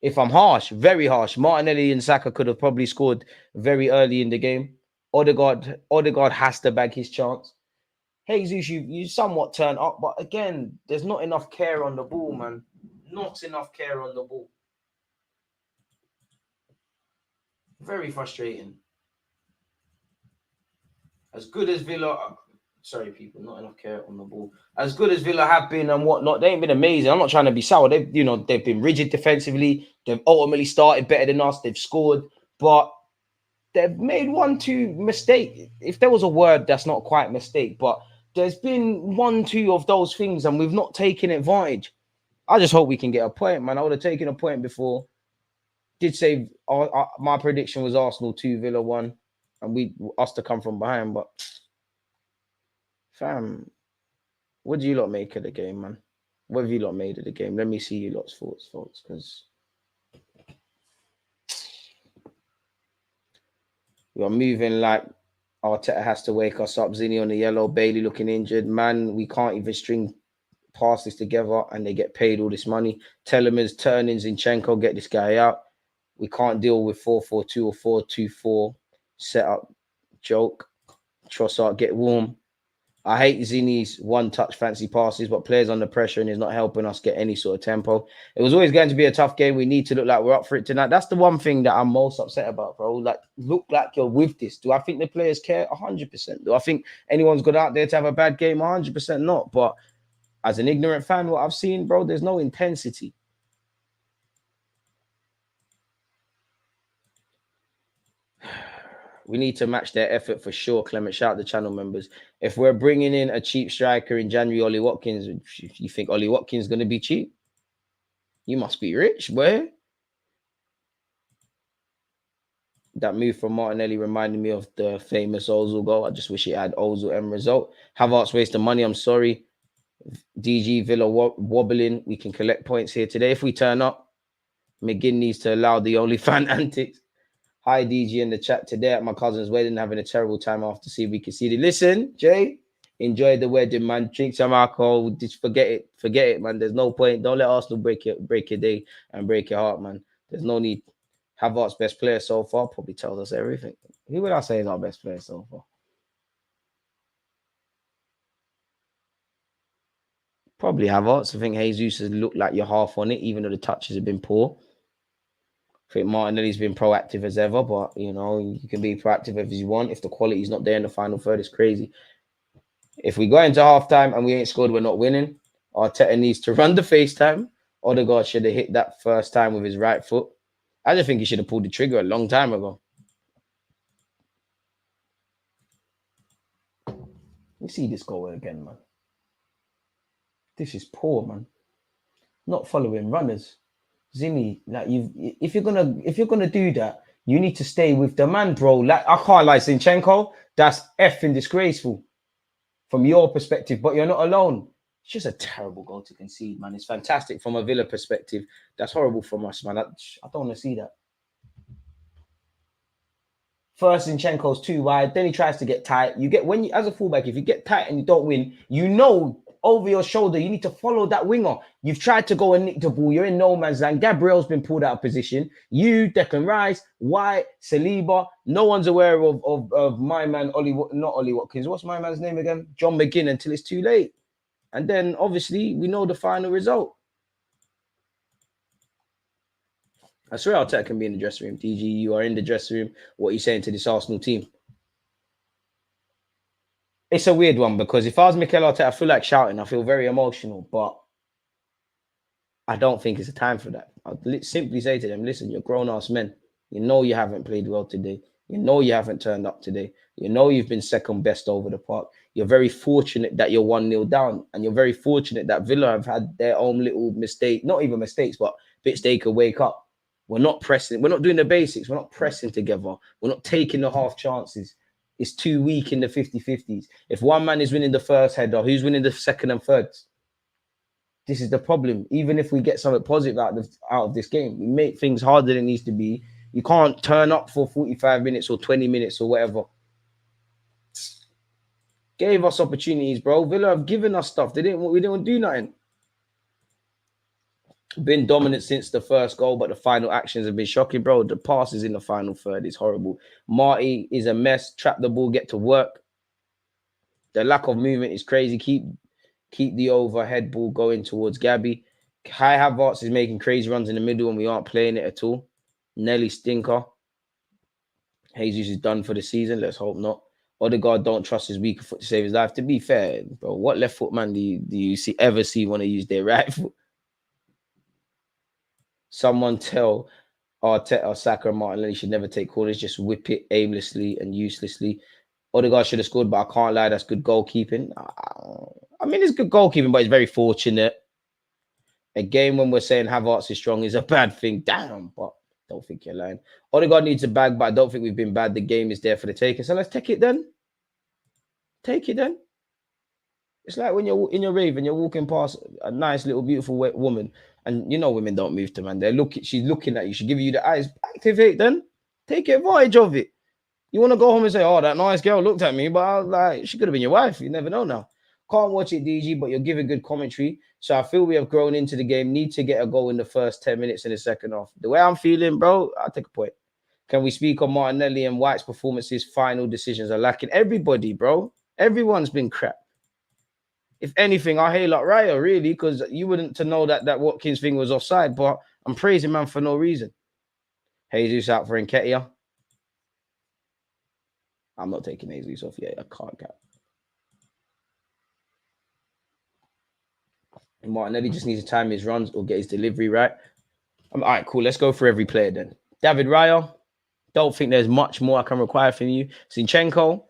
If I'm harsh, very harsh, Martinelli and Saka could have probably scored very early in the game. Odegaard has to bag his chance. Jesus, you somewhat turn up, but again, there's not enough care on the ball, man. Not enough care on the ball. Very frustrating. As good as Villa, sorry, people, not enough care on the ball. As good as Villa have been and whatnot, they ain't been amazing. I'm not trying to be sour. They've been rigid defensively. They've ultimately started better than us. They've scored, but they've made 1-2 mistake. If there was a word, that's not quite mistake, but there's been 1-2 of those things, and we've not taken advantage. I just hope we can get a point, man. I would have taken a point before. Did say my prediction was Arsenal 2, Villa 1, and us to come from behind. But fam, what do you lot make of the game, man? What have you lot made of the game? Let me see you lot's thoughts, folks, because we are moving like Arteta has to wake us up. Zinni on the yellow, Bailey looking injured. Man, we can't even string passes together, and they get paid all this money. Telemans, Turnings, Zinchenko, get this guy out. We can't deal with 4-4-2 or 4-2-4 setup. Joke. Trossard, get warm. I hate Zinni's one-touch fancy passes, but players under pressure and he's not helping us get any sort of tempo. It was always going to be a tough game. We need to look like we're up for it tonight. That's the one thing that I'm most upset about, bro. Like, look like you're with this. Do I think the players care? 100%. Do I think anyone's got out there to have a bad game? 100% not. But as an ignorant fan, what I've seen, bro, there's no intensity. We need to match their effort for sure, Clement. Shout out the channel members. If we're bringing in a cheap striker in January, Ollie Watkins, if you think Ollie Watkins is going to be cheap, you must be rich, boy. That move from Martinelli reminded me of the famous Ozil goal. I just wish it had Ozil end result. Havertz wasting money. I'm sorry. DG Villa wobbling. We can collect points here today. If we turn up, McGinn needs to allow the only fan antics. Hi, DG, in the chat today at my cousin's wedding, having a terrible time after see we can see it. Listen, Jay, enjoy the wedding, man. Drink some alcohol. Just forget it, man. There's no point. Don't let Arsenal break your day and break your heart, man. There's no need. Havertz best player so far probably tells us everything. Who would I say is our best player so far? Probably Havertz. I think Jesus has looked like you're half on it, even though the touches have been poor. I think Martinelli's been proactive as ever, but, you know, you can be proactive as you want. If the quality is not there in the final third, it's crazy. If we go into halftime and we ain't scored, we're not winning. Arteta needs to run the FaceTime. Odegaard should have hit that first time with his right foot. I just think he should have pulled the trigger a long time ago. You see this goal again, man. This is poor, man. Not following runners. Zinni, like if you're gonna do that, you need to stay with the man, bro. Like, I can't lie, Zinchenko, that's effing disgraceful from your perspective, but you're not alone. It's just a terrible goal to concede, man. It's fantastic from a Villa perspective. That's horrible from us, man. I don't want to see that. First, Zinchenko's too wide. Then he tries to get tight. As a fullback, if you get tight and you don't win, you know over your shoulder, you need to follow that winger. You've tried to go and nick the ball. You're in no man's land. Gabriel's been pulled out of position. You, Declan Rice, White, Saliba. No one's aware of my man, not Ollie Watkins. What's my man's name again? John McGinn, until it's too late. And then, obviously, we know the final result. I swear Arteta can be in the dressing room. DG, you are in the dressing room. What are you saying to this Arsenal team? It's a weird one, because if I was Mikel Arteta, I feel like shouting. I feel very emotional, but I don't think it's a time for that. I'd simply say to them, listen, you're grown-ass men. You know you haven't played well today. You know you haven't turned up today. You know you've been second best over the park. You're very fortunate that you're 1-0 down, and you're very fortunate that Villa have had their own little mistake, not even mistakes, but bits they could wake up. We're not pressing. We're not doing the basics. We're not pressing together. We're not taking the half chances. It's too weak in the 50-50s. If one man is winning the first header, who's winning the second and thirds? This is the problem. Even if we get something positive out of this game, we make things harder than it needs to be. You can't turn up for 45 minutes or 20 minutes or whatever. Gave us opportunities, bro. Villa have given us stuff. We didn't do nothing. Been dominant since the first goal, but the final actions have been shocking, bro. The passes in the final third is horrible. Marty is a mess. Trap the ball, get to work. The lack of movement is crazy. Keep the overhead ball going towards Gabby. Kai Havertz is making crazy runs in the middle and we aren't playing it at all. Nelly stinker. Jesus is done for the season. Let's hope not. Odegaard don't trust his weaker foot to save his life. To be fair, bro, what left foot man do you ever see want to use their right foot? Someone tell Arteta, Saka, and Martinelli should never take corners. Just whip it aimlessly and uselessly. Odegaard should have scored, but I can't lie. That's good goalkeeping. I mean, it's good goalkeeping, but it's very fortunate. A game when we're saying Havertz is strong is a bad thing. Damn, but don't think you're lying. Odegaard needs a bag, but I don't think we've been bad. The game is there for the taking. So let's take it then. Take it then. It's like when you're in your rave and you're walking past a nice little beautiful woman, and you know women don't move to man. She's looking at you. She give you the eyes. Activate then. Take advantage of it. You want to go home and say, oh, that nice girl looked at me, but I was like, she could have been your wife. You never know now. Can't watch it, DG, but you're giving good commentary. So I feel we have grown into the game. Need to get a goal in the first 10 minutes in the second half. The way I'm feeling, bro, I'll take a point. Can we speak on Martinelli and White's performances? Final decisions are lacking. Everybody, bro. Everyone's been crap. If anything, I hail up Raya, really, because you wouldn't to know that Watkins thing was offside, but I'm praising man for no reason. Jesus out for Nketiah. I'm not taking Jesus off yet. I can't cap. Martinelli just needs to time his runs or get his delivery right. All right, cool. Let's go for every player then. David Raya. Don't think there's much more I can require from you. Zinchenko.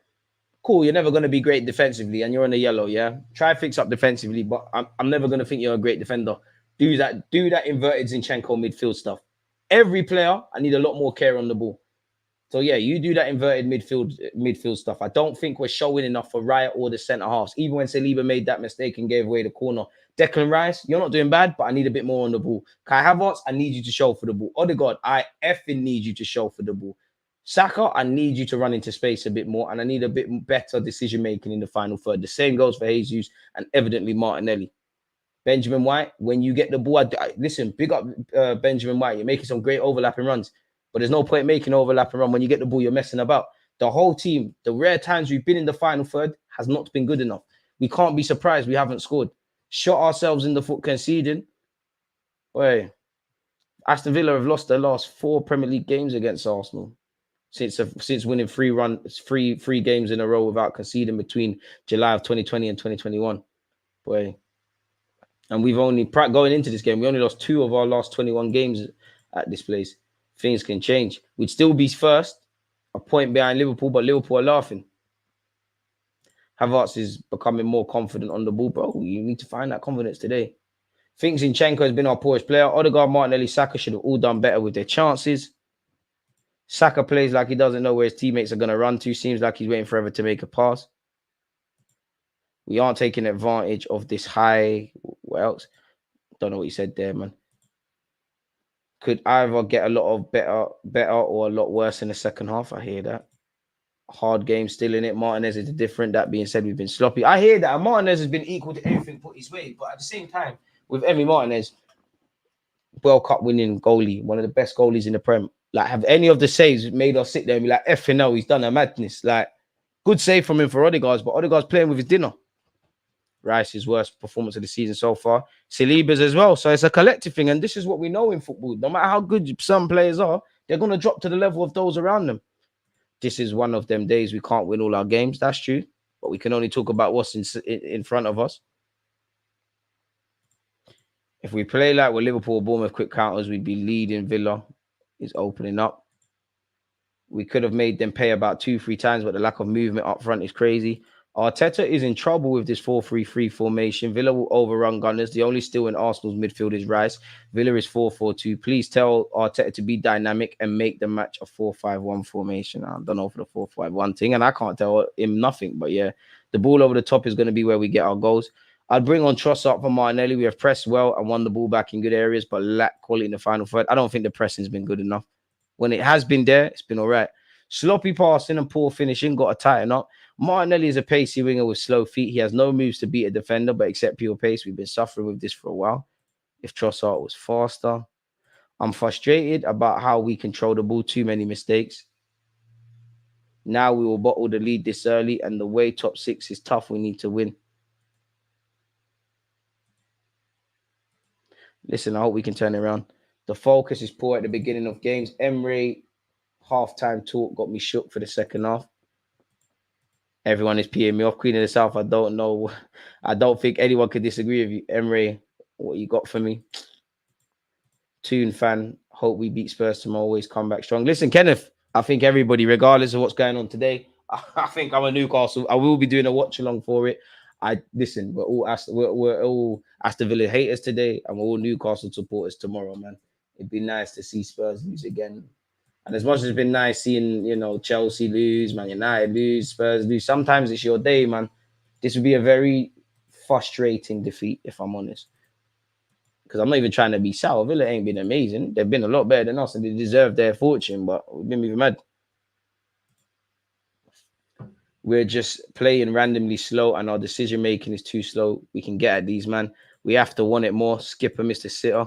Cool. You're never going to be great defensively and you're on the yellow, yeah? Try fix up defensively, but I'm never going to think you're a great defender. Do that inverted Zinchenko midfield stuff. Every player, I need a lot more care on the ball. So, yeah, you do that inverted midfield stuff. I don't think we're showing enough for Raya or the centre-halves. Even when Saliba made that mistake and gave away the corner. Declan Rice, you're not doing bad, but I need a bit more on the ball. Kai Havertz, I need you to show for the ball. Odegaard, I effing need you to show for the ball. Saka, I need you to run into space a bit more, and I need a bit better decision-making in the final third. The same goes for Jesus and evidently Martinelli. Benjamin White, when you get the ball, listen, big up Benjamin White. You're making some great overlapping runs. But there's no point making overlap and run. When you get the ball, you're messing about. The whole team, the rare times we've been in the final third, has not been good enough. We can't be surprised we haven't scored. Shot ourselves in the foot conceding. Wait. Aston Villa have lost their last 4 Premier League games against Arsenal since winning 3 games in a row without conceding between July of 2020 and 2021. Boy. And we've only, going into this game, we only lost 2 of our last 21 games at this place. Things can change. We'd still be first, a point behind Liverpool, but Liverpool are laughing. Havertz is becoming more confident on the ball, bro. You need to find that confidence today. Think Zinchenko has been our poorest player. Odegaard, Martinelli, Saka should have all done better with their chances. Saka plays like he doesn't know where his teammates are going to run to. Seems like he's waiting forever to make a pass. We aren't taking advantage of this high. What else? Don't know what he said there, man. Could either get a lot of better or a lot worse in the second half. I hear that. Hard game still in it. Martinez is different. That being said, we've been sloppy. I hear that. Martinez has been equal to everything put his way. But at the same time, with Emi Martinez, World Cup winning goalie, one of the best goalies in the Prem. Like, have any of the saves made us sit there and be like, effing no, he's done a madness. Like, good save from him for Odegaard, but Odegaard's playing with his dinner. Rice's worst performance of the season so far. Saliba's as well. So it's a collective thing. And this is what we know in football. No matter how good some players are, they're going to drop to the level of those around them. This is one of them days we can't win all our games. That's true. But we can only talk about what's in front of us. If we play like with Liverpool or Bournemouth quick counters, we'd be leading. Villa is opening up. We could have made them pay about 2-3 times, but the lack of movement up front is crazy. Arteta is in trouble with this 4-3-3 formation. Villa will overrun Gunners. The only still in Arsenal's midfield is Rice. Villa is 4-4-2. Please tell Arteta to be dynamic and make the match a 4-5-1 formation. I don't know for the 4-5-1 thing, and I can't tell him nothing. But yeah, the ball over the top is going to be where we get our goals. I'd bring on Trossard for Martinelli. We have pressed well and won the ball back in good areas, but lack quality in the final third. I don't think the pressing's been good enough. When it has been there, it's been all right. Sloppy passing and poor finishing, got to tighten up. Martinelli is a pacey winger with slow feet. He has no moves to beat a defender, but except pure pace. We've been suffering with this for a while. If Trossard was faster. I'm frustrated about how we control the ball. Too many mistakes. Now we will bottle the lead this early, and the way top 6 is tough, we need to win. Listen, I hope we can turn it around. The focus is poor at the beginning of games. Emery halftime talk got me shook for the second half. Everyone is peeing me off. Queen of the South, I don't know. I don't think anyone could disagree with you. Emery, what you got for me? Toon fan, hope we beat Spurs tomorrow. Always come back strong. Listen, Kenneth, I think everybody, regardless of what's going on today, I think I'm a Newcastle. I will be doing a watch along for it. Listen, we're all Aston Villa haters today, and we're all Newcastle supporters tomorrow, man. It'd be nice to see Spurs lose again. And as much as it's been nice seeing, Chelsea lose, Man United lose, Spurs lose, sometimes it's your day, man. This would be a very frustrating defeat, if I'm honest. Because I'm not even trying to be sour. Villa ain't been amazing. They've been a lot better than us, and they deserve their fortune, but we've been moving mad. We're just playing randomly slow, and our decision-making is too slow. We can get at these, man. We have to want it more. Skipper, Mr. Sitter.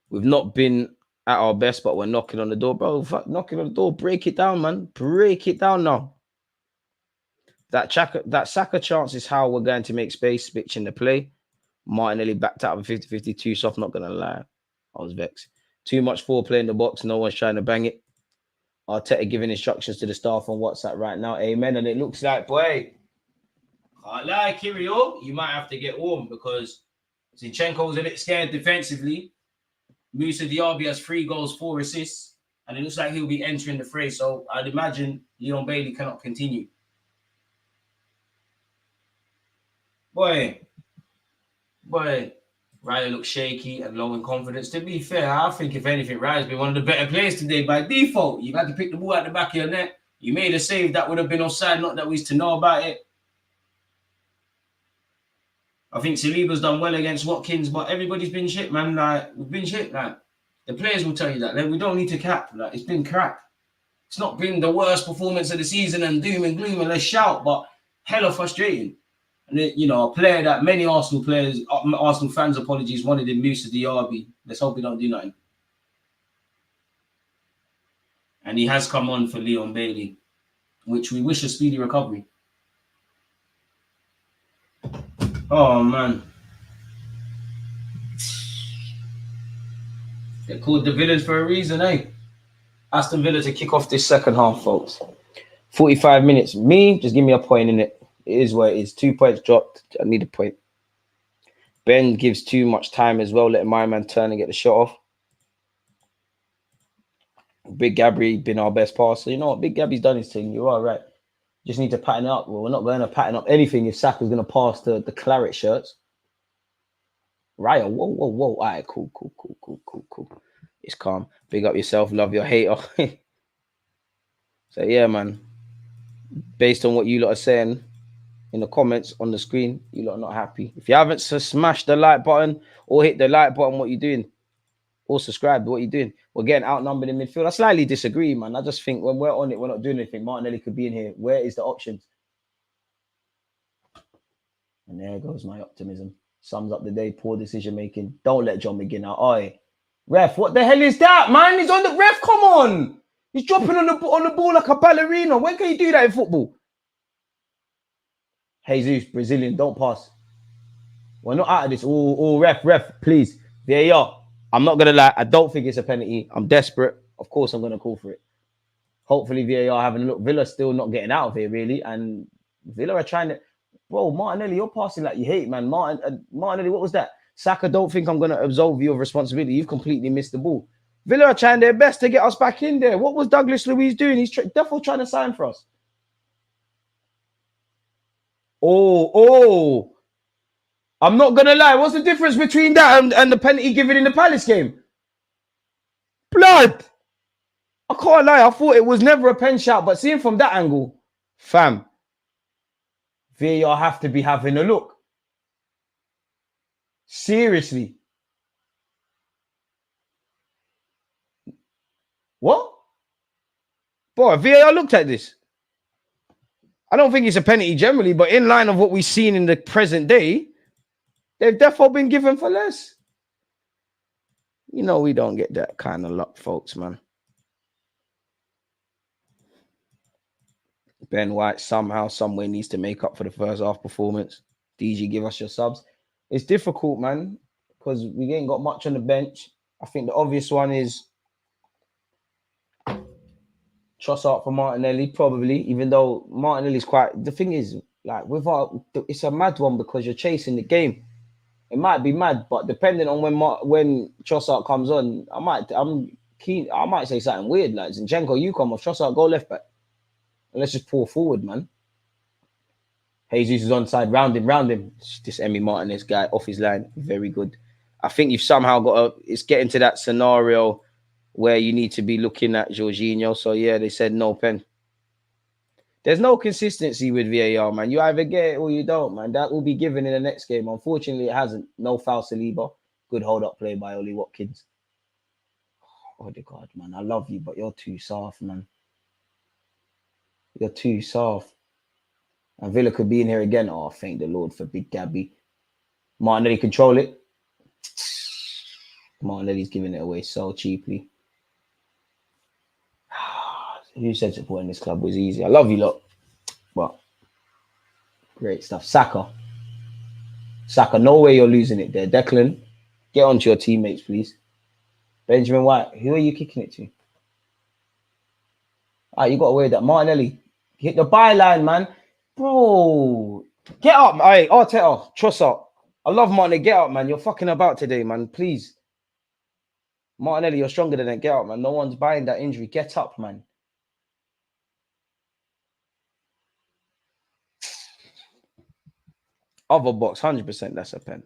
We've not been at our best, but we're knocking on the door. Bro, fuck, knocking on the door. Break it down, man. Break it down now. That Saka chance is how we're going to make space, pitching the play. Martinelli backed out of a 50-52 soft, not going to lie. I was vexed. Too much foreplay in the box. No one's trying to bang it. Arteta giving instructions to the staff on WhatsApp right now. Amen. And it looks like, boy, can't lie, Kirio, you might have to get warm because Zinchenko's a bit scared defensively. Moussa Diaby has 3 goals, 4 assists, and it looks like he'll be entering the fray. So I'd imagine Leon Bailey cannot continue. Boy, Riley looks shaky and low in confidence. To be fair, I think if anything, Riley's been one of the better players today by default. You've had to pick the ball out the back of your net. You made a save that would have been offside, not that we used to know about it. I think Saliba's done well against Watkins, but everybody's been shit, man. Like, we've been shit. Like, the players will tell you that. Like, we don't need to cap. Like, it's been crap. It's not been the worst performance of the season and doom and gloom and let's shout, but hella frustrating. And, a player that many Arsenal fans, apologies, wanted in Moussa Diaby. Let's hope he don't do nothing. And he has come on for Leon Bailey, which we wish a speedy recovery. Oh, man. They're called the villains for a reason, eh? Aston Villa to kick off this second half, folks. 45 minutes. Me, just give me a point in it. It is what it is. 2 points dropped. I need a point. Ben gives too much time as well, letting my man turn and get the shot off. Big Gabby been our best passer. You know what? Big Gabby's done his thing. You are right. Just need to pattern it up. Well, we're not going to pattern up anything if Saka's going to pass the claret shirts. Raya, whoa. All right, cool. It's calm. Big up yourself. Love your hater. So, yeah, man. Based on what you lot are saying in the comments on the screen, you lot are not happy. If you haven't smashed the like button or hit the like button, what you doing? Or subscribe, what you doing? We're getting outnumbered in midfield. I slightly disagree, man. I just think when we're on it, we're not doing anything. Martinelli could be in here. Where is the options? And there goes my optimism. Sums up the day. Poor decision making. Don't let John McGinn out. Oi, ref, what the hell is that, man? He's on the ref. Come on. He's dropping on the ball like a ballerina. When can you do that in football? Jesus, Brazilian, don't pass. We're not out of this. Oh, ref, please. VAR. I'm not going to lie. I don't think it's a penalty. I'm desperate. Of course, I'm going to call for it. Hopefully, VAR having a look. Villa's still not getting out of here, really. And Villa are trying to... Bro, Martinelli, you're passing like you hate, man. Martinelli, what was that? Saka, don't think I'm going to absolve you of responsibility. You've completely missed the ball. Villa are trying their best to get us back in there. What was Douglas Luiz doing? He's definitely trying to sign for us. Oh. I'm not going to lie. What's the difference between that and the penalty given in the Palace game? Blood. I can't lie. I thought it was never a pen shout, but seeing from that angle, fam. VAR have to be having a look. Seriously. What? Boy, VAR looked at this. I don't think it's a penalty generally, but in line of what we've seen in the present day, they've definitely been given for less. You know, we don't get that kind of luck, folks, man. Ben White somehow, somewhere needs to make up for the first half performance. DG, give us your subs. It's difficult, man, because we ain't got much on the bench. I think the obvious one is Trossard for Martinelli, probably, even though Martinelli's quite... The thing is, like, it's a mad one because you're chasing the game. It might be mad, but depending on when Trossard comes on, I might say something weird, like, Zinchenko, you come off, Trossard, go left back. And let's just pull forward, man. Jesus is onside, round him. This Emi Martinez guy off his line, very good. I think you've somehow it's getting to that scenario where you need to be looking at Jorginho. So yeah, they said no pen. There's no consistency with VAR, man. You either get it or you don't, man. That will be given in the next game. Unfortunately, it hasn't. No foul, Saliba. Good hold-up play by Oli Watkins. Oh, the God, man. I love you, but you're too soft, man. You're too soft. And Villa could be in here again. Oh, thank the Lord for Big Gabby. Martinelli control it. Martinelli's giving it away so cheaply. Who said supporting this club was easy? I love you lot. But great stuff. Saka, no way you're losing it there. Declan, get onto your teammates, please. Benjamin White, who are you kicking it to? You got away with that. Martinelli, hit the byline, man. Bro, get up. All right, Arteta, Trossard. I love Martinelli. Get up, man. You're fucking about today, man. Please. Martinelli, you're stronger than that. Get up, man. No one's buying that injury. Get up, man. Other box, 100% that's a pen.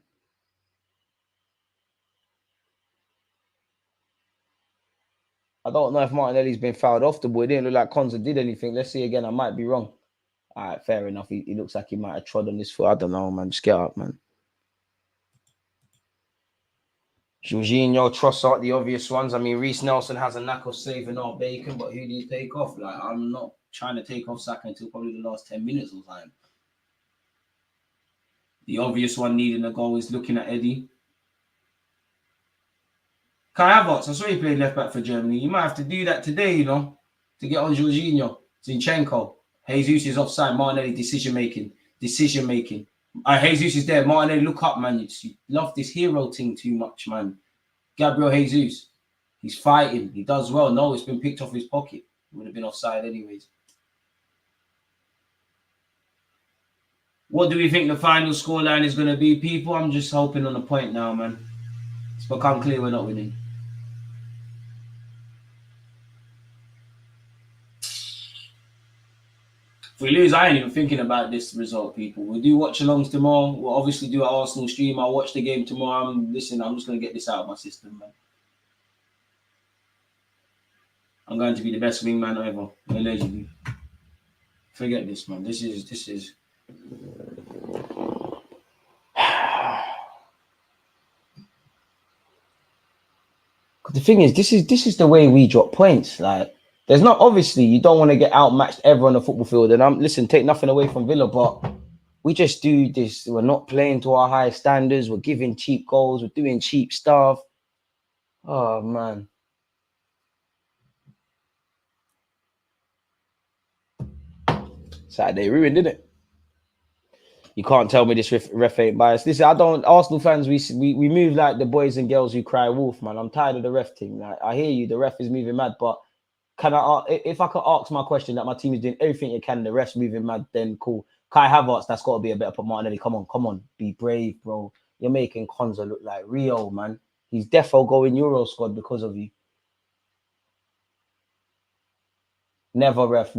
I don't know if Martinelli's been fouled off the ball. It didn't look like Konza did anything. Let's see again. I might be wrong. All right, fair enough. He looks like he might have trod on his foot. I don't know, man. Just get up, man. Jorginho, Trossard, the obvious ones. I mean, Reece Nelson has a knack of saving our bacon, but who do you take off? Like, I'm not trying to take off Saka until probably the last 10 minutes of time. The obvious one needing a goal is looking at Eddie. Kai Havertz, I saw you played left back for Germany. You might have to do that today, you know, to get on Jorginho. Zinchenko. Jesus is offside. Martinelli, decision making. Jesus is there. Martinelli, look up, man. You love this hero thing too much, man. Gabriel Jesus. He's fighting. He does well. No, it's been picked off his pocket. It would have been offside anyways. What do we think the final scoreline is going to be, people? I'm just hoping on a point now, man. It's become clear we're not winning. If we lose, I ain't even thinking about this result, people. We'll do watch-alongs tomorrow. We'll obviously do our Arsenal stream. I'll watch the game tomorrow. I'm just going to get this out of my system, man. I'm going to be the best wingman ever. Allegedly. Forget this, man. This is... The thing is, this is the way we drop points. Like, there's not, obviously, you don't want to get outmatched ever on the football field. And listen, take nothing away from Villa, but we just do this. We're not playing to our high standards. We're giving cheap goals. We're doing cheap stuff. Oh, man. Saturday ruined, didn't it? You can't tell me this ref ain't biased. Listen, Arsenal fans, we move like the boys and girls who cry wolf, man. I'm tired of the ref thing. Like, I hear you, the ref is moving mad, but if I could ask my question that my team is doing everything it can, the ref's moving mad, then cool. Kai Havertz, that's got to be a better. Martinelli, come on. Be brave, bro. You're making Konza look like Rio, man. He's defo going Euro squad because of you. Never ref.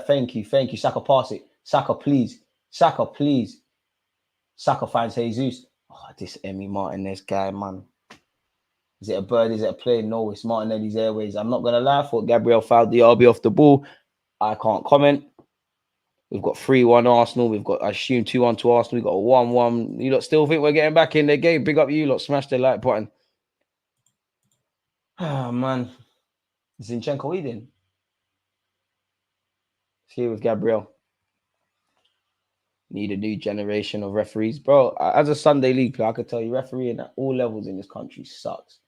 Thank you. Saka, pass it. Saka, please. Saka finds Jesus. Oh, this Emi Martinez guy, man. Is it a bird? Is it a plane? No, it's Martinelli's Airways. I'm not going to lie. I thought Gabriel fouled the RB off the ball. I can't comment. We've got 3-1 Arsenal. We've got, I assume, 2-1 to Arsenal. We've got a 1-1. You lot still think we're getting back in the game? Big up you lot. Smash the like button. Oh, man. Zinchenko eating. Here with Gabriel. Need a new generation of referees. Bro, as a Sunday league player, I could tell you refereeing at all levels in this country sucks.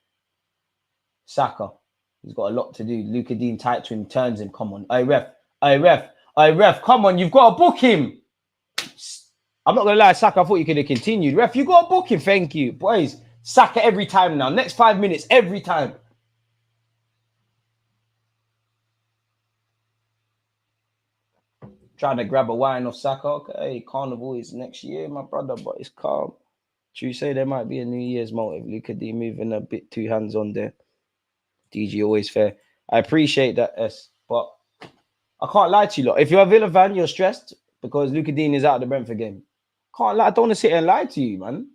Saka, he's got a lot to do. Luka Dean tight to him, turns him. Come on. Hey, ref. Come on, you've got to book him. I'm not going to lie, Saka, I thought you could have continued. Ref, you got to book him. Thank you. Boys, Saka every time now. Next 5 minutes, every time. Trying to grab a wine off Saka. Okay, Carnival is next year, my brother, but it's calm. True say there might be a New Year's motive. Luka D moving a bit too hands-on there. DG always fair. I appreciate that, S, but I can't lie to you lot. If you're a Villa fan, you're stressed because Luka Dean is out of the Brentford game. Can't lie. I don't want to sit here and lie to you, man.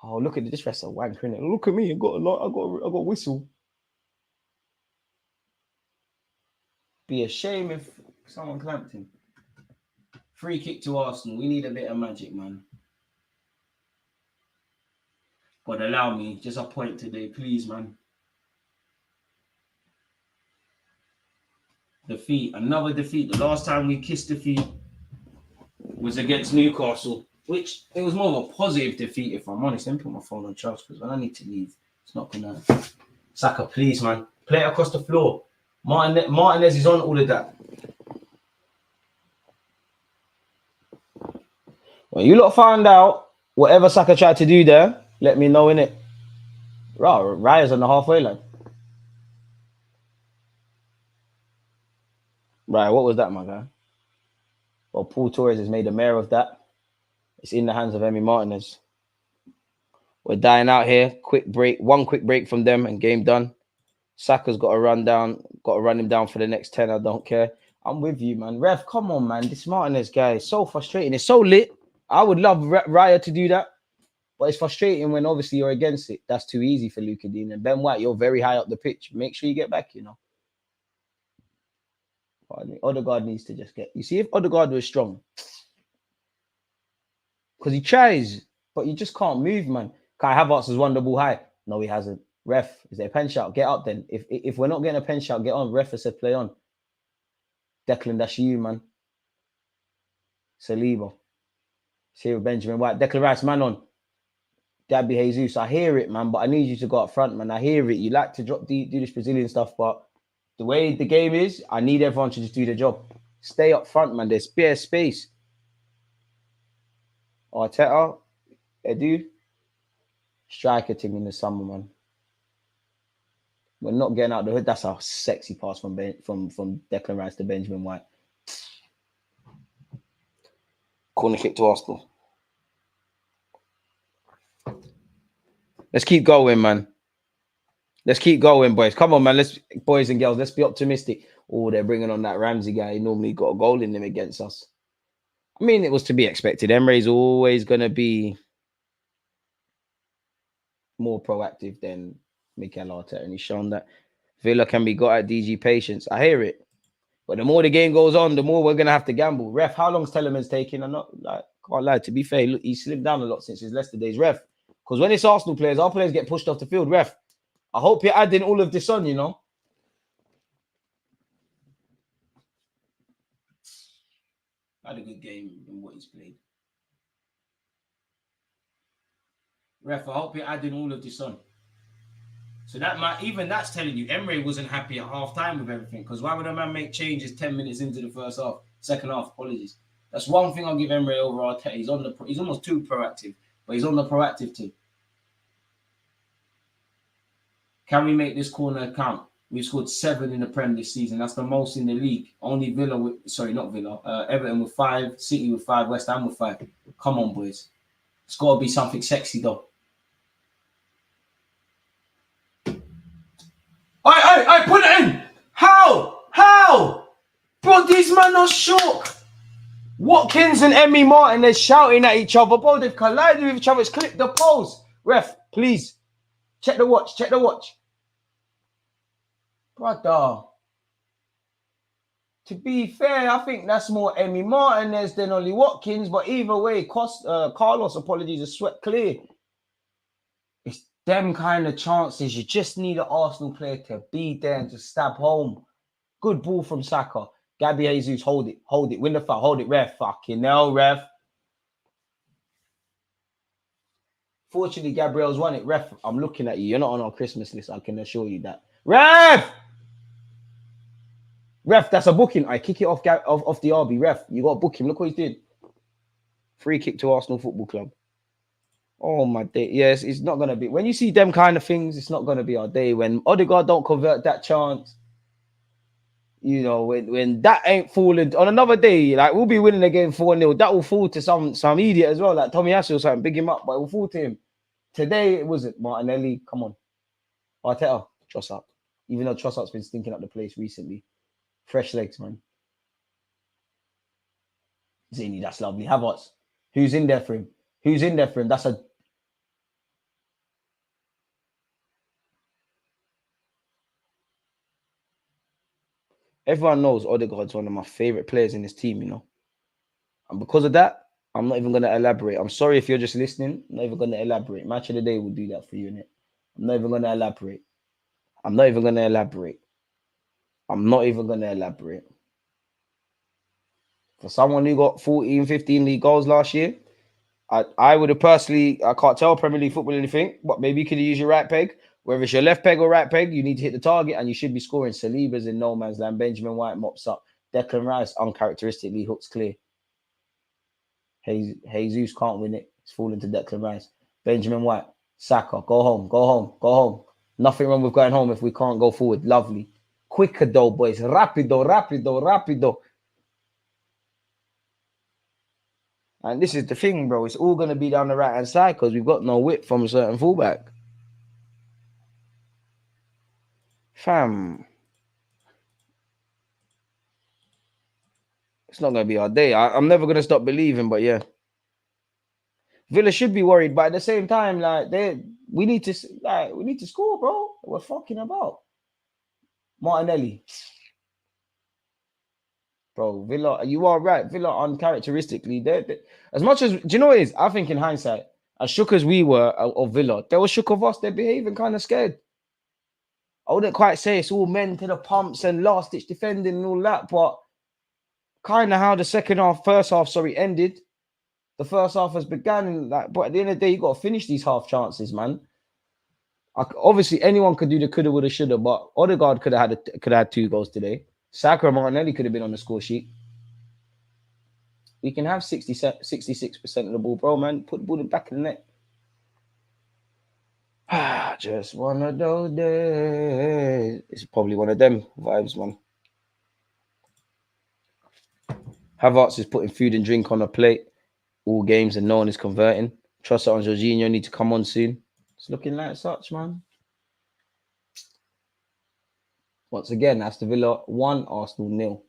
Oh, look at this rest of wanker, innit? Look at me. I got a lot. I got a whistle. Be a shame if someone clamped him. Free kick to Arsenal. We need a bit of magic, man. But allow me just a point today, please, man. Defeat. Another defeat. The last time we kissed defeat was against Newcastle, which it was more of a positive defeat, if I'm honest. Let me put my phone on charge because when I need to leave, it's not going to... Saka, please, man. Play it across the floor. Martinez is on all of that. Well, you lot found out whatever Saka tried to do there, let me know, innit? Raya's on the halfway line. Right, what was that, my guy? Well, Paul Torres has made a mare of that. It's in the hands of Emi Martinez. We're dying out here. Quick break. One quick break from them and game done. Saka's got to run him down for the next 10. I don't care. I'm with you, man. Ref, come on, man. This Martinez guy is so frustrating. It's so lit. I would love Raya to do that. But it's frustrating when obviously you're against it. That's too easy for Luka Dean. And Ben White, you're very high up the pitch. Make sure you get back, you know. Odegaard needs to just get... You see, if Odegaard was strong, because he tries, but you just can't move, man. Kai Havertz has won the ball high. No, he hasn't. Ref, is there a pen shout? Get up then. If we're not getting a pen shout, get on. Ref has said play on. Declan, that's you, man. Saliba. See with Benjamin White. Declan Rice, man on. Gabby Jesus. I hear it, man, but I need you to go up front, man. I hear it. You like to do this Brazilian stuff, but the way the game is, I need everyone to just do their job. Stay up front, man. There's bare space. Arteta, Edu, striker team in the summer, man. We're not getting out the hood. That's a sexy pass from Declan Rice to Benjamin White. Corner kick to Arsenal. Let's keep going, man. Let's keep going, boys. Come on, man. Boys and girls, let's be optimistic. Oh, they're bringing on that Ramsey guy. He normally got a goal in him against us. I mean, it was to be expected. Emery's always going to be more proactive than Mikel Arteta, and he's shown that Villa can be got at DG patience. I hear it. But the more the game goes on, the more we're going to have to gamble. Ref, how long's Telemans taking? I'm not like, can't lie. To be fair, look, he slipped down a lot since his Leicester days. Ref, because when it's Arsenal players, our players get pushed off the field. Ref, I hope you're adding all of this on, you know. Had a good game in what he's played. Ref, I hope you're adding all of this on. So that might, even that's telling you Emery wasn't happy at half time with everything. Because why would a man make changes 10 minutes into the first half? Second half, apologies. That's one thing I'll give Emery over Arteta. He's almost too proactive, but he's on the proactive team. Can we make this corner count? We've scored 7 in the Prem this season. That's the most in the league. Only Villa not Villa. Everton with 5, City with 5, West Ham with 5. Come on, boys. It's got to be something sexy, though. I put it in. How? Bro, these men are shook. Watkins and Emi Martinez shouting at each other. Bro, they've collided with each other. It's clipped the post. Ref, please. Check the watch. Brother. To be fair, I think that's more Emmy Martinez than Ollie Watkins. But either way, Carlos, apologies, are swept clear. It's them kind of chances. You just need an Arsenal player to be there and to stab home. Good ball from Saka. Gabby Jesus, hold it, win the foul, hold it, ref. Fucking hell, ref. Fortunately, Gabriel's won it. Ref, I'm looking at you. You're not on our Christmas list. I can assure you that. Ref, that's a booking. I kick it off the RB. Ref, you got to book him. Look what he did. Free kick to Arsenal Football Club. Oh, my day. Yes, it's not going to be. When you see them kind of things, it's not going to be our day. When Odegaard don't convert that chance, you know, when that ain't falling on another day, like we'll be winning again 4-0. That will fall to some idiot as well, like Tommy Asu or something. Big him up, but it will fall to him. Today, it wasn't Martinelli. Come on. Arteta, trust up. Even though Trossard's been stinking up the place recently. Fresh legs, man. Zini, that's lovely. Havertz. Who's in there for him? That's a... Everyone knows Odegaard's one of my favourite players in this team, you know. And because of that, I'm not even going to elaborate. I'm sorry if you're just listening. I'm not even going to elaborate. Match of the day will do that for you, innit? I'm not even going to elaborate. For someone who got 14, 15 league goals last year, I would have personally, I can't tell Premier League football anything, but maybe you could use your right peg. Whether it's your left peg or right peg, you need to hit the target and you should be scoring. Saliba's in no man's land. Benjamin White mops up. Declan Rice uncharacteristically hooks clear. Jesus can't win it. It's falling to Declan Rice. Benjamin White. Saka. Go home. Nothing wrong with going home if we can't go forward. Lovely. Quicker though, boys. Rapido. And this is the thing, bro. It's all going to be down the right-hand side because we've got no width from a certain fullback. Fam. It's not going to be our day. I'm never going to stop believing, but yeah. Villa should be worried, but at the same time, like, we need to score, bro. We're fucking about. Martinelli. Bro, Villa, you are right. Villa, uncharacteristically, they're as much as, do you know what it is? I think in hindsight, as shook as we were of Villa, they were shook of us. They're behaving kind of scared. I wouldn't quite say it's all men to the pumps and last-ditch defending and all that, but kind of how the first half ended. The first half has begun, like, but at the end of the day, you got to finish these half chances, man. Obviously, anyone could do the coulda, woulda, shoulda, but Odegaard could have had 2 goals today. Saka and Martinelli could have been on the score sheet. We can have 66% of the ball, bro, man. Put the ball in the back of the net. Just one of those days. It's probably one of them vibes, man. Havertz is putting food and drink on a plate. All games and no one is converting. Trossard and Jorginho need to come on soon. It's looking like such, man. Once again, Aston Villa 1, Arsenal 0.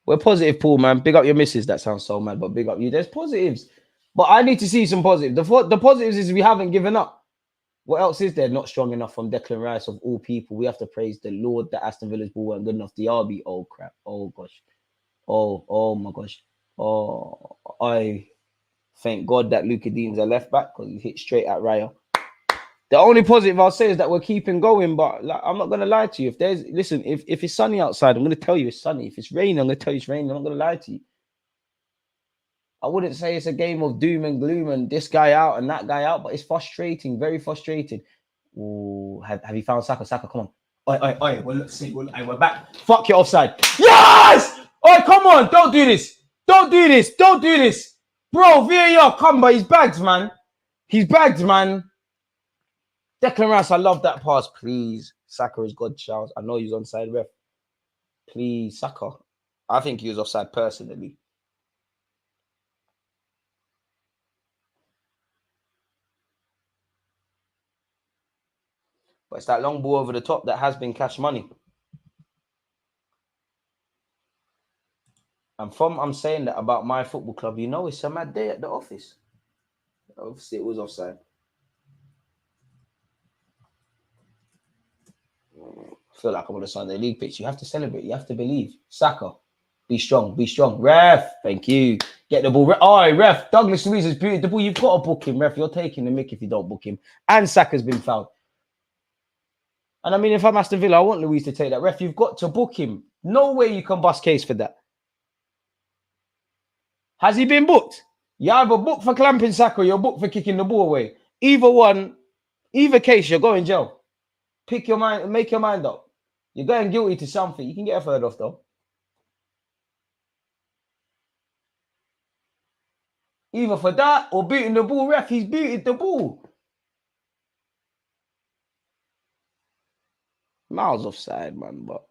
We're positive, Paul, man. Big up your missus. That sounds so mad, but big up you. There's positives. But I need to see some positives. The positives is we haven't given up. What else is there not strong enough from Declan Rice of all people? We have to praise the Lord that Aston Villa's ball weren't good enough. The RB, oh crap. Oh gosh. Oh my gosh. Oh, I thank God that Luka Dean's a left back because he hit straight at Raya. The only positive I'll say is that we're keeping going, but like, I'm not going to lie to you. If it's sunny outside, I'm going to tell you it's sunny. If it's raining, I'm going to tell you it's raining. I'm not going to lie to you. I wouldn't say it's a game of doom and gloom and this guy out and that guy out, but it's frustrating, very frustrating. Ooh, have you found Saka? Saka, come on. Oi. Well, let's see. We're back. Fuck your offside. Yes! Oi, come on. Don't do this. Bro, VAR, come by. He's bagged, man. Declan Rice, I love that pass. Please. Saka is good, Charles. I know he's onside, ref. Please, Saka. I think he was offside personally. But it's that long ball over the top that has been cash money. And I'm saying that about my football club, you know, it's a mad day at the office. Obviously, it was offside. I feel like I'm on a Sunday league pitch. You have to celebrate. You have to believe. Saka, be strong. Be strong. Ref, thank you. Get the ball. Ref. Douglas Luiz has booted the ball. You've got to book him, ref. You're taking the mick if you don't book him. And Saka's been fouled. And I mean, if I'm Aston Villa, I want Luiz to take that. Ref, you've got to book him. No way you can bust case for that. Has he been booked? You either booked for clamping Saka or you're booked for kicking the ball away. Either one, either case, you're going jail. Pick your mind, make your mind up. You're going guilty to something. You can get a third off, though. Either for that or beating the ball. Ref, he's beated the ball. Miles offside, man, but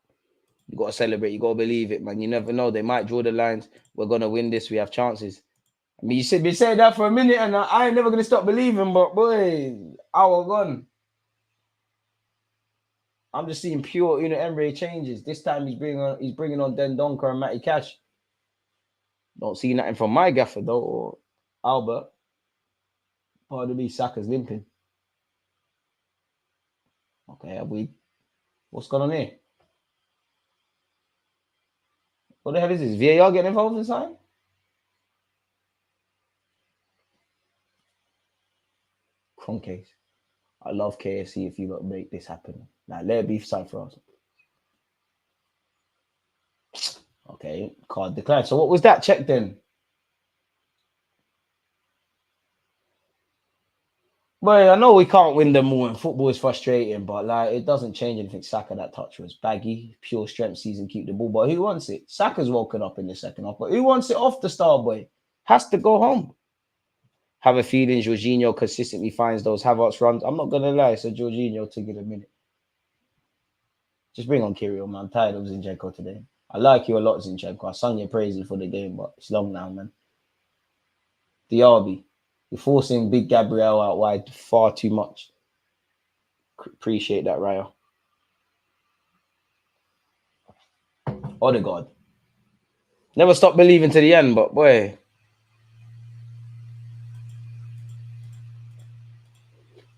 you got to celebrate. You got to believe it, man. You never know. They might draw the lines. We're going to win this. We have chances. I mean, you should be saying that for a minute, and I ain't never going to stop believing, but boy, hour gone. I'm just seeing pure UNAI Emery changes. This time he's bringing on Dendonker and Matty Cash. Don't see nothing from my gaffer, though, or Albert. Pardon me, Saka's limping. Okay, have we... What's going on here? What the hell is this? VAR getting involved in something? Case. I love KFC if you got to make this happen. Now, let it be something for us. Okay, card declared. So what was that check then? Well, I know we can't win them all and football is frustrating, but like it doesn't change anything. Saka, that touch was baggy, pure strength season, keep the ball. But who wants it? Saka's woken up in the second half, but who wants it off the star boy? Has to go home. Have a feeling Jorginho consistently finds those Havertz runs. I'm not going to lie, so Jorginho to get a minute. Just bring on Kirill, man. I'm tired of Zinchenko today. I like you a lot, Zinchenko. I sung your praises for the game, but it's long now, man. Diaby. You're forcing Big Gabriel out wide far too much. Appreciate that, Raya. Odegaard. Never stop believing to the end, but boy.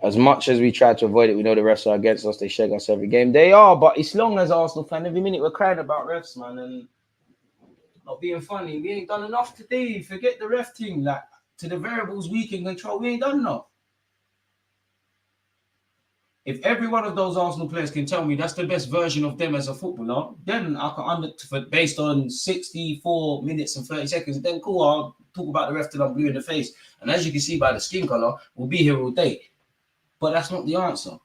As much as we try to avoid it, we know the refs are against us. They shake us every game. They are, but it's long as Arsenal fan. Every minute we're crying about refs, man, and not being funny. We ain't done enough today. Forget the ref thing. Like, to the variables we can control, we ain't done enough. If every one of those Arsenal players can tell me that's the best version of them as a footballer, then I can based on 64 minutes and 30 seconds, then cool, I'll talk about the ref till I'm blue in the face. And as you can see by the skin color, we'll be here all day. But that's not the answer.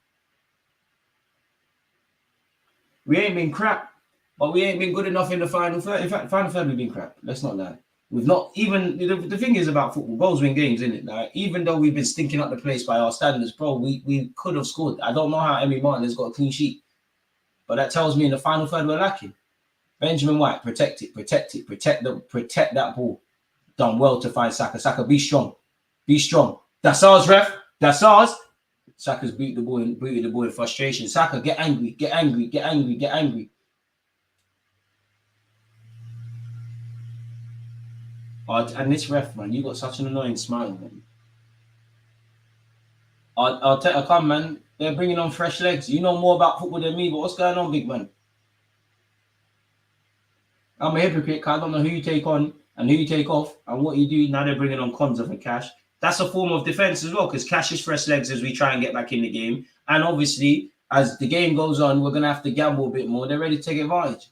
We ain't been crap, but we ain't been good enough in the final third. In fact, final third we've been crap. Let's not lie. We've not even, the thing is about football, goals win games, isn't it? Like, even though we've been stinking up the place by our standards, bro, we could have scored. I don't know how Emmy Martin has got a clean sheet, but that tells me in the final third we're lacking. Benjamin White, protect that ball. Done well to find Saka. Saka, be strong. Be strong. That's ours, ref. That's ours. Saka's booted the ball in frustration. Saka, get angry. Oh, and this ref, man, you got such an annoying smile, man. I'll come, man. They're bringing on fresh legs. You know more about football than me, but what's going on, big man? I'm a hypocrite. I don't know who you take on and who you take off and what you do. Now they're bringing on Konza for Cash. That's a form of defense as well, because Cash is fresh legs as we try and get back in the game. And obviously, as the game goes on, we're going to have to gamble a bit more. They're ready to take advantage.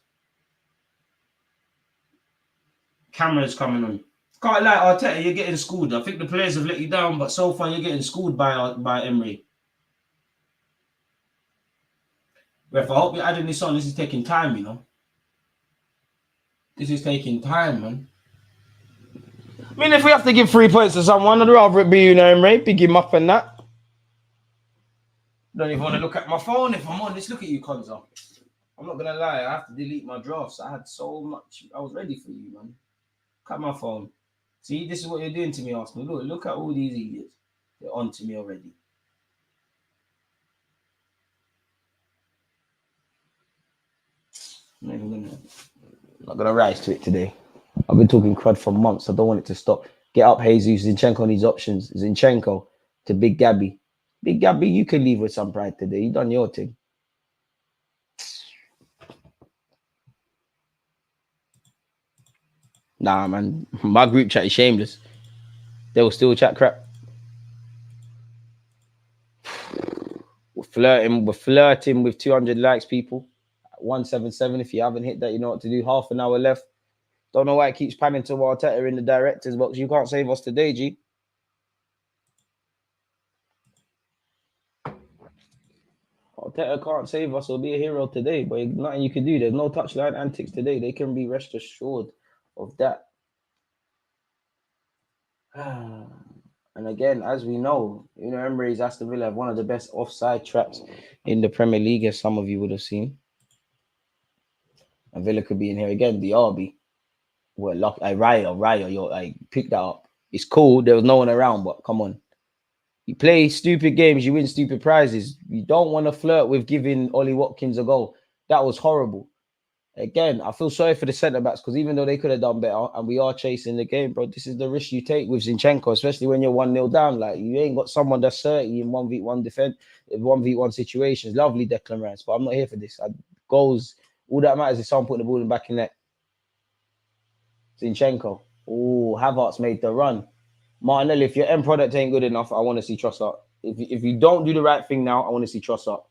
Camera's coming on. Can't lie, Arteta, you're getting schooled. I think the players have let you down, but so far you're getting schooled by Emery. Ref, I hope you're adding this on. This is taking time, you know. This is taking time, man. I mean, if we have to give 3 points to someone, I'd rather it be UNAI Emery. Big him up and that. Don't even want to look at my phone if I'm on this. Look at you, Konza. I'm not going to lie. I have to delete my drafts. I had so much. I was ready for you, man. Look at my phone. See, this is what you're doing to me, Arsenal. Look at all these idiots. They're on to me already. I'm not gonna rise to it today. I've been talking crud for months. I don't want it to stop. Get up, Jesus. Zinchenko needs options. Zinchenko to Big Gabby. Big Gabby, you can leave with some pride today. You done your thing. Nah, man. My group chat is shameless. They will still chat crap. We're flirting with 200 likes, people. 177. If you haven't hit that, you know what to do. Half an hour left. Don't know why it keeps panning to Arteta in the director's box. You can't save us today, G. Arteta can't save us or be a hero today, but nothing you can do. There's no touchline antics today. They can be rest assured of that. And again, as we know, Emery's Aston Villa have one of the best offside traps in the Premier League, as some of you would have seen. And Villa could be in here again. The RB. Well, luck. Raya, I picked that up. It's cool. There was no one around, but come on. You play stupid games, you win stupid prizes. You don't want to flirt with giving Ollie Watkins a goal. That was horrible. Again, I feel sorry for the centre-backs because even though they could have done better and we are chasing the game, bro, this is the risk you take with Zinchenko, especially when you're 1-0 down. Like, you ain't got someone that's 30 in 1v1 defense, 1v1 situations. Lovely Declan Rice, but I'm not here for this. Goals, all that matters is someone putting the ball in the back of the net. Zinchenko. Oh, Havertz made the run. Martinelli, if your end product ain't good enough, I want to see Trossard. If you don't do the right thing now, I want to see Trossard.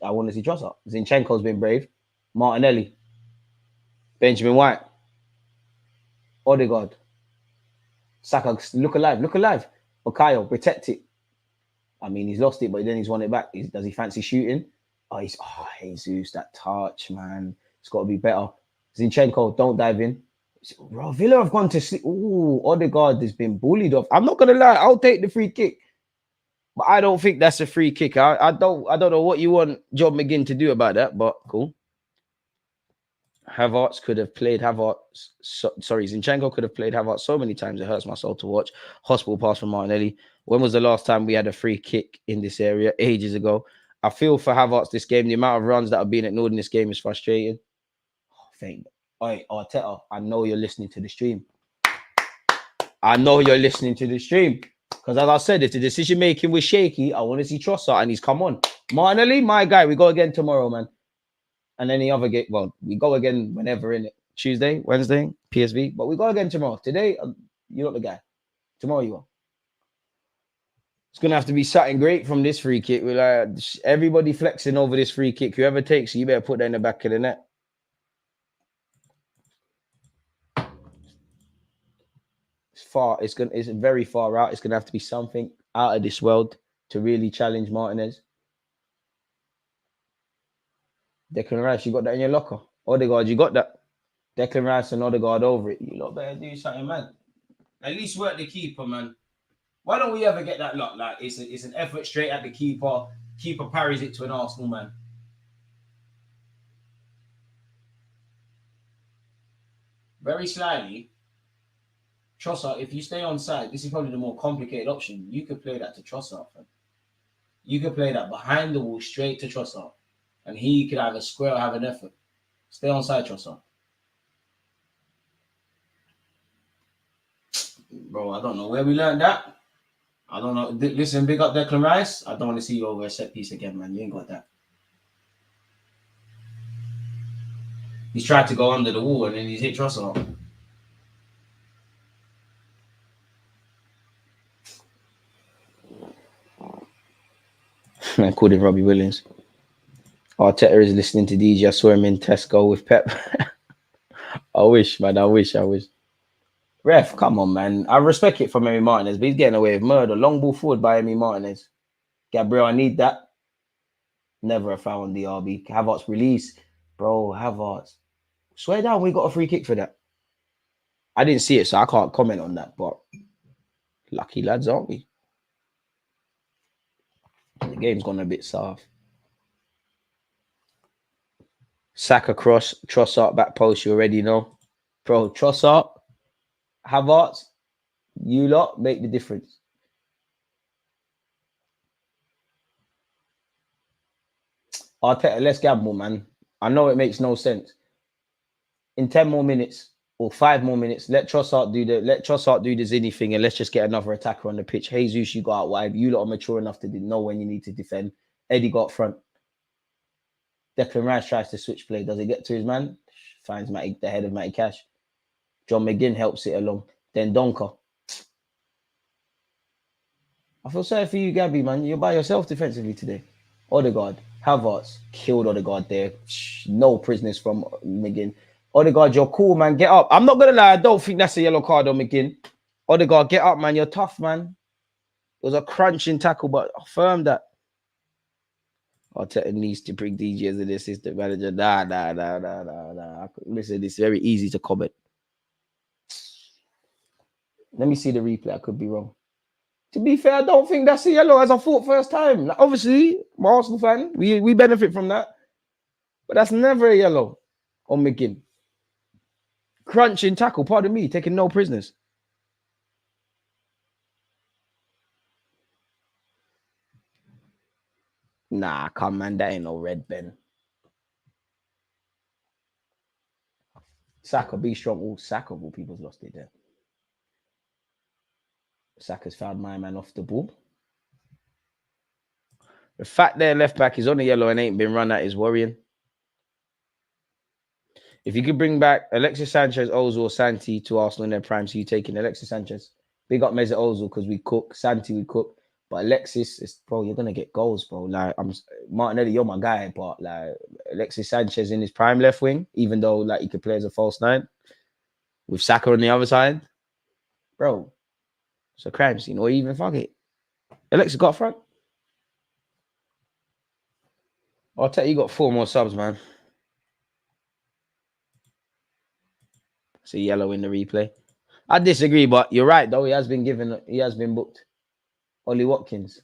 I want to see Trossard. Zinchenko's been brave. Martinelli. Benjamin White. Odegaard. Saka, look alive. Bukayo, protect it. I mean, he's lost it, but then he's won it back. Does he fancy shooting? Jesus, that touch, man. It's got to be better. Zinchenko, don't dive in. Bro, Villa have gone to sleep. Ooh, Odegaard has been bullied off. I'm not gonna lie, I'll take the free kick, but I don't think that's a free kick. I don't know what you want John McGinn to do about that, but cool. Havertz could have played Havertz. Zinchenko could have played Havertz so many times. It hurts my soul to watch. Hospital pass from Martinelli. When was the last time we had a free kick in this area? Ages ago. I feel for Havertz this game. The amount of runs that are being ignored in this game is frustrating. Thank you. All right, Arteta, I know you're listening to the stream. Because as I said, if the decision making was shaky, I want to see Trossard, and he's come on. Martinelli, my guy, we go again tomorrow, man. And any other game, well, we go again whenever, in it. Tuesday, Wednesday, PSV, but we go again tomorrow. Today, you're not the guy. Tomorrow you are. It's gonna have to be something great from this free kick. We're like everybody flexing over this free kick. Whoever takes it, you better put that in the back of the net. It's very far out. It's gonna have to be something out of this world to really challenge Martinez. Declan Rice, you got that in your locker. Odegaard, you got that. Declan Rice and Odegaard over it. You lot better do something, man. At least work the keeper, man. Why don't we ever get that lot? Like it's an effort straight at the keeper. Keeper parries it to an Arsenal man. Very slightly. Trossard, if you stay on side, this is probably the more complicated option. You could play that to Trossard. You could play that behind the wall straight to Trossard. And he could either square or have an effort. Stay on side, Trossard. Bro, I don't know where we learned that. I don't know. Listen, big up Declan Rice. I don't want to see you over a set piece again, man. You ain't got that. He's tried to go under the wall and then he's hit Trossard. I called him Robbie Williams. Arteta is listening to DJ. I saw him in Tesco with Pep. I wish, man. I wish. Ref, come on, man. I respect it from Emi Martinez, but he's getting away with murder. Long ball forward by Emi Martinez. Gabriel, I need that. Never a foul on the RB. Havertz release. Bro, Havertz. Swear down, we got a free kick for that. I didn't see it, so I can't comment on that, but lucky lads, aren't we? The game's gone a bit soft. Saka cross, Trossard back post, you already know. Bro, Trossard, Havertz, you lot make the difference. Arteta, let's gamble, man. I know it makes no sense. In 10 more minutes or 5 more minutes, let Trossard do the Zinny thing, and let's just get another attacker on the pitch. Jesus, you go out wide. You lot are mature enough to know when you need to defend. Eddie got front. Declan Rice tries to switch play. Does it get to his man? Finds the head of Matty Cash. John McGinn helps it along. Then Donker. I feel sorry for you, Gabby, man. You're by yourself defensively today. Odegaard, Havertz, killed Odegaard there. No prisoners from McGinn. Odegaard, you're cool, man. Get up. I'm not going to lie. I don't think that's a yellow card on McGinn. Odegaard, get up, man. You're tough, man. It was a crunching tackle, but firm that. Arteta needs to bring DJ as an assistant manager. Nah. Listen, it's very easy to comment. Let me see the replay. I could be wrong. To be fair, I don't think that's a yellow as I thought first time. Like, obviously, I'm an Arsenal fan. We benefit from that. But that's never a yellow on McGinn. Crunching tackle, pardon me, taking no prisoners. Nah, come man, that ain't no red, Ben. Saka, be strong. Oh, Saka, all people's lost it there. Saka's found my man off the ball. The fact their left back is on the yellow and ain't been run at is worrying. If you could bring back Alexis Sanchez, Ozil, or Santi to Arsenal in their prime, so you taking Alexis Sanchez. Big up Mesut Ozil because we cook. Santi, we cook. But Alexis, bro, you're going to get goals, bro. Like, Martinelli, you're my guy. But, like, Alexis Sanchez in his prime left wing, even though, like, he could play as a false nine with Saka on the other side. Bro, it's a crime scene. Or even, fuck it. Alexis got front. I'll tell you, got 4 more subs, man. See yellow in the replay. I disagree, but you're right, though. He has been booked. Ollie Watkins.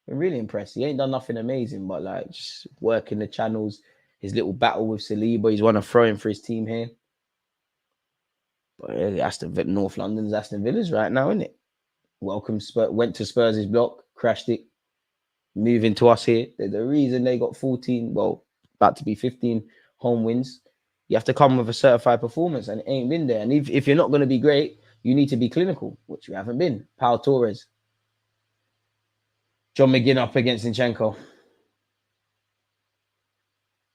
Been really impressed. He ain't done nothing amazing, but like just working the channels. His little battle with Saliba. He's won a throw-in for his team here. But yeah, North London's Aston Villa's right now, isn't it? Welcome Spurs. Went to Spurs' block, crashed it. Moving to us here. There's a reason they got 14, well, about to be 15 home wins. You have to come with a certified performance, and it ain't been there. And if you're not going to be great, you need to be clinical, which you haven't been. Pau Torres. John McGinn up against Zinchenko.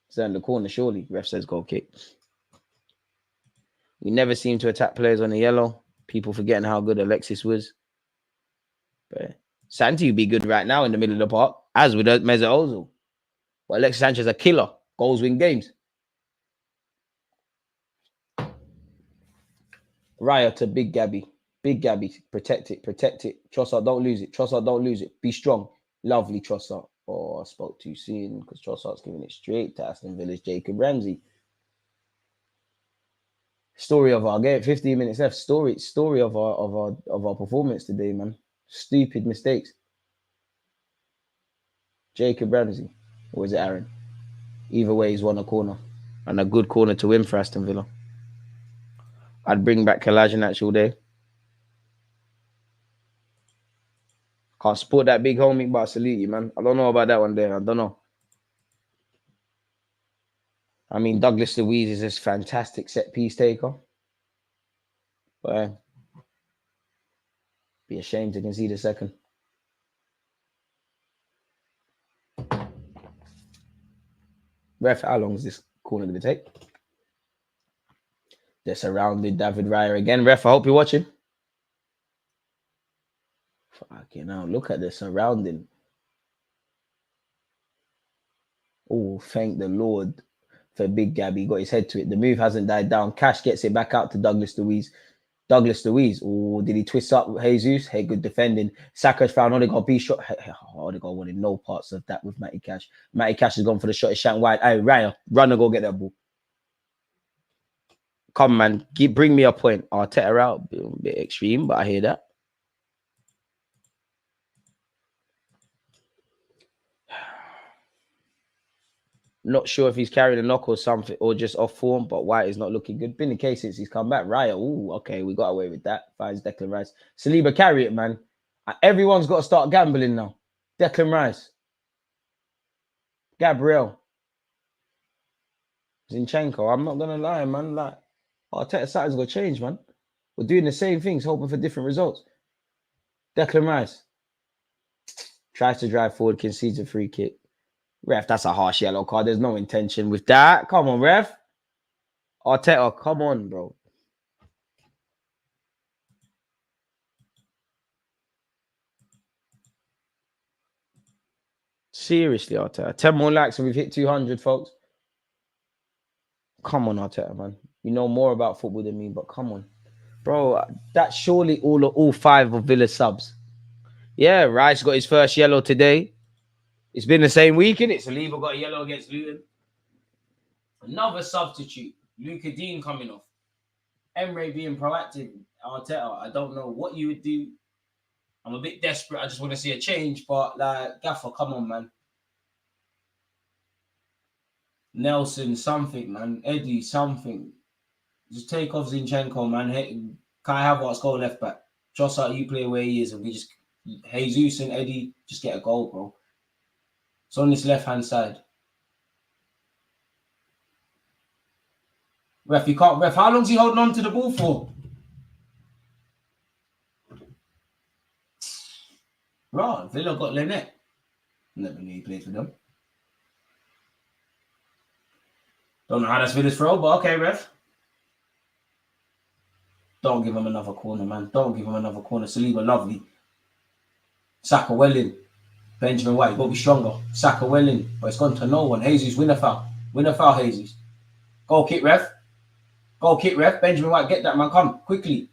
It's in the corner, surely. Ref says goal kick. We never seem to attack players on the yellow. People forgetting how good Alexis was. But Santi would be good right now in the middle of the park, as would Mesut Ozil. But Alexis Sanchez a killer. Goals win games. Raya to Big Gabby. Big Gabby. Protect it. Trossard, don't lose it. Be strong. Lovely Trossard. Oh, I spoke too soon because Trossard's giving it straight to Aston Villa's Jacob Ramsey. Story of our game. 15 minutes left. Story of our performance today, man. Stupid mistakes. Jacob Ramsey. Or is it Aaron? Either way, he's won a corner. And a good corner to win for Aston Villa. I'd bring back Kolasinac all day. Can't support that big homie, but I salute you, man. I don't know about that one there. I don't know. I mean, Douglas Luiz is this fantastic set-piece taker. But be ashamed to concede a second. Ref, how long is this corner going to take? They're surrounded David Raya again. Ref, I hope you're watching. Fucking hell, look at the surrounding. Oh, thank the Lord for Big Gabby. Got his head to it. The move hasn't died down. Cash gets it back out to Douglas Luiz. Oh, did he twist up Jesus? Hey, good defending. Saka's found Odegaard. B shot. Odegaard wanted no parts of that with Matty Cash. Matty Cash has gone for the shot. It's shank wide. Hey, Raya, run and go get that ball. Come, man. Bring me a point. Arteta out. A bit extreme, but I hear that. Not sure if he's carrying a knock or something, or just off form, but White is not looking good. Been the case since he's come back. Raya, ooh, okay, we got away with that. Finds Declan Rice. Saliba, carry it, man. Everyone's got to start gambling now. Declan Rice. Gabriel. Zinchenko. I'm not going to lie, man. Like, Arteta something's going to change, man. We're doing the same things, hoping for different results. Declan Rice. Tries to drive forward, concedes a free kick. Ref, that's a harsh yellow card. There's no intention with that. Come on, ref. Arteta, come on, bro. Seriously, Arteta. 10 more likes and we've hit 200, folks. Come on, Arteta, man. You know more about football than me, but come on. Bro, that's surely all 5 of Villa subs. Yeah, Rice got his first yellow today. It's been the same weekend. Saliba got a yellow against Luton. Another substitute. Luka Dean coming off. Emre being proactive. Arteta, I don't know what you would do. I'm a bit desperate. I just want to see a change. But, like, Gaffer, come on, man. Nelson, something, man. Eddie, something. Just take off Zinchenko, man. Kai Havertz go left back. Trossard, you play where he is. And we just... Jesus and Eddie just get a goal, bro. It's on this left-hand side. Ref, you can't... Ref, how long is he holding on to the ball for? Right, Villa got Lynette. Never knew he played for them. Don't know how that's Villa's throw, but okay, ref. Don't give him another corner, man. Don't give him another corner. Saliba, lovely. Saka well in. Benjamin White, got to be stronger. Saka well in. But it's gone to no one. Jesus, win a foul. Win a foul, Jesus. Goal kick, ref. Goal kick, ref. Benjamin White, get that, man. Come, quickly.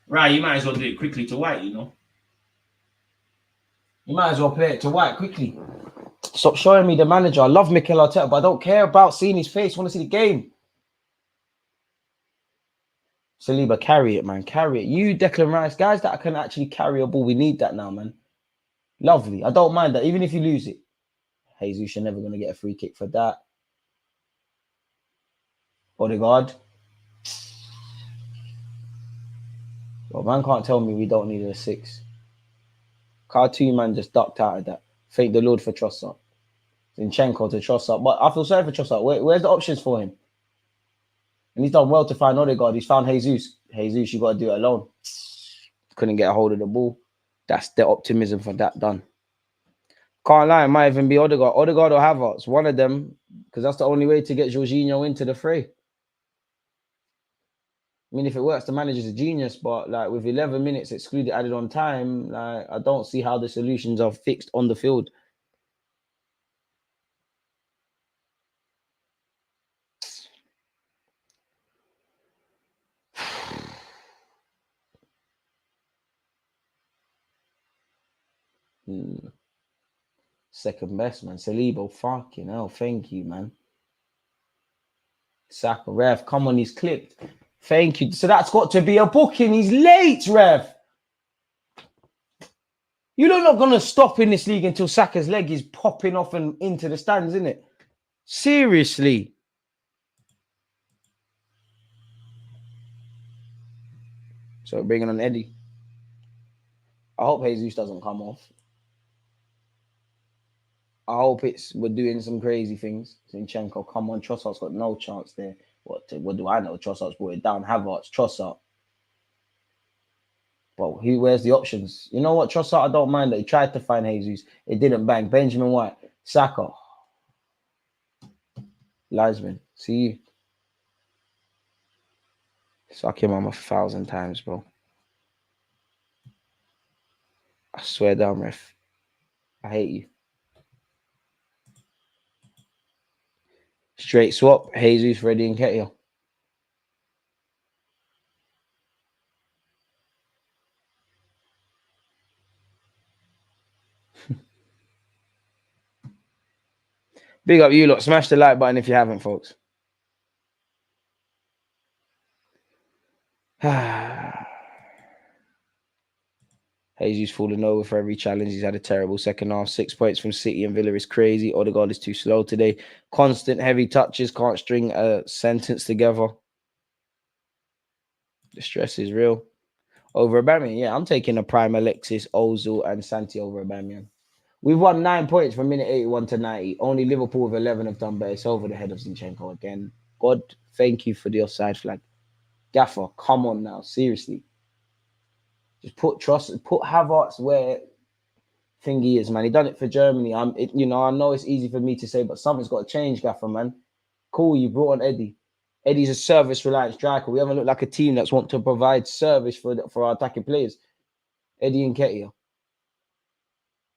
Right, you might as well do it quickly to White, you know. You might as well play it to White quickly. Stop showing me the manager. I love Mikel Arteta, but I don't care about seeing his face. I want to see the game. Saliba, carry it, man. Carry it. You, Declan Rice, guys that can actually carry a ball. We need that now, man. Lovely. I don't mind that, even if you lose it. Jesus, you're never going to get a free kick for that. Odegaard. Well, man can't tell me we don't need a 6. Cartoon man just ducked out of that. Thank the Lord for Trossard. Zinchenko to Trossard. But I feel sorry for Trossard. Where's the options for him? And he's done well to find Odegaard. He's found Jesus. Jesus, you got to do it alone. Couldn't get a hold of the ball. That's the optimism for that done. Can't lie, it might even be Odegaard. Odegaard or Havertz. One of them. Because that's the only way to get Jorginho into the fray. I mean, if it works, the manager's a genius. But like with 11 minutes excluded added on time, like I don't see how the solutions are fixed on the field. Second best, man. Saliba, fucking hell. Thank you, man. Saka, ref. Come on, he's clipped. Thank you. So that's got to be a booking. He's late, ref. You're not going to stop in this league until Saka's leg is popping off and into the stands, isn't it? Seriously. So bringing on Eddie. I hope Jesus doesn't come off. I hope we're doing some crazy things. Zinchenko, come on. Trossard's got no chance there. What do I know? Trossard's brought it down. Havertz, Trossard. But where's the options? You know what? Trossard, I don't mind that. He tried to find Jesus. It didn't bang. Benjamin White, Saka. Linesman, see you. Suck him on 1,000 times, bro. I swear down, ref. I hate you. Straight swap. Jesus, Reddy, and Ketia. Big up you lot. Smash the like button if you haven't, folks. Jesus falling over for every challenge. He's had a terrible second half. 6 points from City and Villa is crazy. Odegaard is too slow today. Constant heavy touches. Can't string a sentence together. The stress is real. Over Aubameyang. Yeah, I'm taking a prime Alexis, Ozil, and Santi over Aubameyang. We've won 9 points from minute 81 to 90. Only Liverpool with 11 have done better. It's over the head of Zinchenko again. God, thank you for the offside flag. Gaffer, come on now. Seriously. Just put Havertz where thingy is, man. He done it for Germany. I know it's easy for me to say, but something's got to change, Gaffer, man. Cool, you brought on Eddie. Eddie's a service-reliant striker. We haven't looked like a team that's want to provide service for our attacking players. Eddie and Ketia.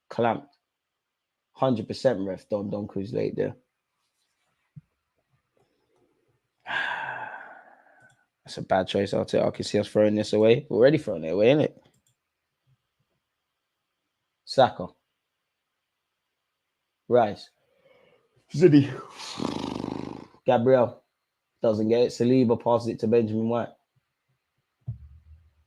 Clamped. 100% ref. Don Donku's late there. That's a bad choice. I'll tell you. I can see us throwing this away. We're already throwing it away, innit? Saka. Rice. Ziddy. Gabriel. Doesn't get it. Saliba passes it to Benjamin White.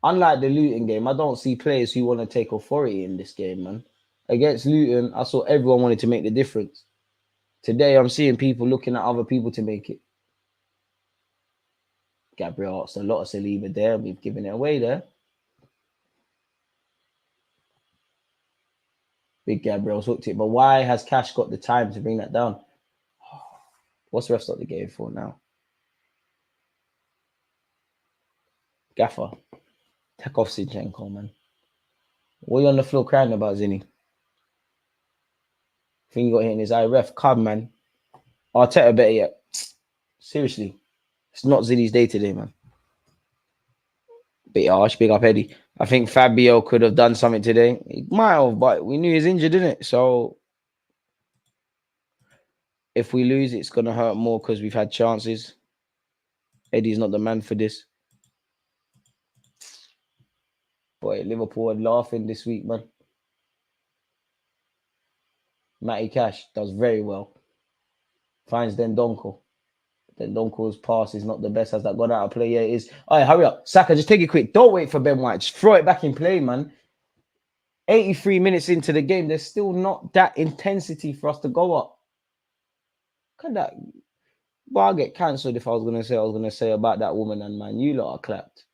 Unlike the Luton game, I don't see players who want to take authority in this game, man. Against Luton, I saw everyone wanted to make the difference. Today, I'm seeing people looking at other people to make it. Gabriel asked a lot of Saliba there. We've given it away there. Big Gabriel's hooked it. But why has Cash got the time to bring that down? What's the ref stop the game for now? Gaffer. Take off Zinchenko, man. What are you on the floor crying about, Zinni? Think you got hit in his eye. Ref, come, man. Arteta better yet. Seriously. It's not Zinni's day today, man. Bit harsh, big up Eddie. I think Fabio could have done something today. He might have, but we knew he was injured, didn't it? So if we lose, it's going to hurt more because we've had chances. Eddie's not the man for this. Boy, Liverpool are laughing this week, man. Matty Cash does very well. Finds Dendonko. Dendonko's pass is not the best. Has that gone out of play? Yeah, it is. All right, hurry up. Saka, just take it quick. Don't wait for Ben White. Just throw it back in play, man. 83 minutes into the game. There's still not that intensity for us to go up. Look at that. Well, I'll get cancelled if I was going to say about that woman and man. You lot are clapped.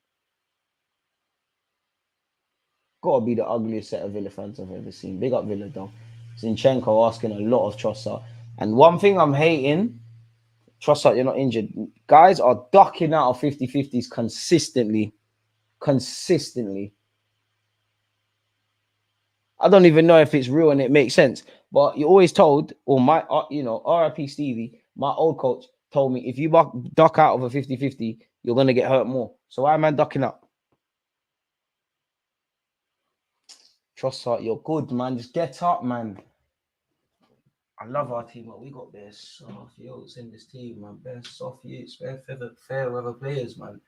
Got to be the ugliest set of Villa fans I've ever seen. Big up Villa, though. Zinchenko asking a lot of Trossard. And one thing I'm hating, Trossard, you're not injured. Guys are ducking out of 50-50s consistently. Consistently. I don't even know if it's real and it makes sense. But you're always told, or my, RIP Stevie, my old coach told me, if you duck out of a 50-50, you're going to get hurt more. So why am I ducking up? Trossard, you're good, man. Just get up, man. I love our team, but we got bare soft yolks in this team, man. Bare soft youths, bare fair weather players, man.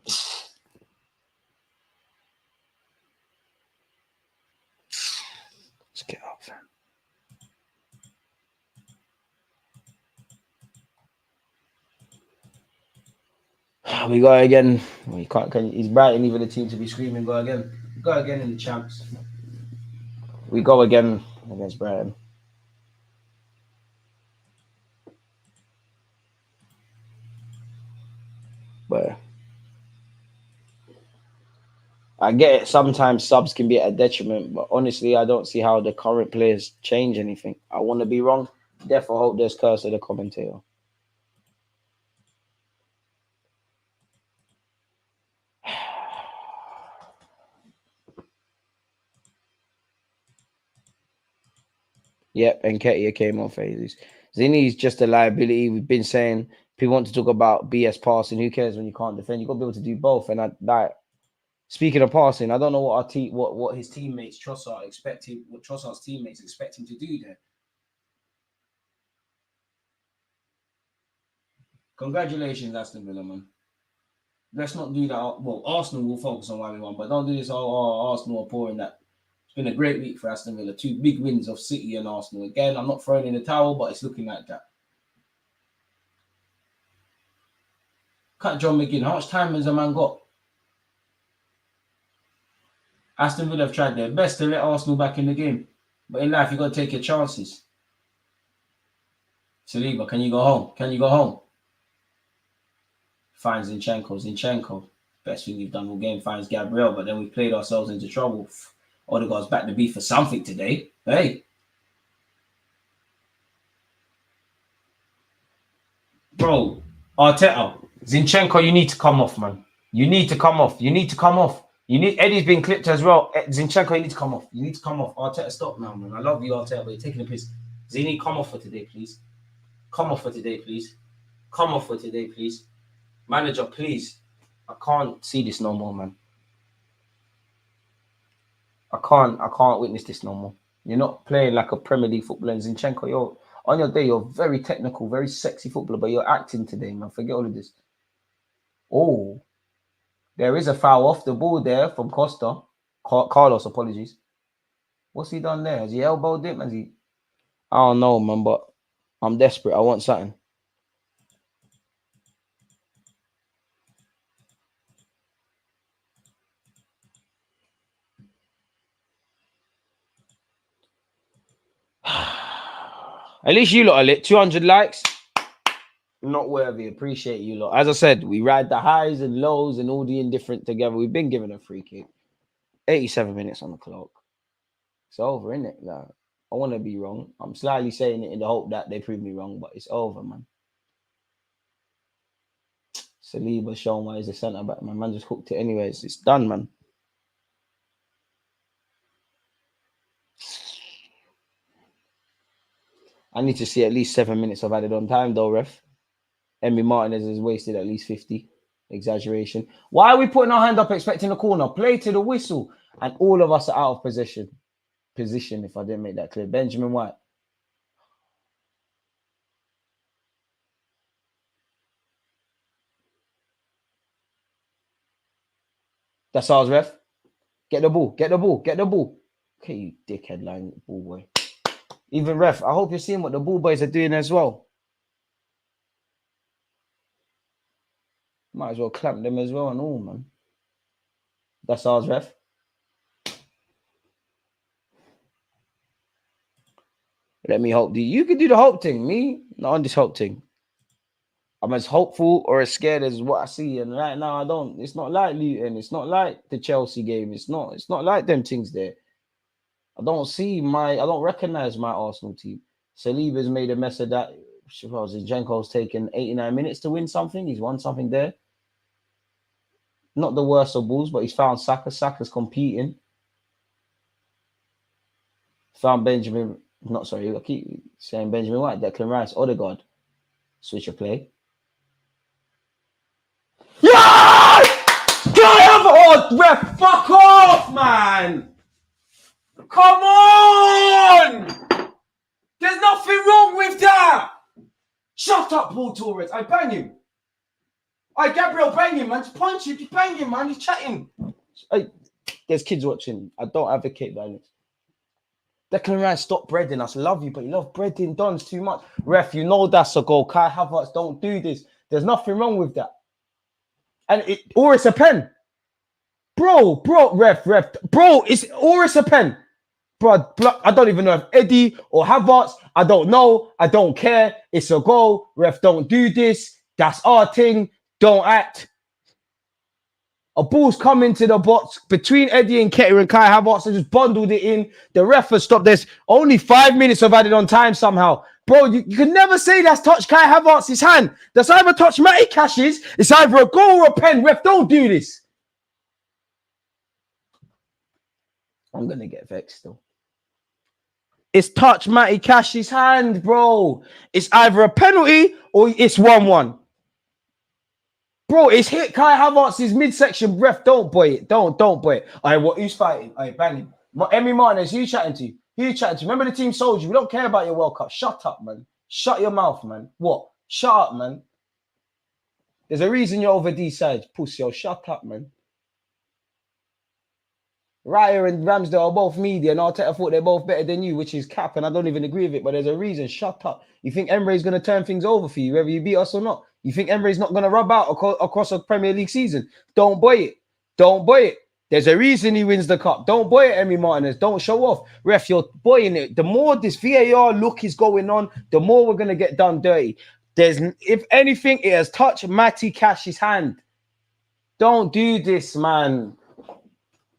Let's get up, fam. We go again. We can't. He's Brighton, even the team to be screaming. Go again. Go again in the champs. We go again against Brighton. But I get it. Sometimes subs can be at a detriment, but honestly, I don't see how the current players change anything. I want to be wrong. Therefore, hope there's curse of the commentator. Yep, and Ketia came off phases. Zinni's just a liability. We've been saying people want to talk about BS passing. Who cares when you can't defend? You've got to be able to do both. And speaking of passing, I don't know what his teammates Trossard expected, what Trossard's teammates expect him to do there. Congratulations, Aston Villa, man. Let's not do that. Well, Arsenal will focus on why we won, but don't do this. Arsenal are pouring that. It's been a great week for Aston Villa. 2 big wins of City and Arsenal. Again, I'm not throwing in the towel, but it's looking like that. Cut John McGinn. How much time has a man got? Aston Villa have tried their best to let Arsenal back in the game. But in life, you've got to take your chances. Saliba, can you go home? Can you go home? Finds Zinchenko. Best thing we've done all game. Finds Gabriel, but then we played ourselves into trouble. Odegaard's back to be for something today. Hey. Bro, Arteta, Zinchenko, you need to come off, man. You need to come off. Eddie's been clipped as well. Zinchenko, you need to come off. You need to come off. Arteta, stop now, man. I love you, Arteta, but you're taking a piss. Zini, come off for today, please. Come off for today, please. Come off for today, please. Manager, please. I can't see this no more, man. I can't witness this no more. You're not playing like a Premier League footballer. And Zinchenko, you're on your day, you're very technical, very sexy footballer, but you're acting today, man. Forget all of this. Oh, there is a foul off the ball there from Costa. Carlos, apologies. What's he done there? Has he elbowed him? Has he? I don't know, man, but I'm desperate. I want something. At least you lot are lit. 200 likes. Not worthy. Appreciate you lot. As I said, we ride the highs and lows and all the indifferent together. We've been given a free kick. 87 minutes on the clock. It's over, isn't it? Like, I want to be wrong. I'm slightly saying it in the hope that they prove me wrong, but it's over, man. Saliba showing why he's a centre back. My man just hooked it anyways. It's done, man. I need to see at least 7 minutes of added on time, though, ref. Emi Martinez has wasted at least 50. Exaggeration. Why are we putting our hand up expecting a corner? Play to the whistle. And all of us are out of position, if I didn't make that clear. Benjamin White. That's ours, ref. Get the ball. Get the ball. Get the ball. Okay, you dickhead line ball boy. Even ref, I hope you're seeing what the ball boys are doing as well. Might as well clamp them as well and all, man. That's ours, ref. Let me hope. You can do the hope thing. Me, not on this hope thing. I'm as hopeful or as scared as what I see. And right now, I don't. It's not like Luton. It's not like the Chelsea game. It's not like them things there. I don't recognize my Arsenal team. Saliba's made a mess of that. Zinchenko's taken 89 minutes to win something. He's won something there. Not the worst of balls, but he's found Saka. Saka's competing. Found Benjamin. Not sorry, I keep saying Benjamin White, Declan Rice, Odegaard. Switch of play. Yeah! Oh, ref, fuck off, man! Come on! There's nothing wrong with that! Shut up, Paul Torres. I bang him. Gabriel, bang him, man. Just punch him. Just bang him, man. He's chatting. There's kids watching. I don't advocate violence. Declan Rice, stop breading us. Love you, but you love breading Dons too much. Ref, you know that's a goal. Kai Havertz, don't do this. There's nothing wrong with that. Or it's a pen. Bro, ref. Bro, it's a pen. Bro, I don't even know if Eddie or Havertz. I don't know. I don't care. It's a goal. Ref, don't do this. That's our thing. Don't act. A ball's come into the box between Eddie and Ketter and Kai Havertz and just bundled it in. The ref has stopped this. Only 5 minutes of added on time somehow. Bro, you can never say that's touched Kai Havertz's hand. That's either touched Matty Cash's. It's either a goal or a pen. Ref, don't do this. I'm going to get vexed still. It's touched Matty Cash's hand, bro. It's either a penalty or it's 1-1. Bro, it's hit Kai Havertz's midsection. Ref, don't boy it. Don't boy it. All right, who's fighting? All right, bang him. Emi Martinez, who you chatting to? Remember the team sold you. We don't care about your World Cup. Shut up, man. Shut your mouth, man. What? Shut up, man. There's a reason you're over these sides. Pussy, shut up, man. Raya and Ramsdale are both media, and Arteta thought they're both better than you, which is cap, and I don't even agree with it, but there's a reason. Shut up. You think Emery's going to turn things over for you, whether you beat us or not? You think Emery's not going to rub out across a Premier League season? Don't boy it. Don't boy it. There's a reason he wins the cup. Don't boy it, Emi Martinez. Don't show off. Ref, you're boying it. The more this VAR look is going on, the more we're going to get done dirty. If anything, it has touched Matty Cash's hand. Don't do this, man.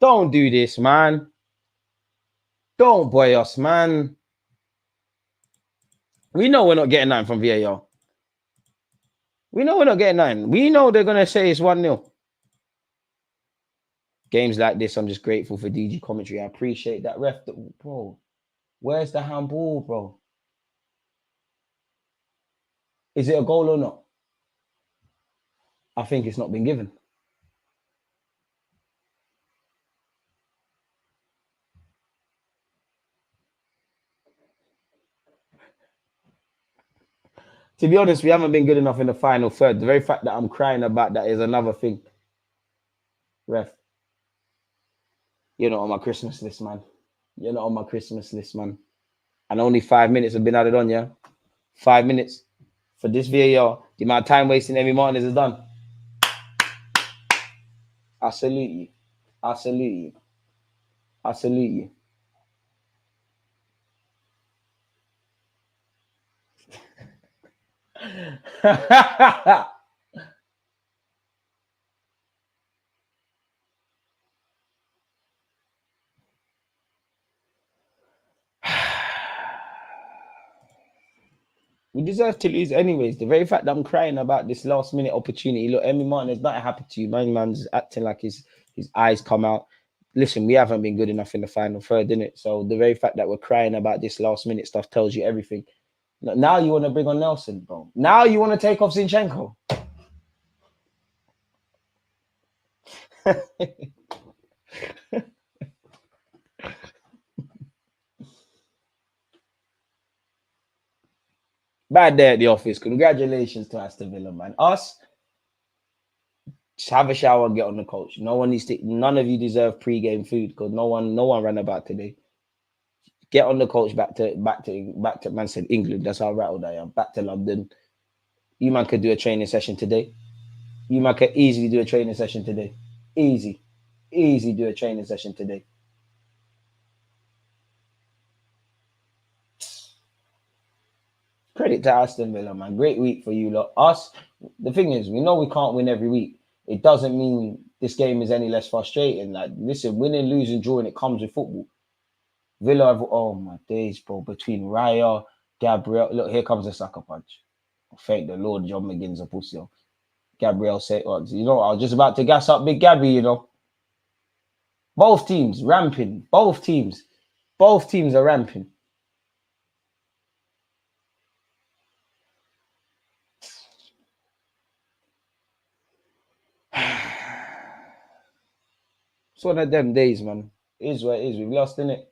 Don't do this, man. Don't boy us, man. We know we're not getting nothing from VAR. We know we're not getting nothing. We know they're going to say it's 1-0. Games like this, I'm just grateful for DG commentary. I appreciate that. Ref, bro, where's the handball, bro? Is it a goal or not? I think it's not been given. To be honest, we haven't been good enough in the final third. The very fact that I'm crying about that is another thing. Ref, you're not on my Christmas list, man. You're not on my Christmas list, man. And only 5 minutes have been added on, yeah? 5 minutes for this VAR. The amount of time wasting Emi Martinez is done. I salute you. I salute you. I salute you. We deserve to lose anyways. The very fact that I'm crying about this last minute opportunity. Look, Emi Martin is not happy to you. My man's acting like his eyes come out. Listen, we haven't been good enough in the final third, innit? So the very fact that we're crying about this last minute stuff tells you everything. Now you want to bring on Nelson, bro. Now you want to take off Zinchenko. Bad day at the office. Congratulations to Aston Villa, man. Us, just have a shower and get on the coach. No one needs to. None of you deserve pre-game food because no one ran about today. Get on the coach back to man said England. That's how rattled I am. Back to London. You man could do a training session today. You man could easily do a training session today. Easy do a training session today. Credit to Aston Villa, man. Great week for you lot. Us, the thing is, we know we can't win every week. It doesn't mean this game is any less frustrating. Like, listen, winning, losing, drawing, it comes with football. Villa, oh my days, bro. Between Raya, Gabriel, look, here comes the sucker punch. Thank the Lord, John McGinn's a pussy. Gabriel said, oh, you know, I was just about to gas up Big Gabby, you know. Both teams ramping. Both teams are ramping. It's one of them days, man. It is what it is. We've lost, innit?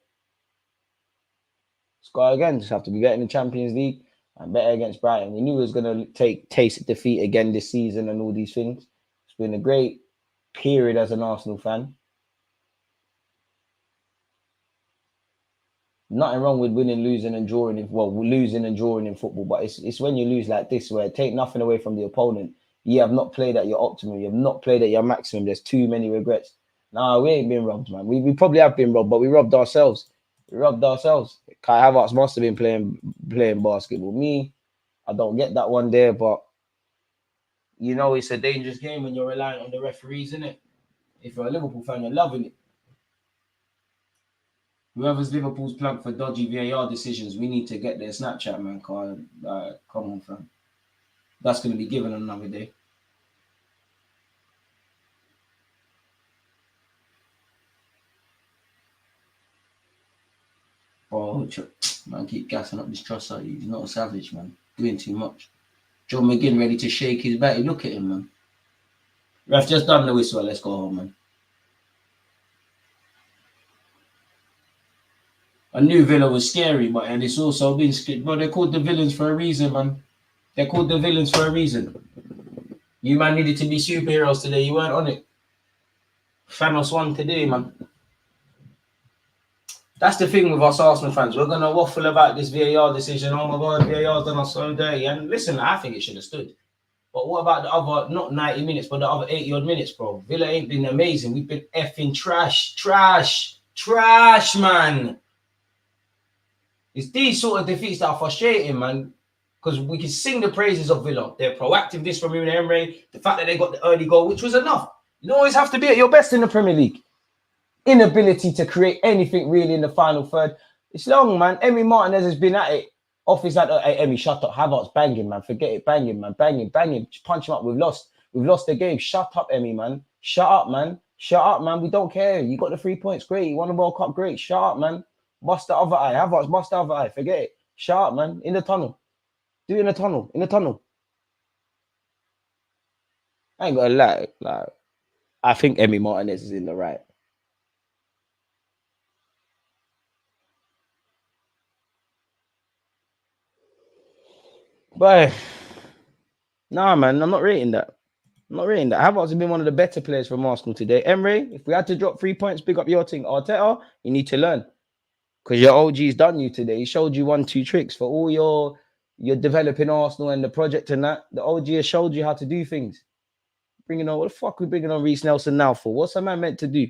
Let's go again. Just have to be better in the Champions League and better against Brighton. We knew we was going to taste defeat again this season and all these things. It's been a great period as an Arsenal fan. Nothing wrong with winning, losing, and drawing. Losing and drawing in football, but it's when you lose like this, where take nothing away from the opponent. You have not played at your optimum. You have not played at your maximum. There's too many regrets. Nah, we ain't been robbed, man. We probably have been robbed, but we robbed ourselves. We robbed ourselves. Kai Havertz must have been playing basketball. Me, I don't get that one there, but you know it's a dangerous game when you're relying on the referees, isn't it? If you're a Liverpool fan, you're loving it. Whoever's Liverpool's plug for dodgy VAR decisions, we need to get their Snapchat, man. Come on, fam. That's going to be given another day. Oh, man, keep gassing up this Trossard. He's not a savage, man. Doing too much. John McGinn ready to shake his batty. Look at him, man. Ref just done the whistle. Let's go home, man. I knew Villa was scary, and it's also been scary. But they're called the villains for a reason, man. They're called the villains for a reason. You, man, needed to be superheroes today. You weren't on it. Thanos won today, man. That's the thing with us Arsenal fans. We're going to waffle about this VAR decision. Oh, my God, VAR's done us so dirty. And listen, I think it should have stood. But what about the other, not 90 minutes, but the other 80-odd minutes, bro? Villa ain't been amazing. We've been effing trash, man. It's these sort of defeats that are frustrating, man. Because we can sing the praises of Villa. Their proactiveness from UNAI Emery, the fact that they got the early goal, which was enough. You always have to be at your best in the Premier League. Inability to create anything really in the final third. It's long, man. Emi Martinez has been at it. Off his like, hey, Emi, shut up. Havertz banging, man. Forget it. Banging, man. Banging. Just punch him up. We've lost the game. Shut up, Emi, man. Shut up, man. We don't care. You got the 3 points. Great. You won the World Cup. Great. Shut up, man. Bust the other eye. Havertz, bust the other eye. Forget it. Shut up, man. In the tunnel. Do it in the tunnel. In the tunnel. I ain't gonna lie. Like, I think Emi Martinez is in the right. But Nah, man, I'm not rating that. I'm not rating that. Havertz has been one of the better players from Arsenal today. Emery, if we had to drop 3 points, pick up your thing. Arteta, you need to learn. Because your OG's done you today. He showed you 1-2 tricks for all your developing Arsenal and the project and that. The OG has showed you how to do things. Bringing on, what the fuck are we bringing on Reece Nelson now for? What's a man meant to do?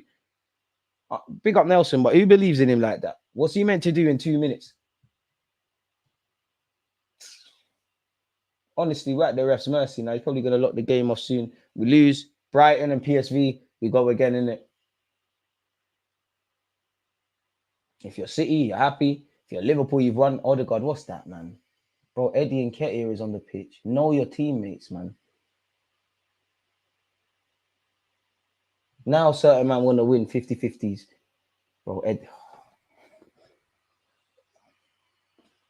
Big up Nelson, but who believes in him like that? What's he meant to do in 2 minutes? Honestly, we're at the ref's mercy now. He's probably going to lock the game off soon. We lose. Brighton and PSV, we go again, innit? If you're City, you're happy. If you're Liverpool, you've won. Odegaard, what's that, man? Bro, Eddie Nketiah is on the pitch. Know your teammates, man. Now certain man want to win 50-50s. Bro,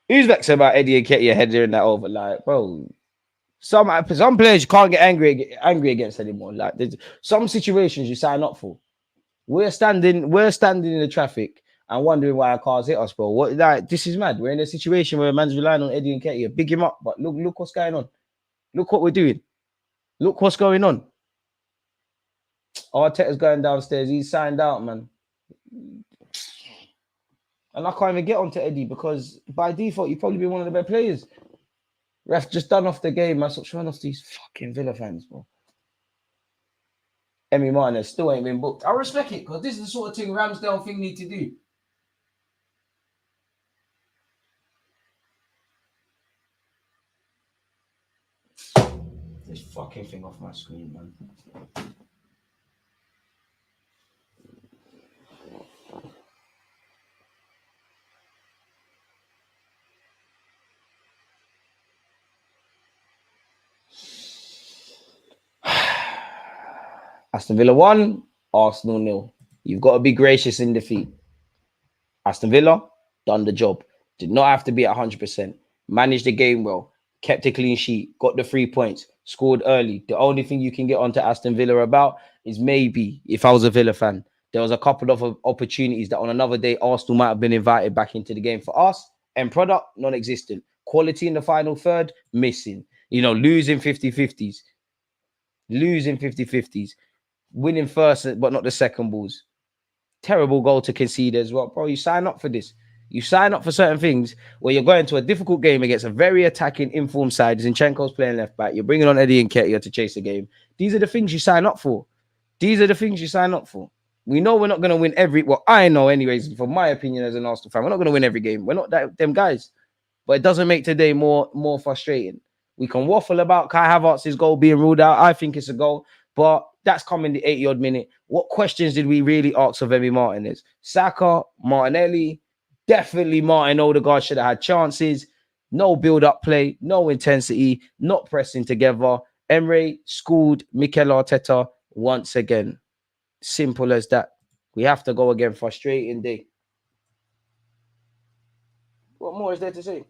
who's vexed about Eddie Nketiah heading that over? Like, bro, some players you can't get angry against anymore. Like, there's some situations you sign up for. We're standing in the traffic and wondering why our cars hit us, bro. What, like, this is mad. We're in a situation where a man's relying on Eddie Nketiah. Big him up, but look what's going on. Look what we're doing. Look what's going on. Arteta's going downstairs. He's signed out, man. And I can't even get onto Eddie because by default, you've probably been one of the better players. Ref just done off the game. Man, stop showing off these fucking Villa fans, bro. Emi Martinez still ain't been booked. I respect it because this is the sort of thing Ramsdale thing need to do. This fucking thing off my screen, man. Aston Villa 1, Arsenal 0. You've got to be gracious in defeat. Aston Villa, done the job. Did not have to be at 100%. Managed the game well. Kept a clean sheet. Got the 3 points. Scored early. The only thing you can get onto Aston Villa about is maybe, if I was a Villa fan, there was a couple of opportunities that on another day, Arsenal might have been invited back into the game. For us, end product, non-existent. Quality in the final third, missing. You know, losing 50-50s. Losing 50-50s. Winning first, but not the second balls. Terrible goal to concede as well. Bro, you sign up for this. You sign up for certain things where you're going to a difficult game against a very attacking, informed side. Zinchenko's playing left back. You're bringing on Eddie Nketiah to chase the game. These are the things you sign up for. These are the things you sign up for. We know we're not going to win every... Well, I know anyways, from my opinion as an Arsenal fan, we're not going to win every game. We're not them guys. But it doesn't make today more frustrating. We can waffle about Kai Havertz's goal being ruled out. I think it's a goal. But that's coming the 80-odd minute. What questions did we really ask of Emi Martinez? Saka, Martinelli, definitely Martin Odegaard should have had chances. No build-up play, no intensity, not pressing together. Emery schooled Mikel Arteta once again. Simple as that. We have to go again. Frustrating day. What more is there to say?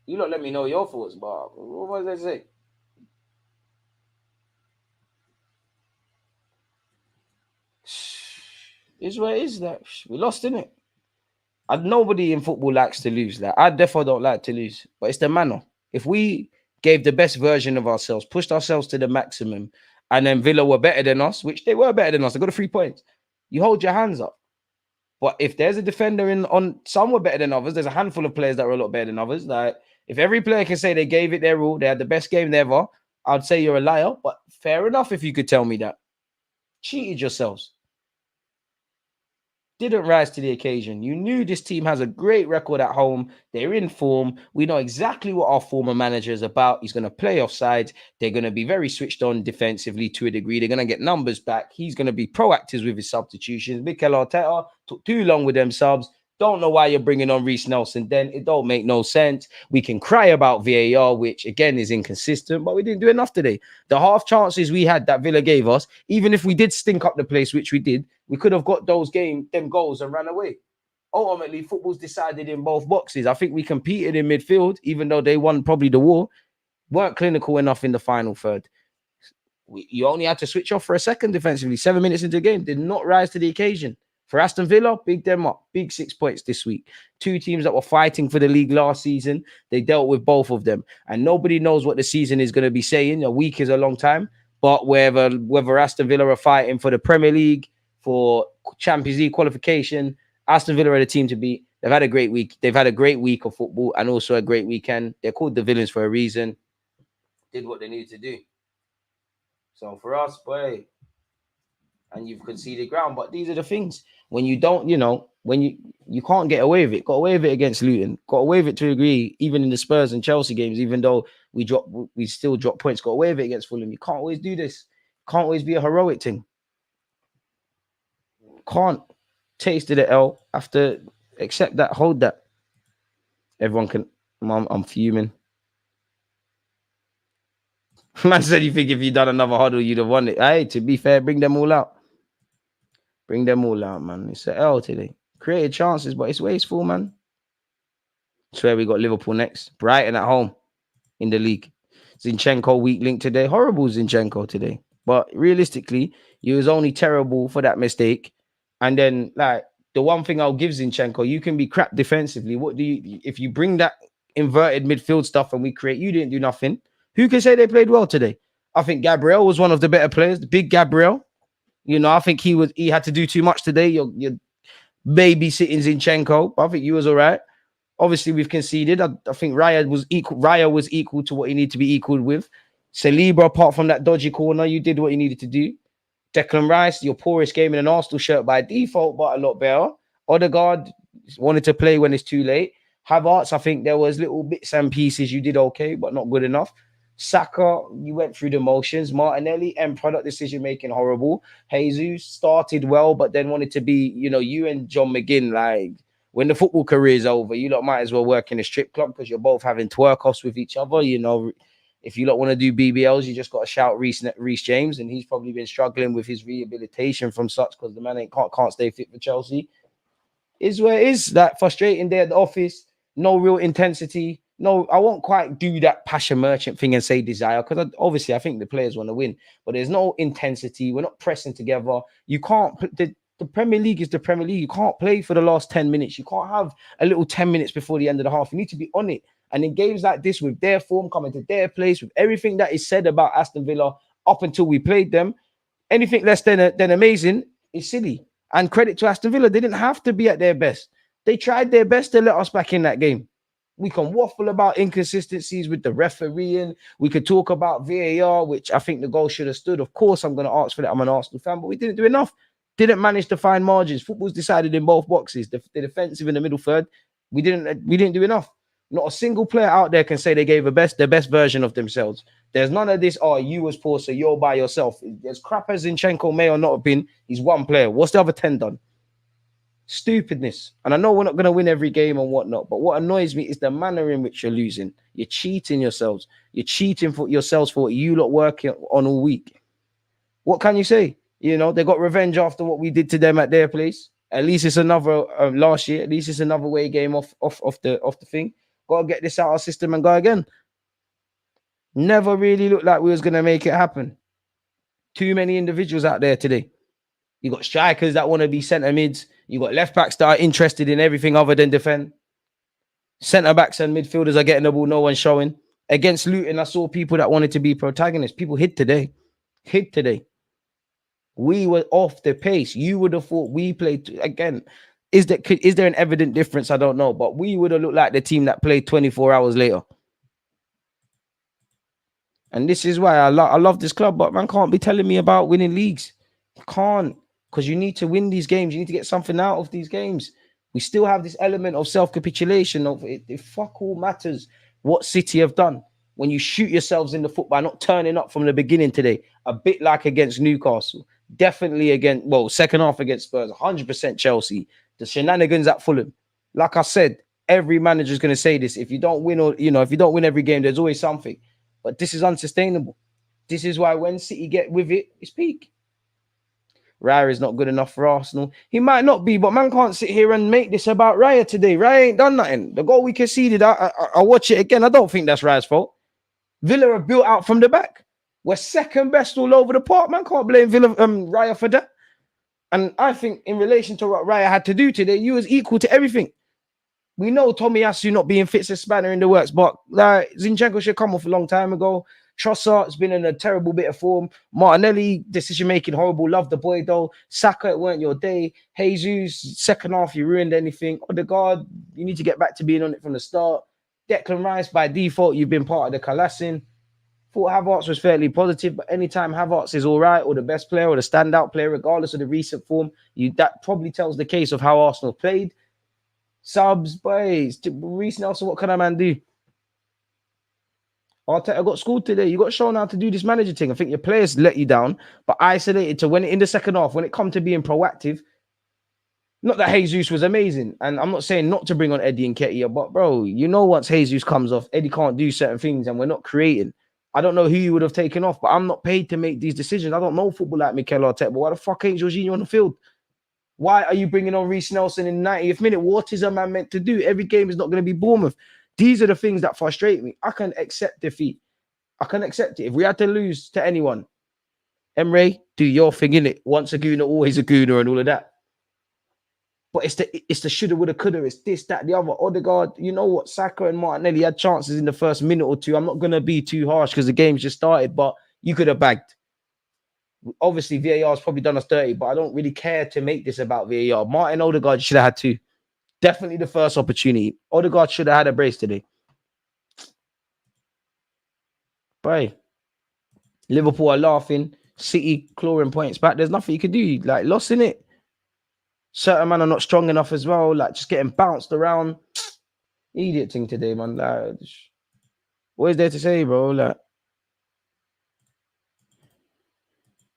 You don't let me know your thoughts, but what more is there to say? Is where it is that we lost, innit? And nobody in football likes to lose. Like, I definitely don't like to lose, but it's the manner. If we gave the best version of ourselves, pushed ourselves to the maximum, and then Villa were better than us, which they were better than us, they got the 3 points. You hold your hands up. But if there's a defender on some were better than others, there's a handful of players that were a lot better than others. Like, if every player can say they gave it their all, they had the best game ever, I'd say you're a liar. But fair enough if you could tell me that. Cheated yourselves. Didn't rise to the occasion. You knew this team has a great record at home. They're in form. We know exactly what our former manager is about. He's going to play offside. They're going to be very switched on defensively to a degree. They're going to get numbers back. He's going to be proactive with his substitutions. Mikel Arteta took too long with them subs. Don't know why you're bringing on Reece Nelson then. It don't make no sense. We can cry about VAR, which again is inconsistent, but we didn't do enough today. The half chances we had that Villa gave us, even if we did stink up the place, which we did, we could have got them goals and ran away. Ultimately, football's decided in both boxes. I think we competed in midfield, even though they won probably the war. Weren't clinical enough in the final third. You only had to switch off for a second defensively. 7 minutes into the game. Did not rise to the occasion. For Aston Villa, big them up. Big 6 points this week. Two teams that were fighting for the league last season. They dealt with both of them. And nobody knows what the season is going to be saying. A week is a long time. But whether Aston Villa are fighting for the Premier League, for Champions League qualification, Aston Villa are the team to beat. They've had a great week. They've had a great week of football and also a great weekend. They're called the Villains for a reason. Did what they needed to do. So for us, boy, and you've conceded ground. But these are the things. When you don't, when you can't get away with it. Got away with it against Luton. Got away with it to a degree, even in the Spurs and Chelsea games, even though we still drop points. Got away with it against Fulham. You can't always do this. Can't always be a heroic thing. Can't taste the L. Have to accept that, hold that. Everyone can. I'm fuming. Man said you think if you done another huddle, you'd have won it. Hey, to be fair, bring them all out. Bring them all out, man. It's an L today. Created chances, but it's wasteful, man. Swear we got Liverpool next. Brighton at home in the league. Zinchenko weak link today. Horrible Zinchenko today. But realistically, he was only terrible for that mistake. And then, like, the one thing I'll give Zinchenko, you can be crap defensively. If you bring that inverted midfield stuff and we create, you didn't do nothing. Who can say they played well today? I think Gabriel was one of the better players. The big Gabriel. I think he had to do too much today. You're babysitting Zinchenko. I think you was all right. Obviously, we've conceded. I think Raya was equal to what he needed to be equal with. Saliba, apart from that dodgy corner, you did what you needed to do. Declan Rice, your poorest game in an Arsenal shirt by default, but a lot better. Odegaard wanted to play when it's too late. Havertz, I think there was little bits and pieces you did okay, but not good enough. Saka, you went through the motions. Martinelli, end product decision-making, horrible. Jesus started well, but then wanted to be, you and John McGinn, like, when the football career is over, you lot might as well work in a strip club because you're both having twerk-offs with each other. If you lot want to do BBLs, you just got to shout Reece James, and he's probably been struggling with his rehabilitation from such because the man can't stay fit for Chelsea. Is where it is. That frustrating day at the office, no real intensity. No, I won't quite do that passion merchant thing and say desire because obviously I think the players want to win, but there's no intensity. We're not pressing together. You can't. The Premier League is the Premier League. You can't play for the last 10 minutes. You can't have a little 10 minutes before the end of the half. You need to be on it. And in games like this, with their form coming to their place, with everything that is said about Aston Villa up until we played them, anything less than amazing is silly. And credit to Aston Villa, they didn't have to be at their best. They tried their best to let us back in that game. We can waffle about inconsistencies with the refereeing. We could talk about VAR, which I think the goal should have stood. Of course, I'm going to ask for that. I'm an Arsenal fan, but we didn't do enough. Didn't manage to find margins. Football's decided in both boxes. The defensive and the middle third, we didn't do enough. Not a single player out there can say they gave the best version of themselves. There's none of this, you was poor, so you're by yourself. As crap as Zinchenko may or not have been, he's one player. What's the other 10 done? Stupidness. And I know we're not going to win every game and whatnot, but what annoys me is the manner in which you're losing. You're cheating yourselves. You're cheating for yourselves for what you lot working on all week. What can you say? They got revenge after what we did to them at their place. At least it's another last year. At least it's another away game off the thing. Got to get this out of our system and go again. Never really looked like we was going to make it happen. Too many individuals out there today. You got strikers that want to be centre mids. You got left backs that are interested in everything other than defend. Centre backs and midfielders are getting the ball, no one's showing. Against Luton, I saw people that wanted to be protagonists. People hid today. We were off the pace. You would have thought we played again. Is there an evident difference? I don't know, but we would have looked like the team that played 24 hours later. And this is why I love this club, but man can't be telling me about winning leagues. You can't, because you need to win these games. You need to get something out of these games. We still have this element of self-capitulation of it fuck all matters what City have done. When you shoot yourselves in the foot by not turning up from the beginning today, a bit like against Newcastle, definitely second half against Spurs, 100% Chelsea, the shenanigans at Fulham. Like I said, every manager is going to say this. If you don't win if you don't win every game, there's always something. But this is unsustainable. This is why when City get with it, it's peak. Raya is not good enough for Arsenal. He might not be, but man can't sit here and make this about Raya today. Raya ain't done nothing. The goal we conceded, I watch it again. I don't think that's Raya's fault. Villa are built out from the back. We're second best all over the park. Man can't blame Raya for that. And I think in relation to what Raya had to do today, you was equal to everything. We know Tomiyasu not being fit's a spanner in the works, but Zinchenko should come off a long time ago. Trossard's been in a terrible bit of form. Martinelli, decision-making horrible. Love the boy, though. Saka, it weren't your day. Jesus, second half, you ruined anything. Odegaard, you need to get back to being on it from the start. Declan Rice, by default, you've been part of the Kalassin. Thought Havertz was fairly positive, but anytime Havertz is all right, or the best player, or the standout player, regardless of the recent form, that probably tells the case of how Arsenal played. Subs, boys. Reece Nelson, what can a man do? Arteta got schooled today. You got shown how to do this manager thing. I think your players let you down, but isolated to when in the second half, when it come to being proactive, not that Jesus was amazing. And I'm not saying not to bring on Eddie and Nketiah, but bro, you know, once Jesus comes off, Eddie can't do certain things and we're not creating. I don't know who you would have taken off, but I'm not paid to make these decisions. I don't know football like Mikel Arteta, but why the fuck ain't Jorginho on the field? Why are you bringing on Reece Nelson in the 90th minute? What is a man meant to do? Every game is not going to be Bournemouth. These are the things that frustrate me. I can accept defeat. I can accept it. If we had to lose to anyone, Emre, do your thing, innit? Once a Gooner, always a Gooner and all of that. But it's the shoulda, woulda, coulda. It's this, that, the other. Odegaard, you know what? Saka and Martinelli had chances in the first minute or two. I'm not going to be too harsh because the game's just started, but you could have bagged. Obviously, VAR has probably done us dirty, but I don't really care to make this about VAR. Martin Odegaard should have had two. Definitely the first opportunity. Odegaard should have had a brace today. Bye. Liverpool are laughing. City clawing points back. There's nothing you can do. Like, lost in it. Certain men are not strong enough as well. Like, just getting bounced around. Idiot thing today, man. Like, what is there to say, bro? Like,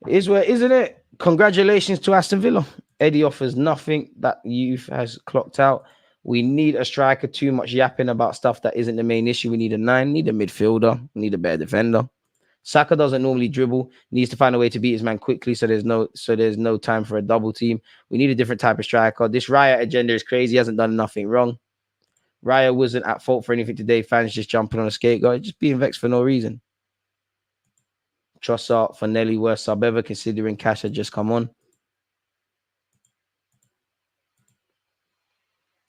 it is where, isn't it? Congratulations to Aston Villa. Eddie offers nothing. That youth has clocked out. We need a striker. Too much yapping about stuff that isn't the main issue. We need a 9. Need a midfielder. Need a better defender. Saka doesn't normally dribble. Needs to find a way to beat his man quickly. So there's no time for a double team. We need a different type of striker. This Raya agenda is crazy. He hasn't done nothing wrong. Raya wasn't at fault for anything today. Fans just jumping on a scapegoat, just being vexed for no reason. Trossard for Nelly, worst sub ever, considering Cash had just come on.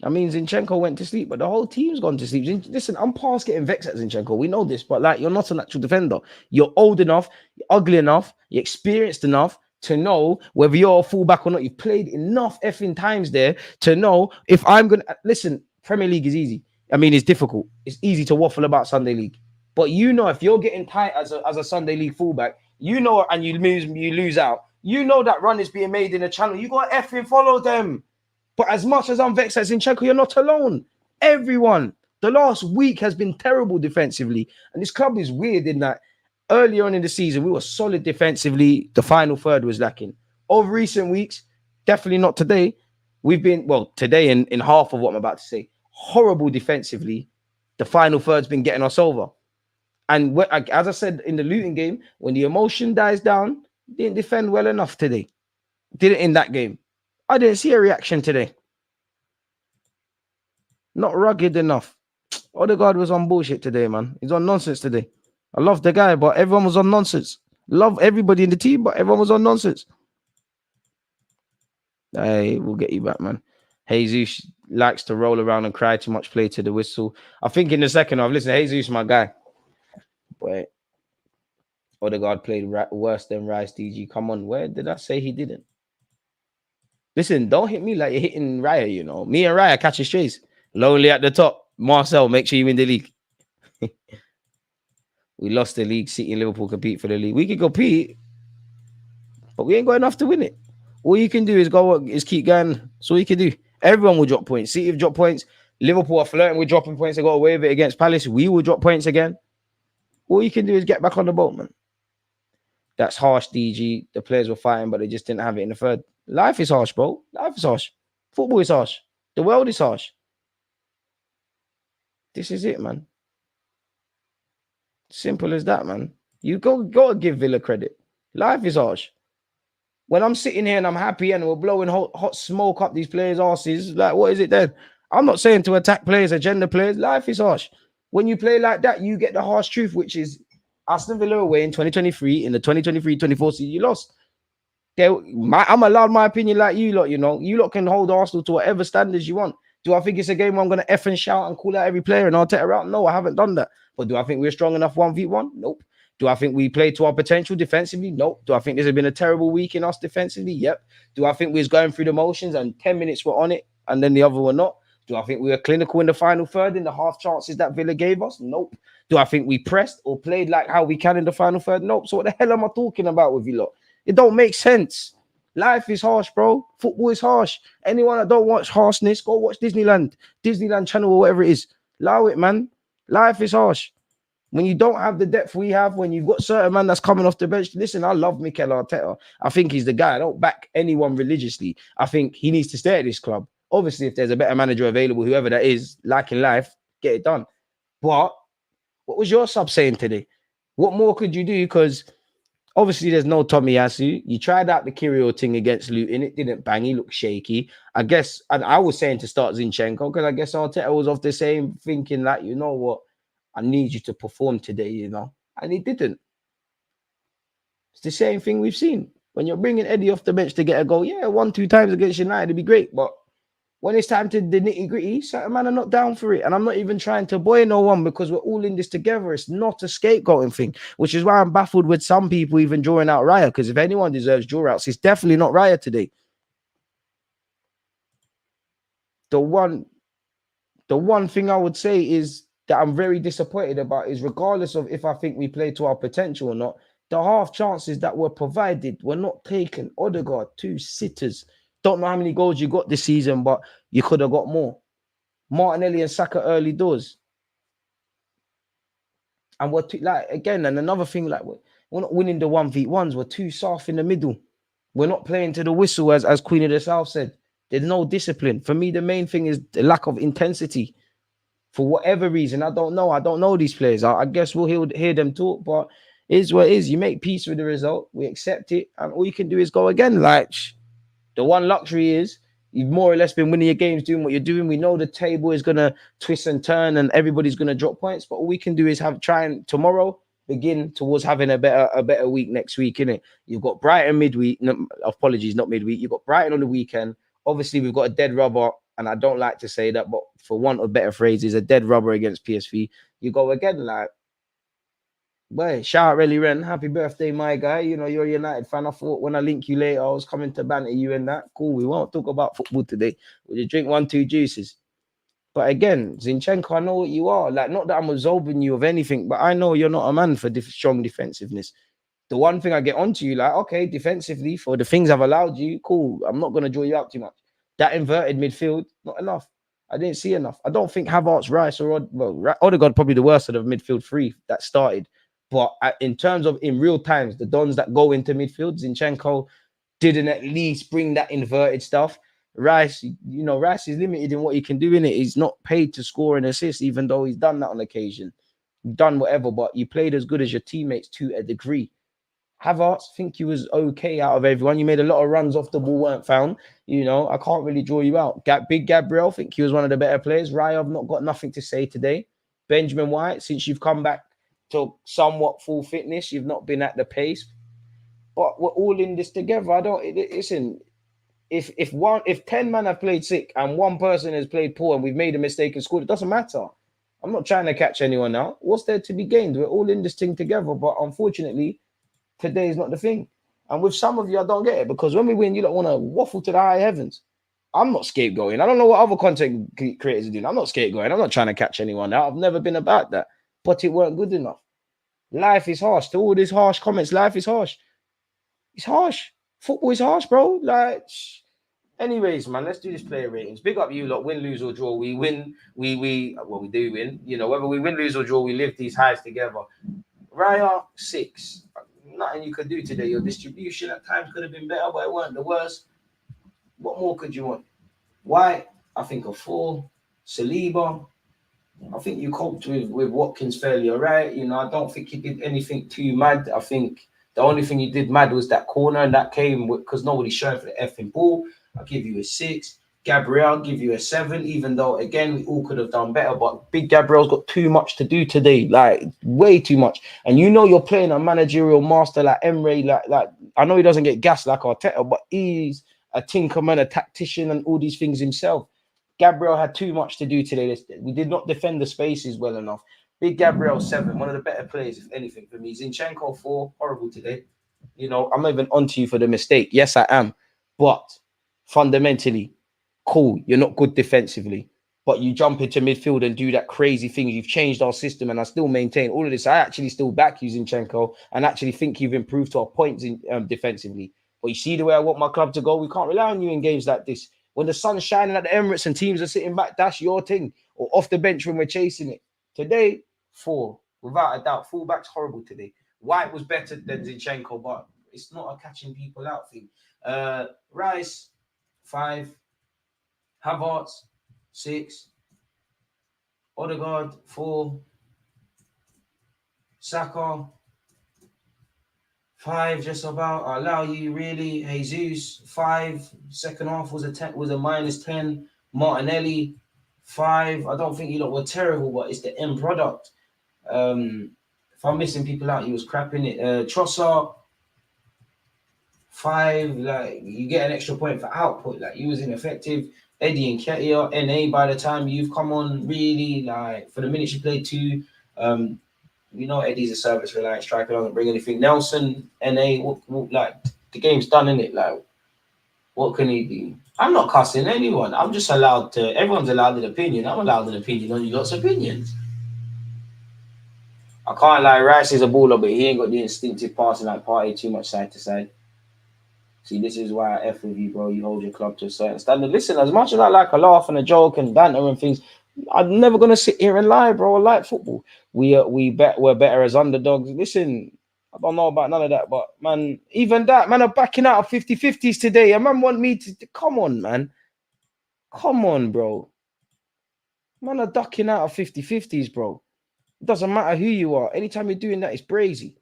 I mean, Zinchenko went to sleep, but the whole team's gone to sleep. Listen, I'm past getting vexed at Zinchenko. We know this, but like, you're not a natural defender. You're old enough, you're ugly enough, you're experienced enough to know whether you're a fullback or not. You've played enough effing times there to know if I'm going to... Listen, Premier League is easy. I mean, it's difficult. It's easy to waffle about Sunday League. But you know, if you're getting tight as a Sunday League fullback, you know, and you lose out, you know that run is being made in the channel. You got to effing follow them. But as much as I'm vexed at Zinchenko, you're not alone. Everyone. The last week has been terrible defensively. And this club is weird in that earlier on in the season, we were solid defensively. The final third was lacking. Over recent weeks, definitely not today. We've been, well, today in half of what I'm about to say, horrible defensively. The final third's been getting us over. And as I said in the Luton game, when the emotion dies down, didn't defend well enough today. Didn't in that game. I didn't see a reaction today. Not rugged enough. Odegaard was on bullshit today, man. He's on nonsense today. I love the guy, but everyone was on nonsense. Love everybody in the team, but everyone was on nonsense. Hey, we'll get you back, man. Jesus likes to roll around and cry too much, play to the whistle. I think in the second half, listen, Jesus, my guy. Wait. Odegaard played worse than Rice, DG. Come on, where did I say he didn't? Listen, don't hit me like you're hitting Raya, you know. Me and Raya catching strays. Lonely at the top. Marcel, make sure you win the league. We lost the league. City and Liverpool compete for the league. We can compete, but we ain't got enough to win it. All you can do is keep going. That's all you can do. Everyone will drop points. City have dropped points. Liverpool are flirting with dropping points. They got away with it against Palace. We will drop points again. All you can do is get back on the boat, man. That's harsh, DG. The players were fighting, but they just didn't have it in the third. Life is harsh, bro. Life is harsh. Football is harsh. The world is harsh. This is it, man. Simple as that, man. You got to give Villa credit. Life is harsh. When I'm sitting here and I'm happy and we're blowing hot smoke up these players' asses, like, what is it then? I'm not saying to attack players, agenda players. Life is harsh. When you play like that, you get the harsh truth, which is Aston Villa away in 2023, in the 2023-24 season, you lost. Okay, I'm allowed my opinion like you lot, you know. You lot can hold Arsenal to whatever standards you want. Do I think it's a game where I'm going to F and shout and call out every player and Arteta out? No, I haven't done that. But do I think we're strong enough 1v1? Nope. Do I think we played to our potential defensively? Nope. Do I think this has been a terrible week in us defensively? Yep. Do I think we was going through the motions and 10 minutes were on it and then the other were not? Do I think we were clinical in the final third in the half chances that Villa gave us? Nope. Do I think we pressed or played like how we can in the final third? Nope. So what the hell am I talking about with you lot? It don't make sense. Life is harsh, bro. Football is harsh. Anyone that don't watch harshness, go watch Disneyland Channel or whatever it is. Allow it, man. Life is harsh. When you don't have the depth we have, when you've got certain man that's coming off the bench. Listen, I love Mikel Arteta. I think he's the guy. I don't back anyone religiously. I think he needs to stay at this club. Obviously, if there's a better manager available, whoever that is, like in life, get it done. But what was your sub saying today? What more could you do? Because obviously there's no Tomiyasu. You tried out the Kirill thing against Luton. It didn't bang. He looked shaky. I guess, and I was saying to start Zinchenko because I guess Arteta was off the same thinking that, you know what, I need you to perform today, you know. And he didn't. It's the same thing we've seen. When you're bringing Eddie off the bench to get a goal, yeah, 1-2 times against United, it'd be great. But when it's time to the nitty-gritty, certain man are not down for it. And I'm not even trying to boy no one because we're all in this together. It's not a scapegoating thing, which is why I'm baffled with some people even drawing out Raya. Because if anyone deserves draw-outs, it's definitely not Raya today. The one thing I would say is that I'm very disappointed about is regardless of if I think we play to our potential or not, the half chances that were provided were not taken. Odegaard, 2 sitters. Don't know how many goals you got this season, but you could have got more. Martinelli and Saka early doors. And we're again, and another thing, like we're not winning the 1v1s. We're too soft in the middle. We're not playing to the whistle, as Queen of the South said. There's no discipline. For me, the main thing is the lack of intensity. For whatever reason, I don't know. I don't know these players. I guess we'll hear them talk, but it is what it is. You make peace with the result. We accept it. And all you can do is go again. Like, the one luxury is you've more or less been winning your games, doing what you're doing. We know the table is going to twist and turn and everybody's going to drop points. But all we can do is try and tomorrow begin towards having a better week next week, innit? You've got Brighton midweek. No, apologies, not midweek. You've got Brighton on the weekend. Obviously, we've got a dead rubber. And I don't like to say that, but for want of better phrases, a dead rubber against PSV. You go again, like, boy, shout out Relly Wren. Happy birthday, my guy. You know, you're a United fan. I thought when I link you later, I was coming to banter you and that. Cool, we won't talk about football today. We'll just drink 1-2 juices. But again, Zinchenko, I know what you are. Like, not that I'm absolving you of anything, but I know you're not a man for strong defensiveness. The one thing I get onto you, like, okay, defensively, for the things I've allowed you, cool. I'm not going to draw you out too much. That inverted midfield, not enough. I didn't see enough. I don't think Havertz, Rice, or Odegaard probably the worst of the midfield 3 that started. But in terms of in real times, the dons that go into midfield, Zinchenko didn't at least bring that inverted stuff. Rice, you know, Rice is limited in what he can do in it. He's not paid to score and assist, even though he's done that on occasion. Done whatever, but you played as good as your teammates to a degree. Havertz, think he was okay out of everyone. You made a lot of runs off the ball, weren't found. You know, I can't really draw you out. Big Gabriel, think he was one of the better players. Raya, I've not got nothing to say today. Benjamin White, since you've come back to somewhat full fitness, you've not been at the pace. But we're all in this together. Listen, if 10 men have played sick and one person has played poor and we've made a mistake and scored, it doesn't matter. I'm not trying to catch anyone out. What's there to be gained? We're all in this thing together. But unfortunately, today is not the thing. And with some of you, I don't get it because when we win, you don't want to waffle to the high heavens. I'm not scapegoating. I don't know what other content creators are doing. I'm not scapegoating. I'm not trying to catch anyone out. I've never been about that. But it weren't good enough. Life is harsh. To all these harsh comments, life is harsh. It's harsh. Football is harsh, bro. Like, anyways, man, let's do this player ratings. Big up you lot. Win, lose, or draw. We win. We do win. You know, whether we win, lose, or draw, we live these highs together. Raya, 6. Nothing you could do today. Your distribution at times could have been better, but it weren't the worst. What more could you want? White, I think a 4. Saliba, I think you coped with Watkins fairly all right. You know, I don't think you did anything too mad. I think the only thing you did mad was that corner, and that came because nobody's showing for the effing ball. I'll give you a 6. Gabriel, give you a 7, even though, again, we all could have done better. But Big Gabriel's got too much to do today, like way too much. And you know you're playing a managerial master like Emery. Like I know he doesn't get gas like Arteta, but he's a tinkerman, a tactician, and all these things himself. Gabriel had too much to do today. We did not defend the spaces well enough. Big Gabriel 7, one of the better players, if anything, for me. Zinchenko 4, horrible today. You know, I'm not even onto you for the mistake. Yes, I am. But fundamentally, cool, you're not good defensively, but you jump into midfield and do that crazy thing. You've changed our system, and I still maintain all of this. I actually still back you, Zinchenko, and actually think you've improved to a point in defensively. But you see the way I want my club to go. We can't rely on you in games like this. When the sun's shining at the Emirates and teams are sitting back, that's your thing. Or off the bench when we're chasing it. Today, 4, without a doubt. Fullback's horrible today. White was better than Zinchenko, but it's not a catching people out thing. Rice, 5. Havertz, 6. Odegaard, 4. Saka, 5. Just about. I allow you really. Jesus, 5. Second half was a -10. Martinelli, 5. I don't think you lot were terrible, but it's the end product. If I'm missing people out, he was crapping it. Trossard, 5. Like, you get an extra point for output. Like, he was ineffective. Eddie and Ketia, NA, by the time you've come on, really, like, for the minutes you played 2, you know Eddie's a service-reliant striker, doesn't bring anything. Nelson, NA, like, the game's done, innit? Like, what can he do? I'm not cussing anyone. I'm just allowed to, everyone's allowed an opinion. I'm allowed an opinion on you lot's opinions. I can't lie, Rice is a baller, but he ain't got the instinctive passing like Partey too much side to side. See, this is why I F with you, bro. You hold your club to a certain standard. Listen, as much as I like a laugh and a joke and banter and things, I'm never gonna sit here and lie, bro. I like football. We're better as underdogs. Listen, I don't know about none of that, but man, even that, man, are backing out of 50-50s today. A man want me to come on, man. Come on, bro. Man are ducking out of 50-50s, bro. It doesn't matter who you are. Anytime you're doing that, it's brazy.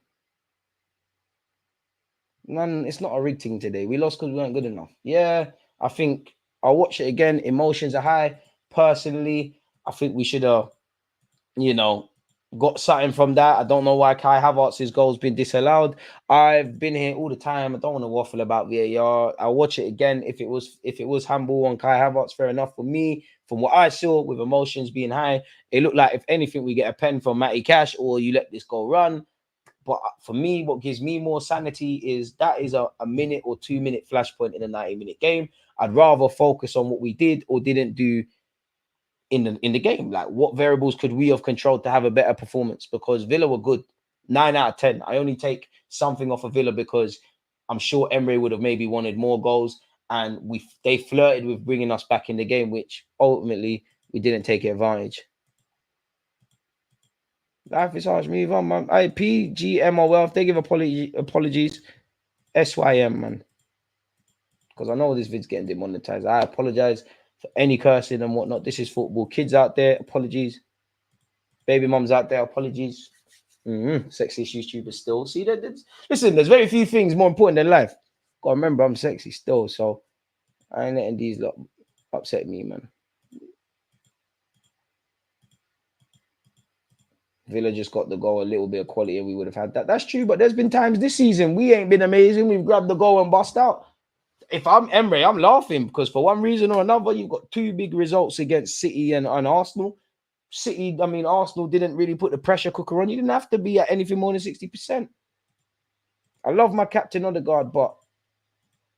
Man, it's not a rigged thing today. We lost because we weren't good enough. Yeah, I think I'll watch it again. Emotions are high. Personally, I think we should have, got something from that. I don't know why Kai Havertz's goal's been disallowed. I've been here all the time. I don't want to waffle about VAR. I'll watch it again. If it was handball on Kai Havertz, fair enough. For me, from what I saw with emotions being high, it looked like if anything, we get a pen from Matty Cash or you let this go run. But for me, what gives me more sanity is that is a minute or 2 minute flashpoint in a 90-minute game. I'd rather focus on what we did or didn't do in the game. Like, what variables could we have controlled to have a better performance? Because Villa were good. 9 out of 10. I only take something off of Villa because I'm sure Emery would have maybe wanted more goals, and they flirted with bringing us back in the game, which ultimately we didn't take advantage. Life is harsh. Move on, man. PGMOL. If they give apologies, SYM, man. Because I know this vid's getting demonetized. I apologize for any cursing and whatnot. This is football. Kids out there, apologies. Baby mums out there, apologies. Sexiest YouTuber still. See, listen, there's very few things more important than life. Gotta remember, I'm sexy still, so I ain't letting these lot upset me, man. Villa just got the goal, a little bit of quality, and we would have had that. That's true, but there's been times this season we ain't been amazing. We've grabbed the goal and bust out. If I'm Emery, I'm laughing because for one reason or another, you've got 2 big results against City and Arsenal. Arsenal didn't really put the pressure cooker on. You didn't have to be at anything more than 60%. I love my captain Odegaard, but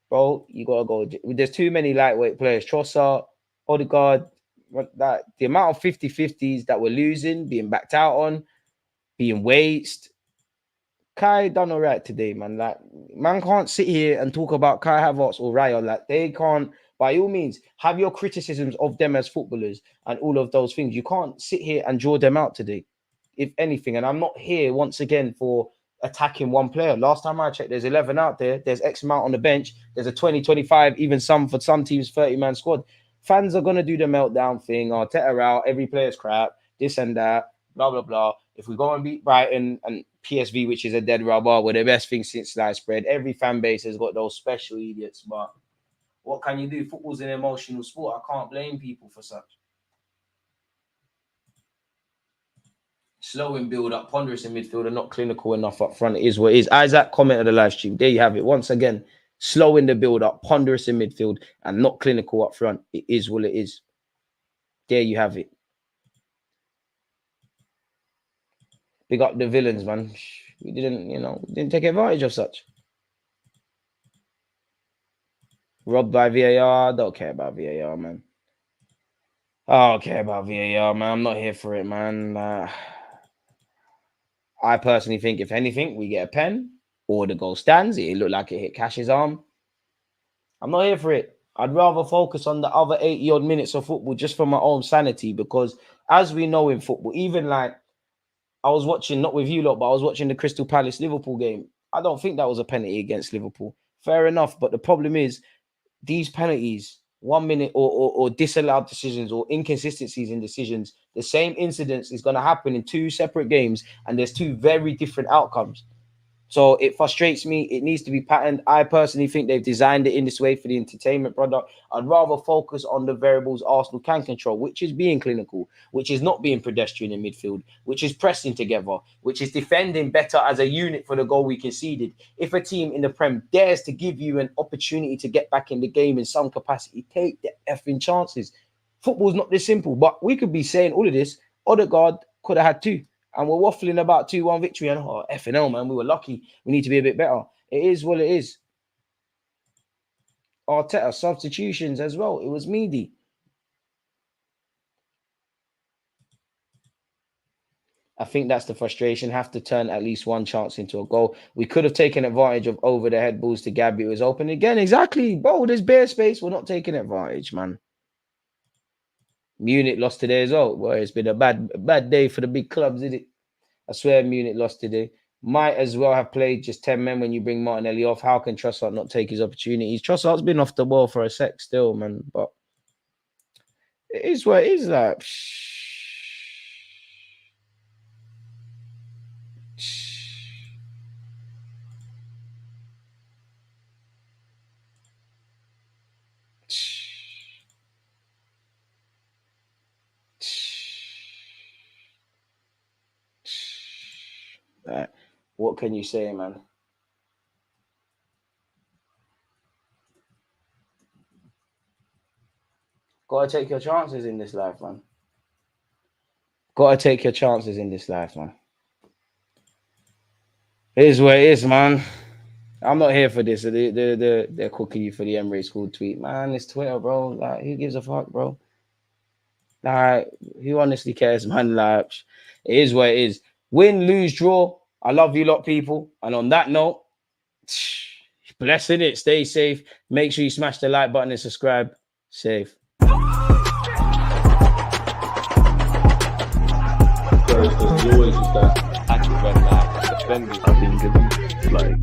bro, you gotta go. There's too many lightweight players. Trossard, Odegaard. That the amount of 50-50s that we're losing, being backed out on, being wasted. Kai done all right today, man. Like, man can't sit here and talk about Kai Havertz or Raya. Like, they can't, by all means, have your criticisms of them as footballers and all of those things. You can't sit here and draw them out today, if anything. And I'm not here, once again, for attacking one player. Last time I checked, there's 11 out there. There's X amount on the bench. There's a 20, 25, even for some teams, 30-man squad. Fans are going to do the meltdown thing. Arteta out, every player's crap, this and that, blah, blah, blah. If we go and beat Brighton and PSV, which is a dead rubber, were the best thing since sliced bread, every fan base has got those special idiots. But What can you do? Football's an emotional sport. I can't blame people for such. Slow in build up, ponderous in midfield, and not clinical enough up front. It is what it is. Isaac commented the live stream. There you have it. Once again, slow in the build up, ponderous in midfield, and not clinical up front. It is what it is. There you have it. Big up the villains, man. We didn't take advantage of such. Robbed by VAR. I don't care about VAR, man. I don't care about VAR, man. I'm not here for it, man. I personally think, if anything, we get a pen or the goal stands. It looked like it hit Cash's arm. I'm not here for it. I'd rather focus on the other 80-odd minutes of football just for my own sanity, because as we know in football, even like I was watching, not with you lot, but I was watching the Crystal Palace-Liverpool game. I don't think that was a penalty against Liverpool. Fair enough, but the problem is these penalties, 1 minute or disallowed decisions or inconsistencies in decisions, the same incidents is going to happen in 2 separate games, and there's 2 very different outcomes. So it frustrates me. It needs to be patterned. I personally think they've designed it in this way for the entertainment product. I'd rather focus on the variables Arsenal can control, which is being clinical, which is not being pedestrian in midfield, which is pressing together, which is defending better as a unit for the goal we conceded. If a team in the Prem dares to give you an opportunity to get back in the game in some capacity, take the effing chances. Football's not this simple, but we could be saying all of this. Odegaard could have had 2. And we're waffling about 2-1 victory. And effing hell, man, we were lucky. We need to be a bit better. It is what it is. Arteta, substitutions as well. It was Meady. I think that's the frustration. Have to turn at least one chance into a goal. We could have taken advantage of over-the-head balls to Gabby. It was open again. Exactly. Bro, there's bare space. We're not taking advantage, man. Munich lost today as well. Well, it's been a bad day for the big clubs, isn't it? I swear Munich lost today. Might as well have played just 10 men when you bring Martinelli off. How can Trossard not take his opportunities? Trossard's been off the ball for a sec still, man. But it is what it is. Like, what can you say, man? Gotta take your chances in this life, man. Gotta take your chances in this life, man. It is what it is, man. I'm not here for this. They're cooking you for the Emery School tweet. Man, it's Twitter, bro. Like, who gives a fuck, bro? Like, who honestly cares, man? Like, it is what it is. Win, lose, draw. I love you lot, people. And on that note, blessing it. Stay safe. Make sure you smash the like button and subscribe. Safe. There's always just that active red light defending. I think it's like